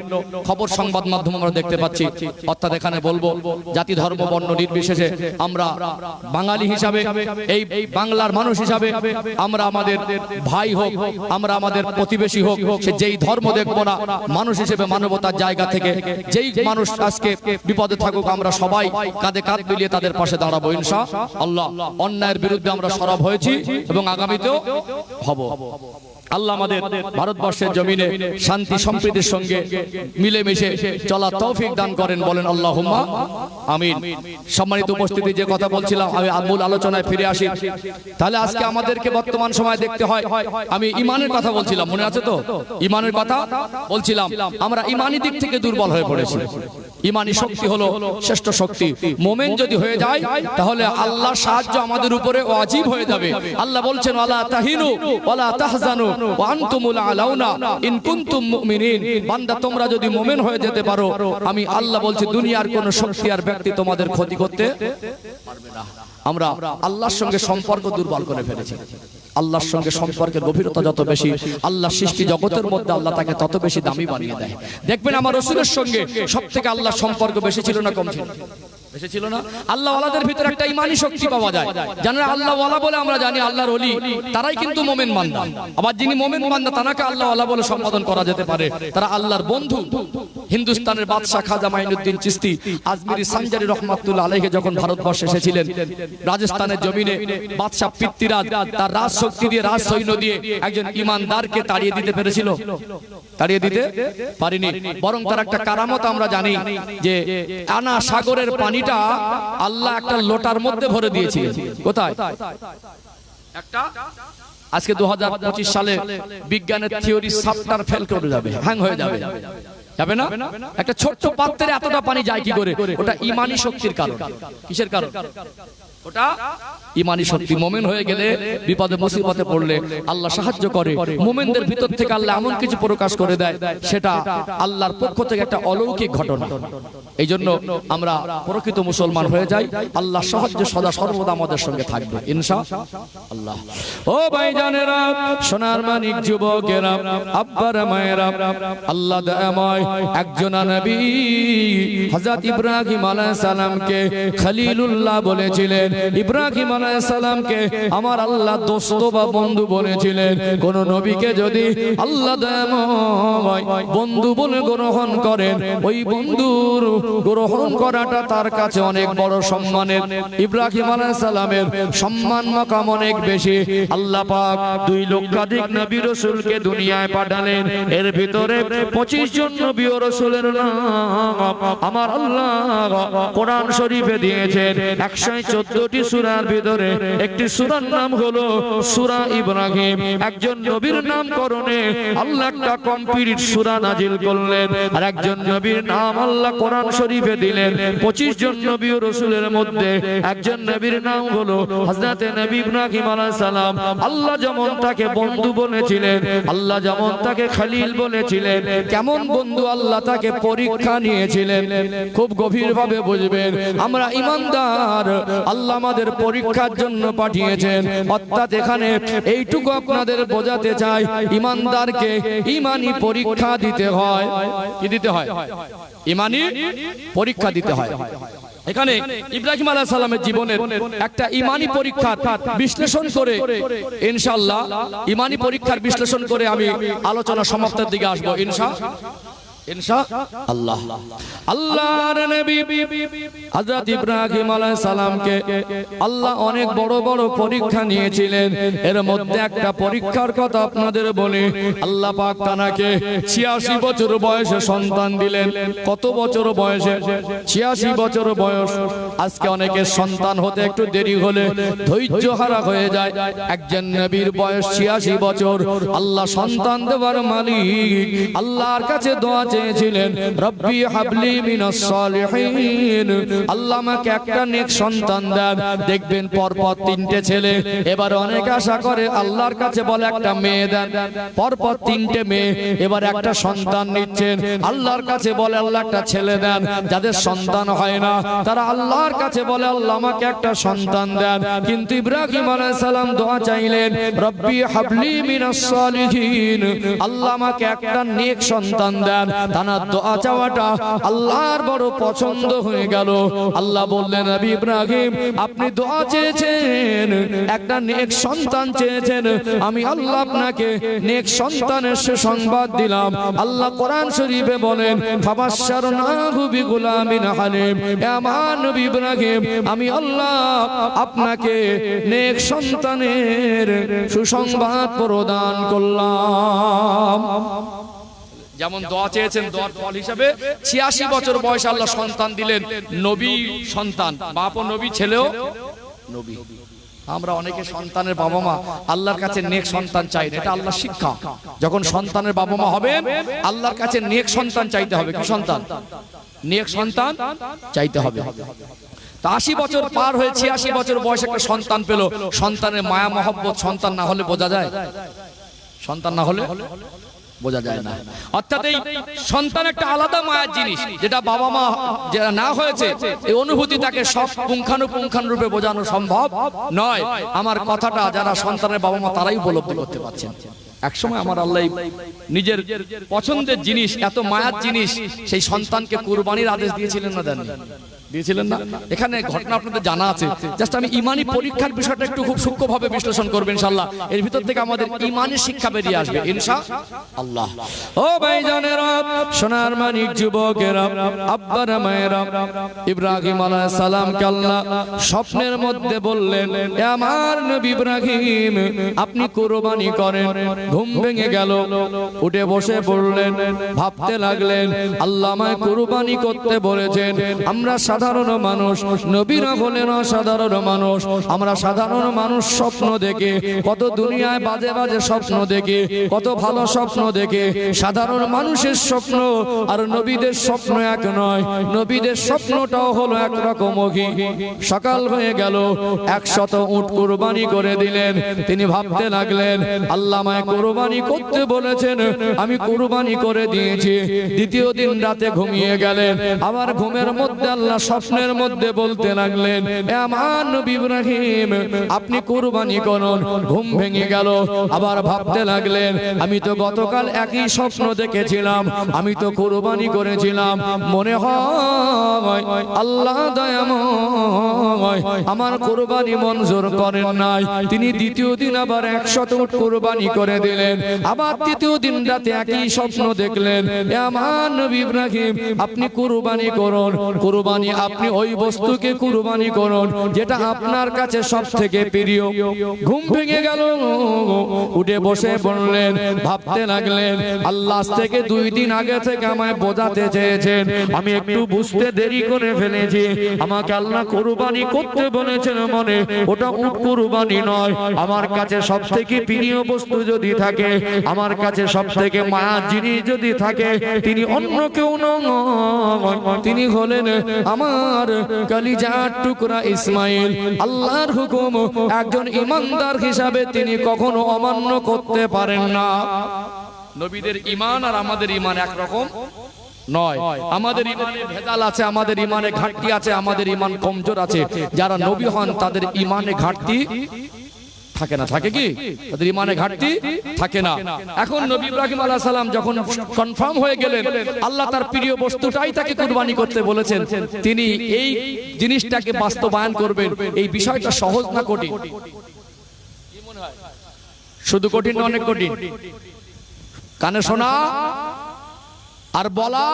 খবর সংবাদ মাধ্যম আমরা দেখতে পাচ্ছি। অর্থাৎ এখানে বলবো জাতি ধর্ম বর্ণ নির্বিশেষে আমরা বাঙালি হিসাবে, এই বাংলার মানুষ হিসাবে আমরা আমাদের ভাই হোক, আমরা আমাদের প্রতিবেশী হোক, সে যেই ধর্ম দেখবো না, মানুষ হিসেবে মানবতার জায়গা থেকে যেই মানুষ আজকে বিপদে থাকুক আমরা সবাই কাঁধে কাঁধ মিলিয়ে তাদের পাশে দাঁড়াবো ইনশাআল্লাহ। অন্যায়ের বিরুদ্ধে আমরা সরব হয়েছি এবং আগামীতেও হব। আল্লাহ আমাদের ভারতবর্ষের জমিনে শান্তি সম্প্রীতির সঙ্গে মিলেমিশে চলার তৌফিক দান করেন, বলেন আল্লাহুম্মা আমিন। সম্মানিত উপস্থিতি, যে কথা বলছিলাম আমি মূল আলোচনায় ফিরে আসি। তাহলে আজকে আমাদেরকে বর্তমান সময় দেখতে হয়, আমি ইমানের কথা বলছিলাম, মনে আছে তো? ইমানের কথা বলছিলাম। আমরা ইমানি দিক থেকে দুর্বল হয়ে পড়েছি। ইমানি শক্তি হলো শ্রেষ্ঠ শক্তি। মোমেন যদি হয়ে যায় তাহলে আল্লাহর সাহায্য আমাদের উপরে ওয়াজিব হয়ে যাবে। আল্লাহ বলছেন ওয়ালা তাহিনু ওয়ালা তাহজানু ওয়া আনতুমুল আলাউনা ইন কুনতুম মুমিনিন। বান্দা তোমরা যদি মোমেন হয়ে যেতে পারো, আমি আল্লাহ বলছি দুনিয়ার কোন শক্তি আর ব্যক্তি তোমাদের ক্ষতি করতে পারবে না। আমরা আল্লাহর সঙ্গে সম্পর্ক দুর্বল করে ফেলেছি। আল্লাহর সঙ্গে সম্পর্কের গভীরতা যত বেশি, আল্লাহ সৃষ্টি জগতের মধ্যে আল্লাহ তাকে তত বেশি দামি বানিয়ে দেয়। দেখবেন আমার রাসূলের সঙ্গে সবথেকে আল্লাহর সম্পর্ক বেশি ছিল না কম ছিল? এসেছিল না? আল্লাহ ওয়ালাদের ভিতরে একটা ইমানি শক্তি পাওয়া যায়। জানেন আল্লাহ ওয়ালা বলে আমরা জানি আল্লাহর ওলি, তারাই কিন্তু মুমিন বান্দা। আবার যিনি মুমিন বান্দা তাকে আল্লাহ ওয়ালা বলে সম্বোধন করা যেতে পারে, তারা আল্লাহর বন্ধু। হিন্দুস্তানের বাদশাহ খাজা মাইনুদ্দিন চিশতি আজমিরি সানজারি রহমাতুল্লাহ আলাইহি যখন ভারতবর্ষে এসেছিলেন, রাজস্থানের জমিনে বাদশাহ পৃথ্বীরাজ তার রাজ শক্তি দিয়ে, রাজ সৈন্য দিয়ে একজন ইমানদারকে তাড়িয়ে দিতে পেরেছিল? তাড়িয়ে দিতে পারেনি। বরং তার একটা কারামত আমরা জানি যে আনা সাগরের পানিটা আল্লাহ একটা লোটার মধ্যে ভরে দিয়েছিলেন। কোথায়? একটা আজকে 2025 সালে বিজ্ঞানের থিওরি সফটওয়্যার ফেল করে যাবে, হ্যাং হয়ে যাবে, যাবে না? একটা ছোট্ট পাত্রে এতটা পানি যায় কি করে? ওটা ইমানি শক্তির কারণ। কিসের কারণ? ওটা ইমানি শক্তি। মুমিন হয়ে গেলে, বিপদে মুসিবতে পড়লে আল্লাহ সাহায্য করে। মুমিনদের ভিতর থেকে আল্লাহ এমন কিছু প্রকাশ করে দেয়, সেটা আল্লাহর পক্ষ থেকে একটা অলৌকিক ঘটনা। এই জন্য আমরা প্রকৃত মুসলমান হয়ে যাই। আল্লাহ সাহায্য সদা সর্বদা আমাদের সঙ্গে থাকবে ইনশাআল্লাহ। ও ভাইজানেরা, সোনার মানিক যুবকেরা, আব্বারা মায়েরা, আল্লাহ দয়াময় একজন নবী হযরত ইব্রাহিম আলাইহিস সালামকে খলিলুল্লাহ বলেছিলেন। ইব্রাহিম আলাইহিস সালামকে আমার আল্লাহ দোস্ত বা বন্ধু বলেছিলেন। কোন নবীকে যদি আল্লাহ দয়াময় বন্ধু বলে গ্রহণ করেন, ওই বন্ধুর গ্রহণ করাটা তার কাছে অনেক বড় সম্মানের। ইব্রাহিম আলাইহিস সালামের সম্মান মাকাম অনেক বেশি। আল্লাহ পাক 2 লক্ষাধিক নবী রাসূলকে দুনিয়ায় পাঠালেন। এর ভিতরে 25 জন নবী ও রাসূলের নাম আমার আল্লাহ কোরআন শরীফে দিয়েছেন। 114টি সূরার ভিতরে একটি সূরার নাম হলো সূরা ইব্রাহিম। একজন নবীর নামকরণে আল্লাহ একটা কমপ্লিট সূরা নাজিল করলেন। আর একজন নবীর নাম আল্লাহ কোরআন শরীফে দিলেন। 25 জন নবী ও রাসূলের মধ্যে একজন নবীর নাম হলো হযরত নবী ইব্রাহিম আলাইহিস সালাম। আল্লাহ যেমন তাকে বন্ধু বলেছিলেন, আল্লাহ যেমন তাকে খলিল বলেছিলেন, কেমন বন্ধু আল্লাহ তাকে পরীক্ষা নিয়েছিলেন। খুব গভীরভাবে বুঝবেন, আমরা ঈমানদার, আল্লাহ আমাদের পরীক্ষার জন্য পাঠিয়েছেন। অর্থাৎ এখানে এইটুকু আপনাদের বোঝাতে চাই, ঈমানদারকে ঈমানি পরীক্ষা দিতে হয়। কি দিতে হয়? ঈমানি পরীক্ষা দিতে হয়। এখানে ইব্রাহিম আলাইহিস সালামের জীবনের একটা ঈমানি পরীক্ষার বিশ্লেষণ করে ইনশাআল্লাহ, ঈমানি পরীক্ষার বিশ্লেষণ করে আমি আলোচনা সমাপ্তির দিকে আসব ইনশাআল্লাহ। আল্লাহর নবী হযরত ইব্রাহিম আলাইহিস সালামকে আল্লাহ অনেক বড় বড় পরীক্ষা নিয়েছিলেন। এর মধ্যে একটা পরীক্ষার কথা আপনাদের বলি। আল্লাহ পাক তাকে 86 বছর বয়সে সন্তান দিলেন। কত বছর বয়সে? 86 বছর বয়স। আজকে অনেকের সন্তান হতে একটু দেরি হলে ধৈর্য হারা হয়ে যায়। একজন নবীর বয়স 86 বছর। আল্লাহ সন্তান দেওয়ার মালিক। আল্লাহর কাছে দোয়া চেয়েছিলেন, রব্বি হাবলি মিনাস সালিহিন, আল্লাহ আমাকে একটা নেক সন্তান দেন। দেখবেন পরপর 3টে ছেলে। এবার অনেক আশা করে আল্লাহর কাছে বলে একটা মেয়ে দেন। পরপর 3টে মেয়ে, এবার একটা সন্তান নিচ্ছেন। আল্লাহর কাছে বলে আল্লাহ একটা ছেলে দেন। যাদের সন্তান হয় না তারা আল্লাহর কাছে বলে আল্লাহ আমাকে একটা সন্তান দেন। কিন্তু ইব্রাহিম আলাইহিস সালাম দোয়া চাইলেন, রব্বি হাবলি মিনাস সালিহিন, আল্লাহ আমাকে একটা নেক সন্তান দেন। তার দোয়া চাওয়াটা আল্লাহর বড় পছন্দ হয়ে গেল। আল্লাহ বললেন, নবী ইব্রাহিম আপনি দোয়া চেয়েছেন, একটা নেক সন্তান চেয়েছেন, আমি আল্লাহ আপনাকে নেক সন্তানের সুসংবাদ দিলাম। আল্লাহ কোরআন শরীফে বলেন, ফাবাশশারনাহু বিগুলামিন হালিম, হে আমার নবী ইব্রাহিম আমি আল্লাহ আপনাকে নেক সন্তানের সুসংবাদ প্রদান করলাম। যেমন দোয়া চেয়েছেন, দোয়ার ফল হিসেবে 86 বছর বয়সে আল্লাহ সন্তান দিলেন। নবী সন্তান, বাপও নবী, ছেলেও নবী। আমরা অনেকে সন্তানের বাবা মা আল্লাহর কাছে নেক সন্তান চাই না, এটা আল্লাহর শিক্ষা। যখন সন্তানের বাবা মা হবেন আল্লাহর কাছে নেক সন্তান চাইতে হবে। কি সন্তান? নেক সন্তান চাইতে হবে। 80 বছর পার হয়ে 86 বছর বয়সে একটা সন্তান পেল। সন্তানের মায়া মহব্বত সন্তান না হলে বোঝা যায়? সন্তান না হলে বোঝা যায় না। অর্থাৎ এই সন্তান একটা আলাদা মায়ার জিনিস, যেটা বাবা মা যারা না হয়েছে এই অনুভূতি তাকে সব পুঙ্খানুপুঙ্খানুরূপে বোঝানো সম্ভব নয়। আমার কথাটা যারা সন্তানের বাবা মা তারাই উপলব্ধি করতে পারছেন। একসময় আমার আল্লাহ নিজের পছন্দের জিনিস, এত মায়ার জিনিস, সেই সন্তানকে কুরবানির আদেশ দিয়েছিলেন না? দিয়েছিলেন না? এখানে ঘটনা আপনাদের জানা আছে, জাস্ট আমি ইমানি পরীক্ষার বিষয়টা একটু খুব সূক্ষ্মভাবে বিশ্লেষণ করবেন ইনশাআল্লাহ। এর ভিতর থেকে আমাদের ইমানি শিক্ষা বেরিয়ে আসবে ইনশাআল্লাহ। ও ভাইজানেরা, সোনার মানিক যুবকেরা, আব্বারা মায়েরা, ইব্রাহিম আলাইহিস সালামকে আল্লাহ স্বপ্নের মধ্যে বললেন, হে আমার নবী ইব্রাহিম, আপনি কুরবানি করেন। ঘুম ভেঙে গেল, উঠে বসে পড়লেন, ভাবতে লাগলেন, আল্লাহ আমায় কুরবানি করতে বলেছেন। আমরা সাধারণ মানুষ, নবীরা হলেন অসাধারণ মানুষ। আমরা সাধারণ মানুষ স্বপ্ন দেখে, কত দুনিয়ায় বাজে বাজে স্বপ্ন দেখে, কত ভালো স্বপ্ন দেখে। সাধারণ মানুষের স্বপ্ন আর নবীদের স্বপ্ন এক নয়। নবীদের স্বপ্নটাও হলো একরকম। সকাল হয়ে গেল, 100 উট কুরবানি করে দিলেন। তিনি ভাবতে লাগলেন, আল্লাহ আমায় কুরবানি করতে বলেছেন, আমি কুরবানি করে দিয়েছি। দ্বিতীয় দিন রাতে ঘুমিয়ে গেলেন। আবার ঘুমের মধ্যে আল্লাহ স্বপ্নের মধ্যে বলতে লাগলেন, হে আমার নবী ইব্রাহিম, আপনি কুরবানি করুন। ঘুম ভেঙে গেল, আবার ভাবতে লাগলেন, আমি তো গতকাল একই স্বপ্ন দেখেছিলাম, আমি তো কুরবানি করেছিলাম। মনে হয় আল্লাহ দয়াময় আমার কুরবানি মঞ্জুর করেন নাই। তিনি দ্বিতীয় দিন আবার 100 উট কুরবানি করে দিলেন। আবার তৃতীয় দিন রাতে একই স্বপ্ন দেখলেন, হে আমার নবী ইব্রাহিম, আপনি কুরবানি করুন। কুরবানি আপনি ওই বস্তুকে কুরবানি করুন যেটা আপনার কাছে সব থেকে প্রিয়। ঘুম ভেঙে গেল, উঠে বসে পড়লেন, ভাবতে লাগলেন, আল্লাহ থেকে 2 দিন আগে থেকে আমায় বোঝাতে চেয়েছেন, আমি একটু বুঝতে দেরি করে ফেলেছি। আমাকে আল্লাহ কুরবানি করতে বলেছেন, মনে ওটা উট কুরবানি নয়। আমার কাছে সব থেকে প্রিয় বস্তু যদি থাকে, আমার কাছে সব থেকে মায়ার জিনিস যদি থাকে, তিনি অন্য কেউ নয়, তিনি হলেন আমার কলিজার টুকরা ইসমাইল। আল্লাহর হুকুম একজন ইমানদার হিসাবে তিনি কখনো অমান্য করতে পারেন না। নবীদের ঈমান আর আমাদের ঈমান একরকম নয়। আমাদের ঈমানে ভেজাল আছে, আমাদের ঈমানে ঘাটতি আছে, আমাদের ঈমান কমজোর আছে। যারা নবী হন তাদের ঈমানে ঘাটতি থাকে না। থাকে কি? তাদের ঈমানে ঘাটতি থাকে না। এখন নবী ইব্রাহিম আলাইহিস সালাম যখন কনফার্ম হয়ে গেলেন আল্লাহ তার প্রিয় বস্তুটাই তাকে কুরবানি করতে বলেছেন, তিনি এই জিনিসটাকে বাস্তবায়ন করবেন। এই বিষয়টা সহজ না কঠিন? কি মনে হয়? শুধু কঠিন না অনেক কঠিন? কানে শোনা আর বলা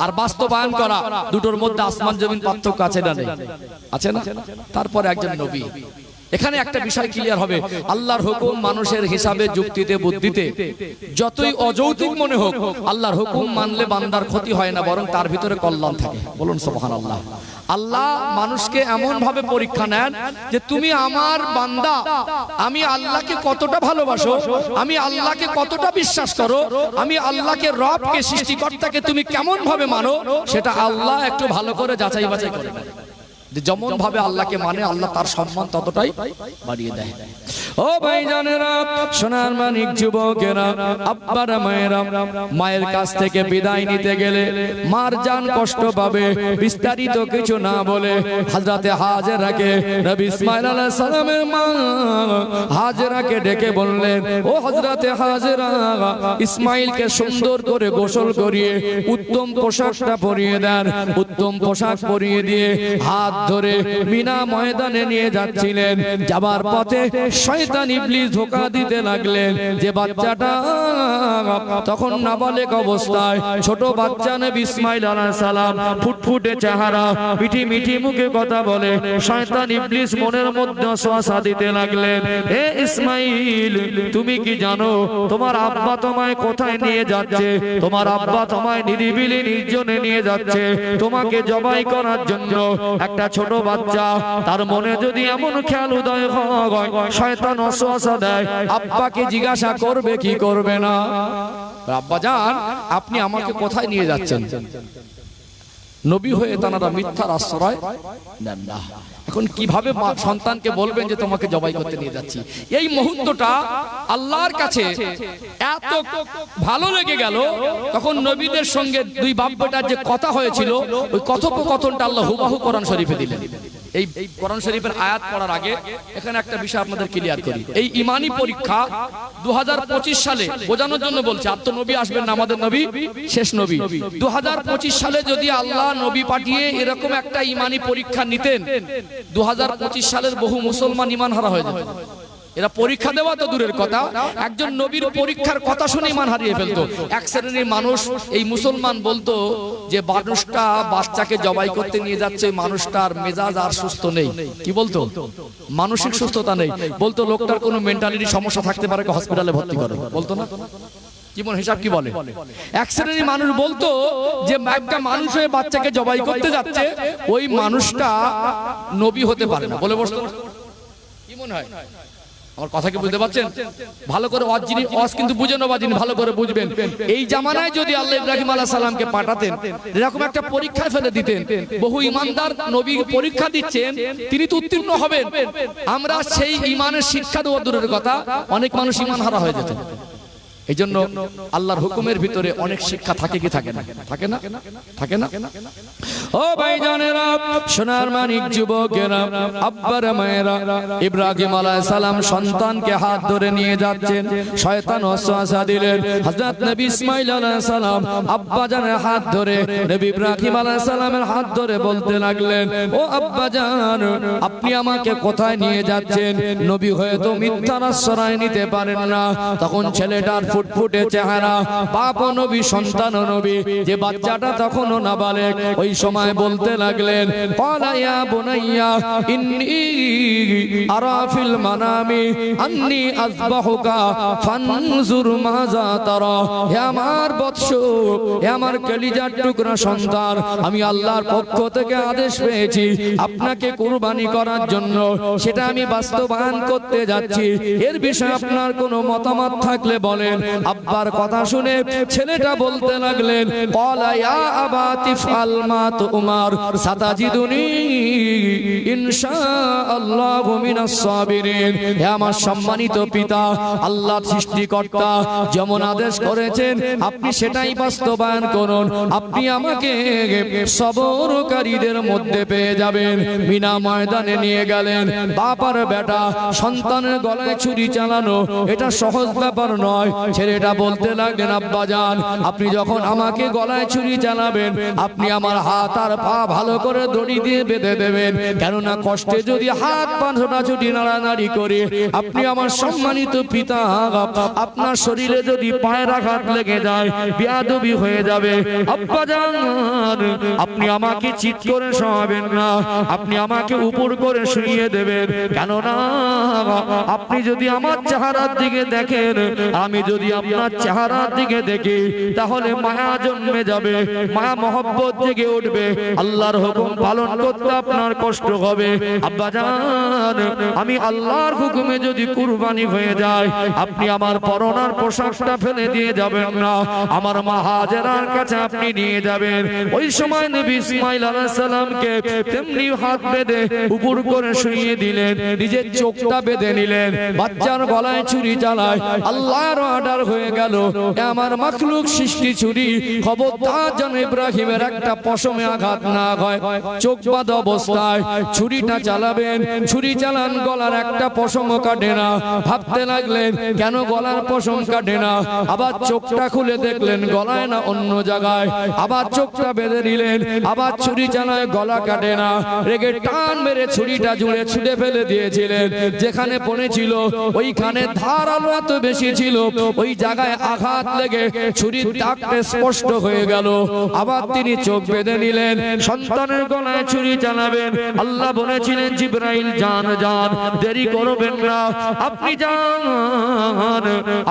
আর বাস্তবায়ন করা, দুটোর মধ্যে আসমান জমিন পার্থক্য আছে না? নেই? আছে না? তারপরে একজন নবী। এখানে একটা বিষয় ক্লিয়ার হবে, আল্লাহর হুকুম মানুষের হিসাবে, যুক্তিতে, বুদ্ধিতে যতই অযৌক্তিক মনে হোক, আল্লাহর হুকুম মানলে বান্দার ক্ষতি হয় না, বরং তার ভিতরে কল্যাণ থাকে। বলুন সুবহানাল্লাহ। আল্লাহ মানুষকে এমন ভাবে পরীক্ষা নেন যে তুমি আমার বান্দা, আমি আল্লাহকে কতটা ভালোবাসো, আমি আল্লাহকে কতটা বিশ্বাস করো, আমি আল্লাহকে রবকে, সৃষ্টিকর্তাকে তুমি কেমন ভাবে মানো, সেটা আল্লাহ একটু ভালো করে যাচাই বাছাই করে নেন। যেমন ভাবে আল্লাহকে মানে, আল্লাহ তার সম্মান ততটাই বাড়িয়ে দেয়। ও ভাইজানেরা, সোনার মানিক যুবকেরা, আব্বারা মায়েরা, মায়ের কাছ থেকে বিদায় নিতে গেলে মার জান কষ্ট পাবে। বিস্তারিত কিছু না বলে হযরতে হাজেরাকে, নবী ইসমাঈল আলাইহিস সালামের মা হাজেরাকে ডেকে বললেন, ও হযরতে হাজেরা, ইসমাঈলকে সুন্দর করে গোসল করিয়ে উত্তম পোশাকটা পরিয়ে দেন। উত্তম পোশাক পরিয়ে দিয়ে হাত ধরে মিনা ময়দানে নিয়ে যাচ্ছিলেন। যাবার পথে শয়তান ইবলিস ধোঁকা দিতে লাগলেন যে বাচ্চাটা তখন নাবালেগ অবস্থায়, ছোট বাচ্চা নবী ইসমাঈল আলাইহিস সালাম, ফুটফুটে চেহারা, মিঠি মিঠি মুখে কথা বলে। শয়তান ইবলিস মনের মধ্যে ওয়াসওয়াসা দিতে লাগলেন, হে ইসমাঈল, তুমি কি জানো তোমার আব্বা তোমায় কোথায় নিয়ে যাচ্ছে? তোমার আব্বা তোমায় নিরিবিলি নির্জনে নিয়ে যাচ্ছে তোমাকে জবাই করার জন্য। একটা ছোট বাচ্চা, তার মনে যদি এমন খেয়াল উদয় হয়, শয়তান ওয়াসওয়াসা দেয়, আব্বাকে জিজ্ঞাসা করবে কি করবে না? আব্বা জান, আপনি আমাকে কোথায় নিয়ে যাচ্ছেন? নবী হয়ে তারা মিথ্যার আশ্রয় নেন না। এখন কিভাবে সন্তানকে বলবেন যে তোমাকে জবাই করতে নিয়ে যাচ্ছি? এই মুহূর্তটা আল্লাহর কাছে এত ভালো লেগে গেল, তখন নবীদের সঙ্গে দুই বাপ বেটার যে কথা হয়েছিল, ওই কথোপকথনটা আল্লাহ হুবহু কোরআন শরীফে দিলেন। এই কোরআন শরীফের আয়াত পড়ার আগে এখানে একটা বিষয় আপনাদের ক্লিয়ার করি। এই ইমানি পরীক্ষা 2025 সালে বোঝানোর জন্য বলছে, আর তো নবী আসবেন না, আমাদের নবী শেষ নবী। 2025 সালে যদি আল্লাহ নবী পাঠিয়ে এরকম একটা ইমানি পরীক্ষা নিতেন, 2025 সালের বহু মুসলমান ইমান হারা হয়ে যেত। এরা পরীক্ষা দেওয়া তো দূরের কথা, একজন নবীর পরীক্ষার কথা শুনে ইমান হারিয়ে ফেলতো। এক শ্রেণীর মানুষ এই মুসলমান বলতো যে মানুষটা বাচ্চাকে জবাই করতে নিয়ে যাচ্ছে, মানুষটার মেজাজ আর সুস্থ নেই। কি বলতো? মানসিক সুস্থতা নেই। বলতো লোকটার কোনো মেন্টালিটি সমস্যা থাকতে পারে, হসপিটালে ভর্তি করো, বলতো না? জীবন হিসাব কি বলে? এক শ্রেণীর মানুষ বলতো যে একটা মানুষ হয়ে বাচ্চাকে জবাই করতে যাচ্ছে, ওই মানুষটা নবী হতে পারে না, বলে বসতো। কি মনে হয়? আমার কথা কি বুঝতে পারছেন? ভালো করে ওয়াজ কিন্তু বুঝে নেওয়া জিনিস, ভালো করে বুঝবেন। এই জামানায় যদি আল্লাহ ইব্রাহিম আলাইহিস সালামকে পাঠাতেন, এরকম একটা পরীক্ষায় ফেলে দিতেন, বহু ইমানদার নবী পরীক্ষা দিচ্ছেন, তিনি তো উত্তীর্ণ হবেন, আমরা সেই ইমানের শিক্ষা দেওয়া দূরের কথা, অনেক মানুষ ইমান হারা হয়ে যেত। এই জন্য আল্লাহর হুকুমের ভিতরে অনেক শিক্ষা থাকে কি থাকে না? থাকে না? থাকে না? ও ভাইজানেরা, সোনার মানিক যুবকেরা, আব্বার মায়েরা, ইব্রাহিম আলাইহিস সালাম সন্তানকে হাত ধরে নিয়ে যাচ্ছেন, শয়তান ওয়াসওয়াসা দিলেন। হযরত নবী ইসমাঈল আলাইহিস সালাম আব্বা জানের হাত ধরে, নবী ইব্রাহিম আলাইহিস সালামের হাত ধরে বলতে লাগলেন, ও আব্বা জান, আপনি আমাকে কোথায় নিয়ে যাচ্ছেন? নবী হয়ে তো মিথ্যার আশ্রয় নিতে পারেন না। তখন ছেলেটার ফুটফুটে চেহারা, বাপ নবী সন্তান নবী, যে বাচ্চাটা তখনও নাবালেগ, ওই সময় বলতে লাগলেন, ক্বালা ইয়া বুনাইয়া ইন্নী আরা ফিল মানামি আন্নী আযবাহুকা ফানজুর মাযা তারা। হে আমার বৎস, হে আমার কলিজার টুকরা সন্তান, আমি আল্লাহর পক্ষ থেকে আদেশ পেয়েছি আপনাকে কুরবানি করার জন্য, সেটা আমি বাস্তবায়ন করতে যাচ্ছি। এর বিষয়ে আপনার কোনো মতামত থাকলে বলেন। আব্বার কথা শুনে ছেলেটা বলতে লাগলেন, ক্বালা ইয়া আবাতি ফাল মা তুমার সাতাজিদুনি ইনশাআল্লাহু মিনাস সাবিরিন। হে আমার সম্মানিত পিতা, আল্লাহ সৃষ্টিকর্তা যেমন আদেশ করেছেন আপনি সেটাই বাস্তবায়ন করুন, আপনি আমাকে সবরকারীদের মধ্যে পেয়ে যাবেন। মিনা ময়দানে নিয়ে গেলেন। বাবার বেটা সন্তানের গলায় ছুরি চালানো এটা সহজ ব্যাপার নয়। ছেলেটা বলতে লাগলেন, আব্বা জান, আপনি যখন আমাকে গলায় ছুরি চালাবেন, আপনি আমার হাত আর পা ভালো করে দড়ি দিয়ে বেঁধে দেবেন, কেননা কষ্টে যদি হাত পা ছোটাছুটি নাড়ানাড়ি করে, আপনি আমার সম্মানিত পিতা, আপনার শরীরে যদি পায়ের আঘাত লেগে যায় বেয়াদবি হয়ে যাবে। আব্বা জান, আপনি আমাকে চিৎ করে শোয়াবেন না, আপনি আমাকে উপর করে শুইয়ে দেবেন, কেননা আপনি যদি আমার চেহারার দিকে দেখেন, আমি যদি আপনার চেহারার দিকে দেখি, তাহলে মায়া জন্মে যাবে, মায়া মহব্বত জেগে উঠবে, আল্লাহর হুকুম পালন করতে আপনার কষ্ট হবে। আব্বা জান, আমি আল্লাহর হুকুমে যদি কুরবানি হয়ে যায়, আপনি আমার পরনার পোশাকটা ফেলে দিয়ে যাবেন না, আমার মা হাজেরার কাছে আপনি নিয়ে যাবেন। ওই সময় নবী ইসমাঈল আলাইহিস সালামকে তেমনি হাত বেঁধে উপর করে শুইয়ে দিলেন, নিজের চোখটা বেঁধে নিলেন, বাচ্চার গলায় ছুরি চালায় আল্লাহর অর্ডার হয়ে গেল। আমার মাখলুক সৃষ্টি ছুরি, খবরদার যেন ইব্রাহিমের একটা পশমে আঘাত না হয়। চোখ বাঁধা অবস্থায় ছুরিটা চালাবেন, ছুরি চালান, গলার একটা পশমও কাটে না। ভাবতে লাগলেন কেন গলার পশম কাটে না, আবার চোখটা খুলে দেখলেন গলায় না অন্য জায়গায়, আবার চোখটা বেঁধে নিলেন, আবার ছুরি চালায়, গলা কাটে না। রেগে টান মেরে ছুরিটা জুড়ে ছুটে ফেলে দিয়েছিলেন, যেখানে পড়েছিল ওইখানে ধারালো এত বেশি ছিল, ওই জায়গায় আঘাত লেগে ছুরির দাগটা স্পষ্ট হয়ে গেল। আবার তিনি চোখ বেঁধে নিলেন, সন্তানের গলায় ছুরি চালাবেন। আল্লাহ বলেছিলেন, জিবরাইল যান যান, দেরি করবেন না, আপনি যান,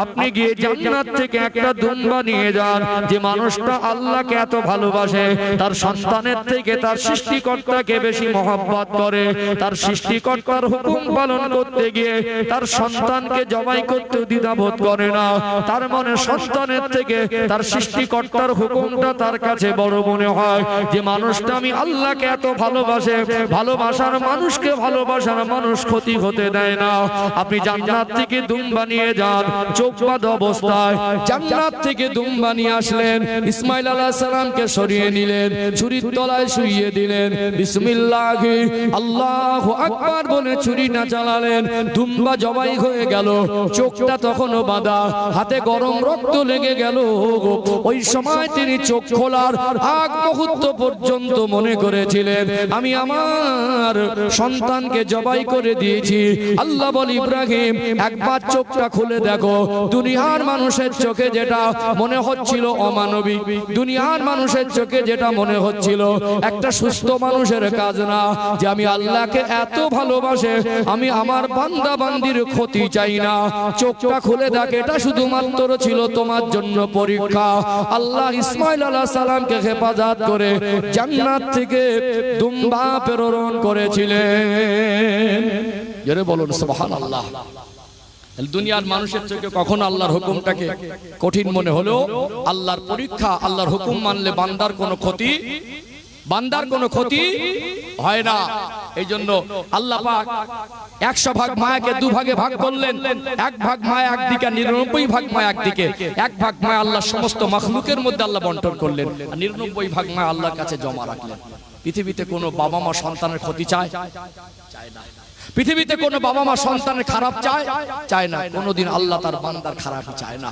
আপনি গিয়ে জান্নাত থেকে একটা দুম্বা নিয়ে যান। যে মানুষটা আল্লাহকে এত ভালোবাসে, তার সন্তানের থেকে তার সৃষ্টিকর্তাকে বেশি মহব্বত করে, তার সৃষ্টিকর্তার হুকুম পালন করতে গিয়ে তার সন্তানকে জবাই করতে দ্বিধাবোধ করে না, তার মনে সন্তানের থেকে তার সৃষ্টিকর্তার হুকুমটা তার কাছে বড় মনে হয় যে মানুষটা আমি আল্লাহকে এত ভালোবাসে, ভালোবাসার মানুষকে ভালোবাসার মানুষ ক্ষতি হতে দেয় না। আপনি জান্নাত থেকে দুম্বা নিয়ে যান, চোখ বাঁধা অবস্থায় জান্নাত থেকে দুম্বা নিয়ে আসলেন, ইসমাইল আলাইহিস সালামকে সরিয়ে নিলেন, ছুরির তলায় শুইয়ে দিলেন, বিসমিল্লাহ আল্লাহু আকবার বলে ছুরি না চালালেন, দুম্বা জবাই হয়ে গেল, চোখটা তখনও বাঁধা, হাতে গরম রক্ত লেগে গেল। ওই সময় তিনি চোখ খোলার আগ মুহূর্ত পর্যন্ত মনে করেছিলেন আমি আমার সন্তানকে জবাই করে দিয়েছি। আল্লাহ বলে ইব্রাহিম একবার চোখটা খুলে দেখো, দুনিয়ার মানুষের চোখে যেটা মনে হচ্ছিল অমানবিক, দুনিয়ার মানুষের চোখে যেটা মনে হচ্ছিল একটা সুস্থ মানুষের কাজ না, যে আমি আল্লাহকে এত ভালোবাসে আমি আমার বান্দা বান্দির ক্ষতি চাই না, চোখটা খুলে দেখ, এটা শুধুমাত্র ছিল তোমার জন্য পরীক্ষা। আল্লাহ ইসমাইল আলাইহিস সালামকে হেফাজত করে জান্নাত থেকে দুম্বা প্রেরণ করেছিলেন। জোরে বলুন সুবহানাল্লাহ। দুনিয়ার মানুষের চোখে কখনো আল্লাহর হুকুমটাকে কঠিন মনে হলেও আল্লাহর পরীক্ষা, আল্লাহর হুকুম মানলে বান্দার কোনো ক্ষতি হয় না। এই জন্য আল্লাহ পাক 100 ভাগ মায়াকে 2 ভাগে ভাগ করলেন, 1 ভাগ মায়া একদিকে, 99 ভাগ মায়া একদিকে, 1 ভাগ মায়া আল্লাহ সমস্ত মাখলুকের মধ্যে আল্লাহ বন্টন করলেন, আর 99 ভাগ মায়া আল্লাহর কাছে জমা রাখলেন। পৃথিবীতে কোনো বাবা মা সন্তানের ক্ষতি চায় না। পৃথিবীতে কোনো বাবা মা সন্তানের খারাপ চায় না। কোনোদিন আল্লাহ তার বান্দার খারাপ চায় না,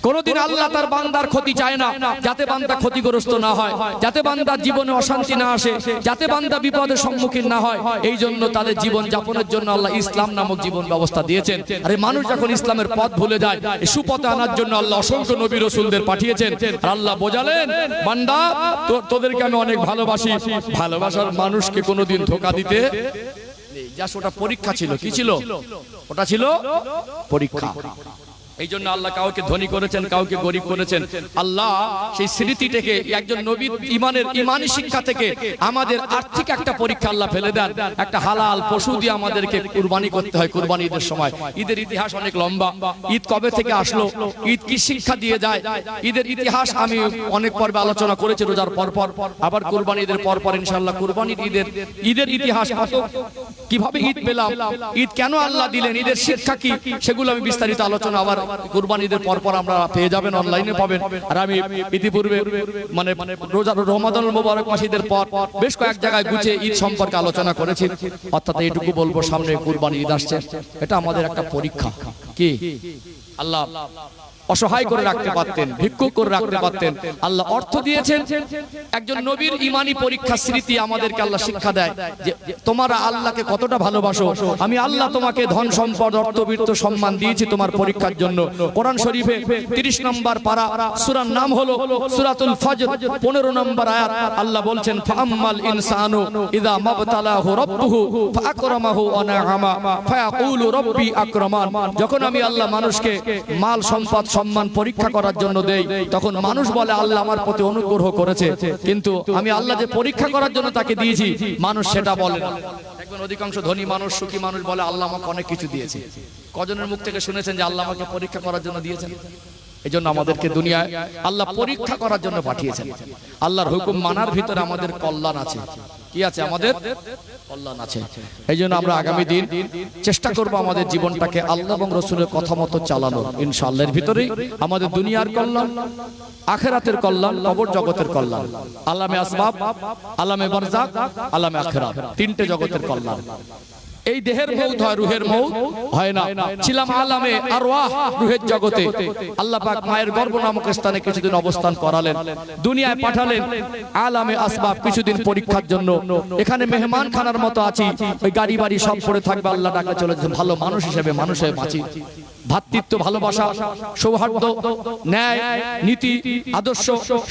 কোনোদিন আল্লাহ তার বান্দার ক্ষতি চায় না, যাতে বান্দা ক্ষতিগ্রস্ত না হয়, যাতে বান্দার জীবনে অশান্তি না আসে, যাতে বান্দা বিপদের সম্মুখীন না হয়। এই জন্য তাদের জীবন যাপনের জন্য আল্লাহ ইসলাম নামক জীবন ব্যবস্থা দিয়েছেন। আরে মানুষ যখন ইসলামের পথ ভুলে যায়, এই সুপথে আনার জন্য আল্লাহ অসংখ্য নবী রাসূলদের পাঠিয়েছেন। আর আল্লাহ বোঝালেন, বান্দা তোদেরকে আমি অনেক ভালোবাসি, ভালোবাসার মানুষকে কোনোদিন ধোঁকা দিতে যা, ওটা পরীক্ষা ছিল। কি ছিল ওটা? ছিল পরীক্ষা। এই জন্য আল্লাহ কাউকে ধনী করেছেন, কাউকে গরিব করেছেন। আল্লাহ সেই স্মৃতিটাকে একজন নবীর ইমানি শিক্ষা থেকে আমাদের আর্থিক একটা পরীক্ষা আল্লাহ ফেলে দেন। একটা হালাল পশু দিয়ে আমাদেরকে কুরবানি করতে হয় কুরবানি ঈদের সময়। ঈদের ইতিহাস অনেক লম্বা। ঈদ কবে থেকে আসলো, ঈদ কি শিক্ষা দিয়ে যায়, ঈদের ইতিহাস আমি অনেক পর্বে আলোচনা করেছি। রোজার পর আবার কুরবানি ঈদের পর ইনশাআল্লাহ কুরবানির ঈদের ইতিহাস কত, কিভাবে ঈদ পেলাম, ঈদ কেন আল্লাহ দিলেন, ঈদের শিক্ষা কি, সেগুলো আমি বিস্তারিত আলোচনা আবার কুরবানি ঈদের পর আমরা পেয়ে যাবেন, অনলাইনে পাবেন। আর আমি ইতিপূর্বে মানে রোজার রমাদানুল মুবারক মাস ঈদের পর বেশ কয়েক জায়গায় গুছিয়ে ঈদ সম্পর্কে আলোচনা করেছি। অর্থাৎ এইটুকু বলবো, সামনে কুরবানি ঈদ আসছে, এটা আমাদের একটা পরীক্ষা। কি আল্লাহ অসহায় করে রাখতে পারতেন, ভিক্ষুক করে রাখতে পারতেন। আল্লাহ অর্থ দিয়েছেন। একজন নবীর ইমানি পরীক্ষা স্মৃতি আমাদেরকে আল্লাহ শিক্ষা দেয় যে তোমরা আল্লাহকে কতটা ভালোবাসো। আমি আল্লাহ তোমাকে ধন সম্পদ অর্থবৃত্ত সম্মান দিয়েছি তোমার পরীক্ষার জন্য। কোরআন শরীফে 30 নম্বর পারা, সূরার নাম হলো সূরাতুল ফজর, 15 নম্বর আয়াত। আল্লাহ বলছেন, ফাআম্মাল ইনসানু ইযা মাবতালাহু রাব্বুহু ফাআকরামাহু ওয়া নাআমা ফায়াকুলু রাব্বি আকরামান। যখন আমি আল্লাহ মানুষকে মাল সম্পদ সম্মান পরীক্ষা করার জন্য দেই, তখন মানুষ বলে আল্লাহ আমার প্রতি অনুগ্রহ করেছে, কিন্তু আমি আল্লাহ যে পরীক্ষা করার জন্য তাকে দিয়েছি, মানুষ সেটা বলে না। দেখবেন অধিকাংশ ধনী মানুষ, সুখী মানুষ বলে আল্লাহ আমাকে অনেক কিছু দিয়েছে। কজনের মুখ থেকে শুনেছেন যে আল্লাহ আমাকে পরীক্ষা করার জন্য দিয়েছেন? এই জন্য আমাদেরকে দুনিয়ায় আল্লাহ পরীক্ষা করার জন্য পাঠিয়েছেন। আল্লাহর হুকুম মানার ভিতরে আমাদের কল্যাণ আছে। কি আছে? আমাদের কল্যাণ আছে। এই জন্য আমরা আগামী দিন চেষ্টা করব আমাদের জীবনটাকে আল্লাহ এবং রাসূলের কথা মতো চালানোর। ইনশাআল্লাহ এর ভিতরেই আমাদের দুনিয়ার কল্যাণ, আখিরাতের কল্যাণ, কবর জগতের কল্যাণ, আলামে আসবাব, আলামে বারজাখ, আলামে আখিরাত, 3টে জগতের কল্যাণ। এই দেহের মৌত হয়, রুহের মৌত হয় না। ছিলাম আলামে আরওয়াহ, রুহের জগতে। আল্লাহ পাক মায়ের গর্ভ নামক স্থানে কিছুদিন অবস্থান করালেন, দুনিয়ায় পাঠালেন আলামে আসবাব কিছুদিন পরীক্ষার জন্য। এখানে মেহমান খানার মতো আছি, ওই গাড়ি বাড়ি সব পড়ে থাকবে, আল্লাহ ডাকলে চলে যেতে, ভালো মানুষ হিসেবে মানুষে বাঁচি। ভাতৃত্ব, ভালোবাসা, সৌহার্দ্য, ন্যায়, নীতি, আদর্শ,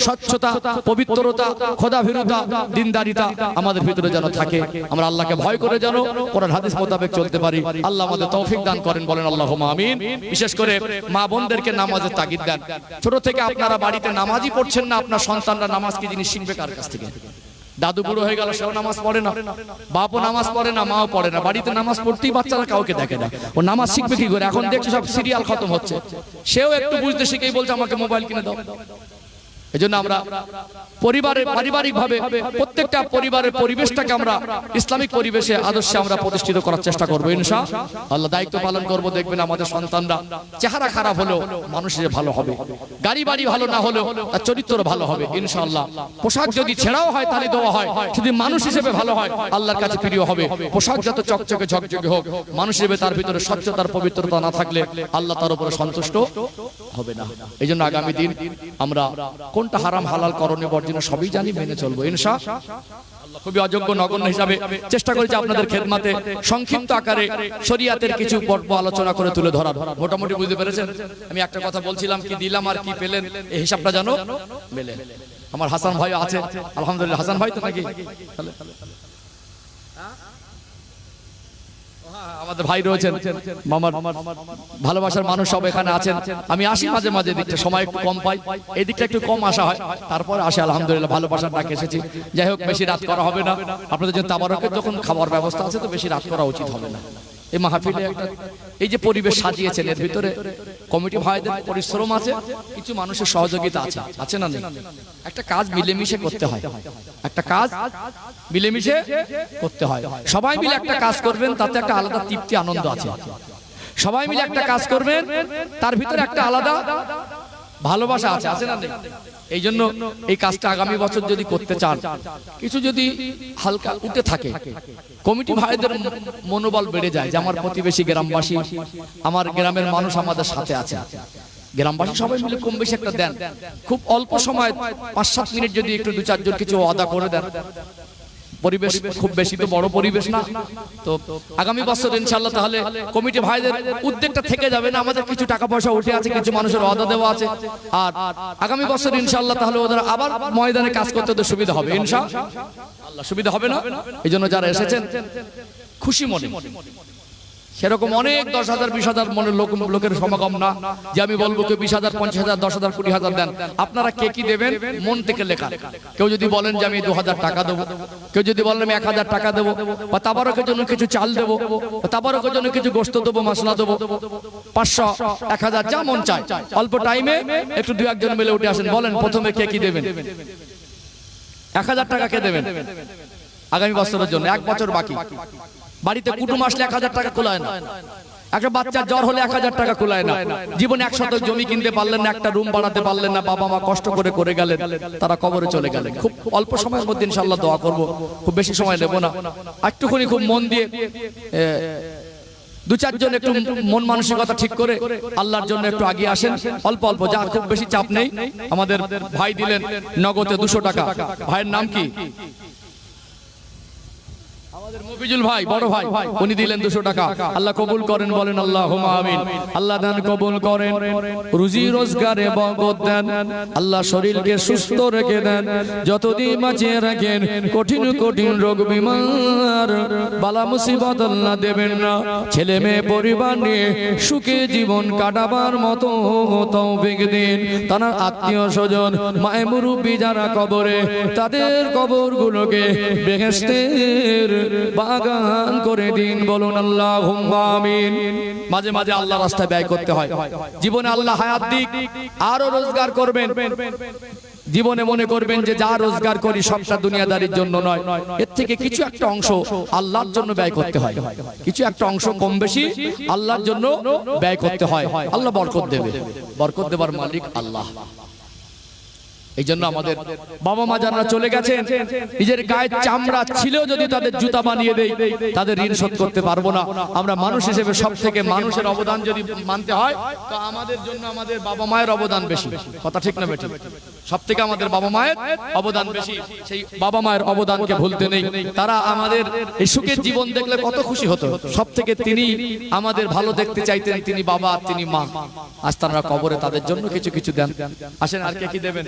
স্বচ্ছতা, পবিত্রতা, খোদাভীরুতা, দিনদারিতা আমাদের ভিতরে যেন থাকে। আমরা আল্লাহকে ভয় করে যেন কোরআন হাদিস মোতাবেক চলতে পারি। আল্লাহ আমাদের তৌফিক দান করেন, বলেন আল্লাহুম্মা আমিন। বিশেষ করে মা বোনদেরকে নামাজের তাগিদ দেন। ছোট থেকে আপনারা বাড়িতে নামাজই পড়ছেন না, আপনার সন্তানরা নামাজ কি জিনিস শিখবে কার কাছ থেকে? দাদু বুড়ো হয়ে গেল, সেও নামাজ পড়ে না, বাপও নামাজ পড়ে না, মাও পড়ে না, বাড়িতে নামাজ পড়তেই বাচ্চারা কাউকে দেখে না, ও নামাজ শিখবে কি করে? এখন দেখছি সব সিরিয়াল খতম হচ্ছে, সেও একটু বুঝতে শিখেই বলছে আমাকে মোবাইল কিনে দাও। এজন্য আমরা পারিবারিক ভাবে প্রত্যেকটা পরিবারের পরিবেশটাকে আমরা ইসলামিক পরিবেশে আদর্শে আমরা প্রতিষ্ঠিত করার চেষ্টা করবো ইনশাআল্লাহ। দায়িত্ব পালন করব, দেখবেন আমাদের সন্তানরা চেহারা খারাপ হলেও মানুষের ভালো হবে, গাড়ি বাড়ি ভালো না হলেও তার চরিত্র ভালো হবে ইনশাআল্লাহ। পোশাক যদি ছেঁড়াও হয় তাহলে দেওয়া হয়, যদি মানুষ হিসেবে ভালো হয় আল্লাহর কাছে প্রিয় হবে। পোশাক যত চকচকে ঝকঝকে হোক, মানুষ হিসেবে তার ভিতরে স্বচ্ছতার পবিত্রতা না থাকলে আল্লাহ তার উপরে সন্তুষ্ট হবে না। এই জন্য আগামী দিন আমরা কোনটা হারাম হালাল করণীয় বর্জনীয় সবই জানি, মেনে চলবো ইনশাআল্লাহ। খুবই অযোগ্য নগণ্য হিসাবে চেষ্টা করেছি আপনাদের খেদমাতে সংক্ষিপ্ত আকারে শরিয়াতের কিছু পর্ব আলোচনা করে তুলে ধরার। মোটামুটি বুঝতে পেরেছেন? আমি একটা কথা বলছিলাম, কি দিলাম আর কি পেলেন এই হিসাবটা জানো মেলে। আমার হাসান ভাই আছে আলহামদুলিল্লাহ, হাসান ভাই তো নাকি আমাদের ভাই রয়েছেন, মামার ভালোবাসার মানুষ সব এখানে আছেন। আমি আসি মাঝে মাঝে, দিকটা সময় একটু কম পাই, এই দিকটা একটু কম আসা হয়, তারপরে আসে আলহামদুলিল্লাহ। ভালোবাসার ডাকে এসেছি। যাই হোক, বেশি রাত করা হবে না। আপনাদের জন্য তাবারকের যখন খাবার ব্যবস্থা আছে তো বেশি রাত করা উচিত হবে না। এই মাহফিলে একটা এই যে পরিবেশ সাজিয়েছেন, এর ভিতরে কমিটি ভাইদের পরিশ্রম আছে, কিছু মানুষের সহযোগিতা আছে, আছে না নেই? একটা কাজ মিলেমিশে করতে হয়, একটা কাজ মিলেমিশে করতে হয়। সবাই মিলে একটা কাজ করবেন, তাতে একটা আলাদা তৃপ্তি আনন্দ আছে। সবাই মিলে একটা কাজ করবেন, তার ভিতরে একটা আলাদা ভালোবাসা আছে, আছে না নেই? এই জন্য এই কাজটা আগামী বছর যদি করতে চান, কিছু যদি হালকা উঠে থাকে, কমিটি ভাইদের মনোবল বেড়ে যায় যে আমার প্রতিবেশী গ্রামবাসী, আমার গ্রামের মানুষ আমাদের সাথে আছে। গ্রামবাসী সবাই মিলে কম বেশি একটা দেন, খুব অল্প সময় 5-7 মিনিট যদি একটু 2-4 জন কিছু ওয়াদা করে দেন, পরিবেশ খুব বেশি তো বড় পরিবেশ না তো, আগামী বছর ইনশাআল্লাহ তাহলে কমিটি ভাইদের উদ্যোগটা থেকে যাবে না। আমাদের কিছু টাকা পয়সা উঠে আছে, কিছু মানুষের ওয়াদা দেওয়া আছে, আর আগামী বছর ইনশাআল্লাহ তাহলে ওদের আবার ময়দানে কাজ করতে তো সুবিধা হবে ইনশাআল্লাহ। সুবিধা হবে না? এই জন্য যারা এসেছেন খুশি মনে, সেরকম অনেক 10,000 20,000 মনের লোকের সমাগম না যে আমি বলবো কেউ 20,000 50,000 10,000 20,000 দেন। আপনারা কে কি দেবেন মন থেকে লেখা। কেউ যদি বলেন যে আমি 2,000 টাকা দেবো, কেউ যদি বলেন আমি 1,000 টাকা দেবো, বা তাবারকের জন্য কিছু চাল দেবো, তাবারকের জন্য কিছু গোশত দেবো, মশলা দেবো, 500 1000 যা মন চায়। অল্প টাইমে একটু 2-1 জন মিলে উঠে আসেন, বলেন প্রথমে কে কি দেবেন। 1,000 টাকা কে দেবেন আগামী বছরের জন্য? 1 বছর বাকি। বাড়িতে কুটুম আসলে 1,000 টাকা কুলায় না, একটা বাচ্চার জ্বর হলে 1,000 টাকা কুলায় না। জীবনে 1 শতক জমি কিনতে পারলেন না, একটা রুম বানাতে পারলেন না, বাবা মা কষ্ট করে গেলেন, তারা কবরে চলে গেলেন। খুব অল্প সময়ের মধ্যে ইনশাআল্লাহ দোয়া করব, খুব বেশি সময় নেব না। একটুখানি খুব মন দিয়ে 2-4 জন একটু মন মানসিকতা ঠিক করে আল্লাহর জন্য একটু আগে আসেন, অল্প অল্প, যা খুব বেশি চাপ নেই। আমাদের ভাই দিলেন নগদে 200 টাকা। ভাইয়ের নাম কি? মফিজুল ভাই, বড় ভাই, উনি দিলেন 200 টাকা। আল্লাহ কবুল করেন, বলেন আল্লাহুম্মা আমিন। আল্লাহ দান কবুল করেন, রুজি রোজগারে বরকত দেন, আল্লাহ শরীরকে সুস্থ রেখে দেন, যতদিন বাঁচিয়ে রাখেন, কঠিন কঠিন রোগ বিমার বালা মুসিবত আল্লাহ দেবেন না। ছেলে মেয়ে পরিবার নিয়ে সুখে জীবন কাটাবার মতো তৌফিক দিন। তার আত্মীয় স্বজন মায়ে মুরব্বি যারা কবরে, তাদের কবরগুলোকে বেহেশতের বাগান করে দিন, বলুন আল্লাহুম্মা আমিন। মাঝে মাঝে আল্লাহ রাস্তায় ব্যয় করতে হয়। জীবনে আল্লাহ হায়াত দিক, আরো রোজগার করবেন। জীবনে মনে করবেন যে যা রোজগার করি সবটা দুনিয়াদারির জন্য নয়, এর থেকে কিছু একটা অংশ আল্লাহর জন্য ব্যয় করতে হয়। কিছু একটা অংশ কম বেশি আল্লাহর জন্য ব্যয় করতে হয়। আল্লাহ বরকত দেবে, বরকত দেবার মালিক আল্লাহ। এই জন্য আমাদের বাবা মা যারা চলে গেছেন, নিজের গায়ের চামড়া ছিলেও যদি তাদের জুতা বানিয়ে দেই, তাদের ঋণ শোধ করতে পারবো না। আমরা মানুষ হিসেবে সব থেকে মানুষের অবদান যদি মানতে হয়, তো আমাদের জন্য আমাদের বাবা মায়ের অবদান বেশি। কথা ঠিক না বেঠিক? সব থেকে আমাদের বাবা মায়ের অবদান বেশি। সেই বাবা মায়ের অবদানকে ভুলতে নেই। তারা আমাদের এই সুখের জীবন দেখলে কত খুশি হতো। সব থেকে তিনি আমাদের ভালো দেখতে চাইতেন, তিনি বাবা, তিনি মা। আজ তারা কবরে, তাদের জন্য কিছু কিছু দেন। আসেন, আর কে কি দেবেন?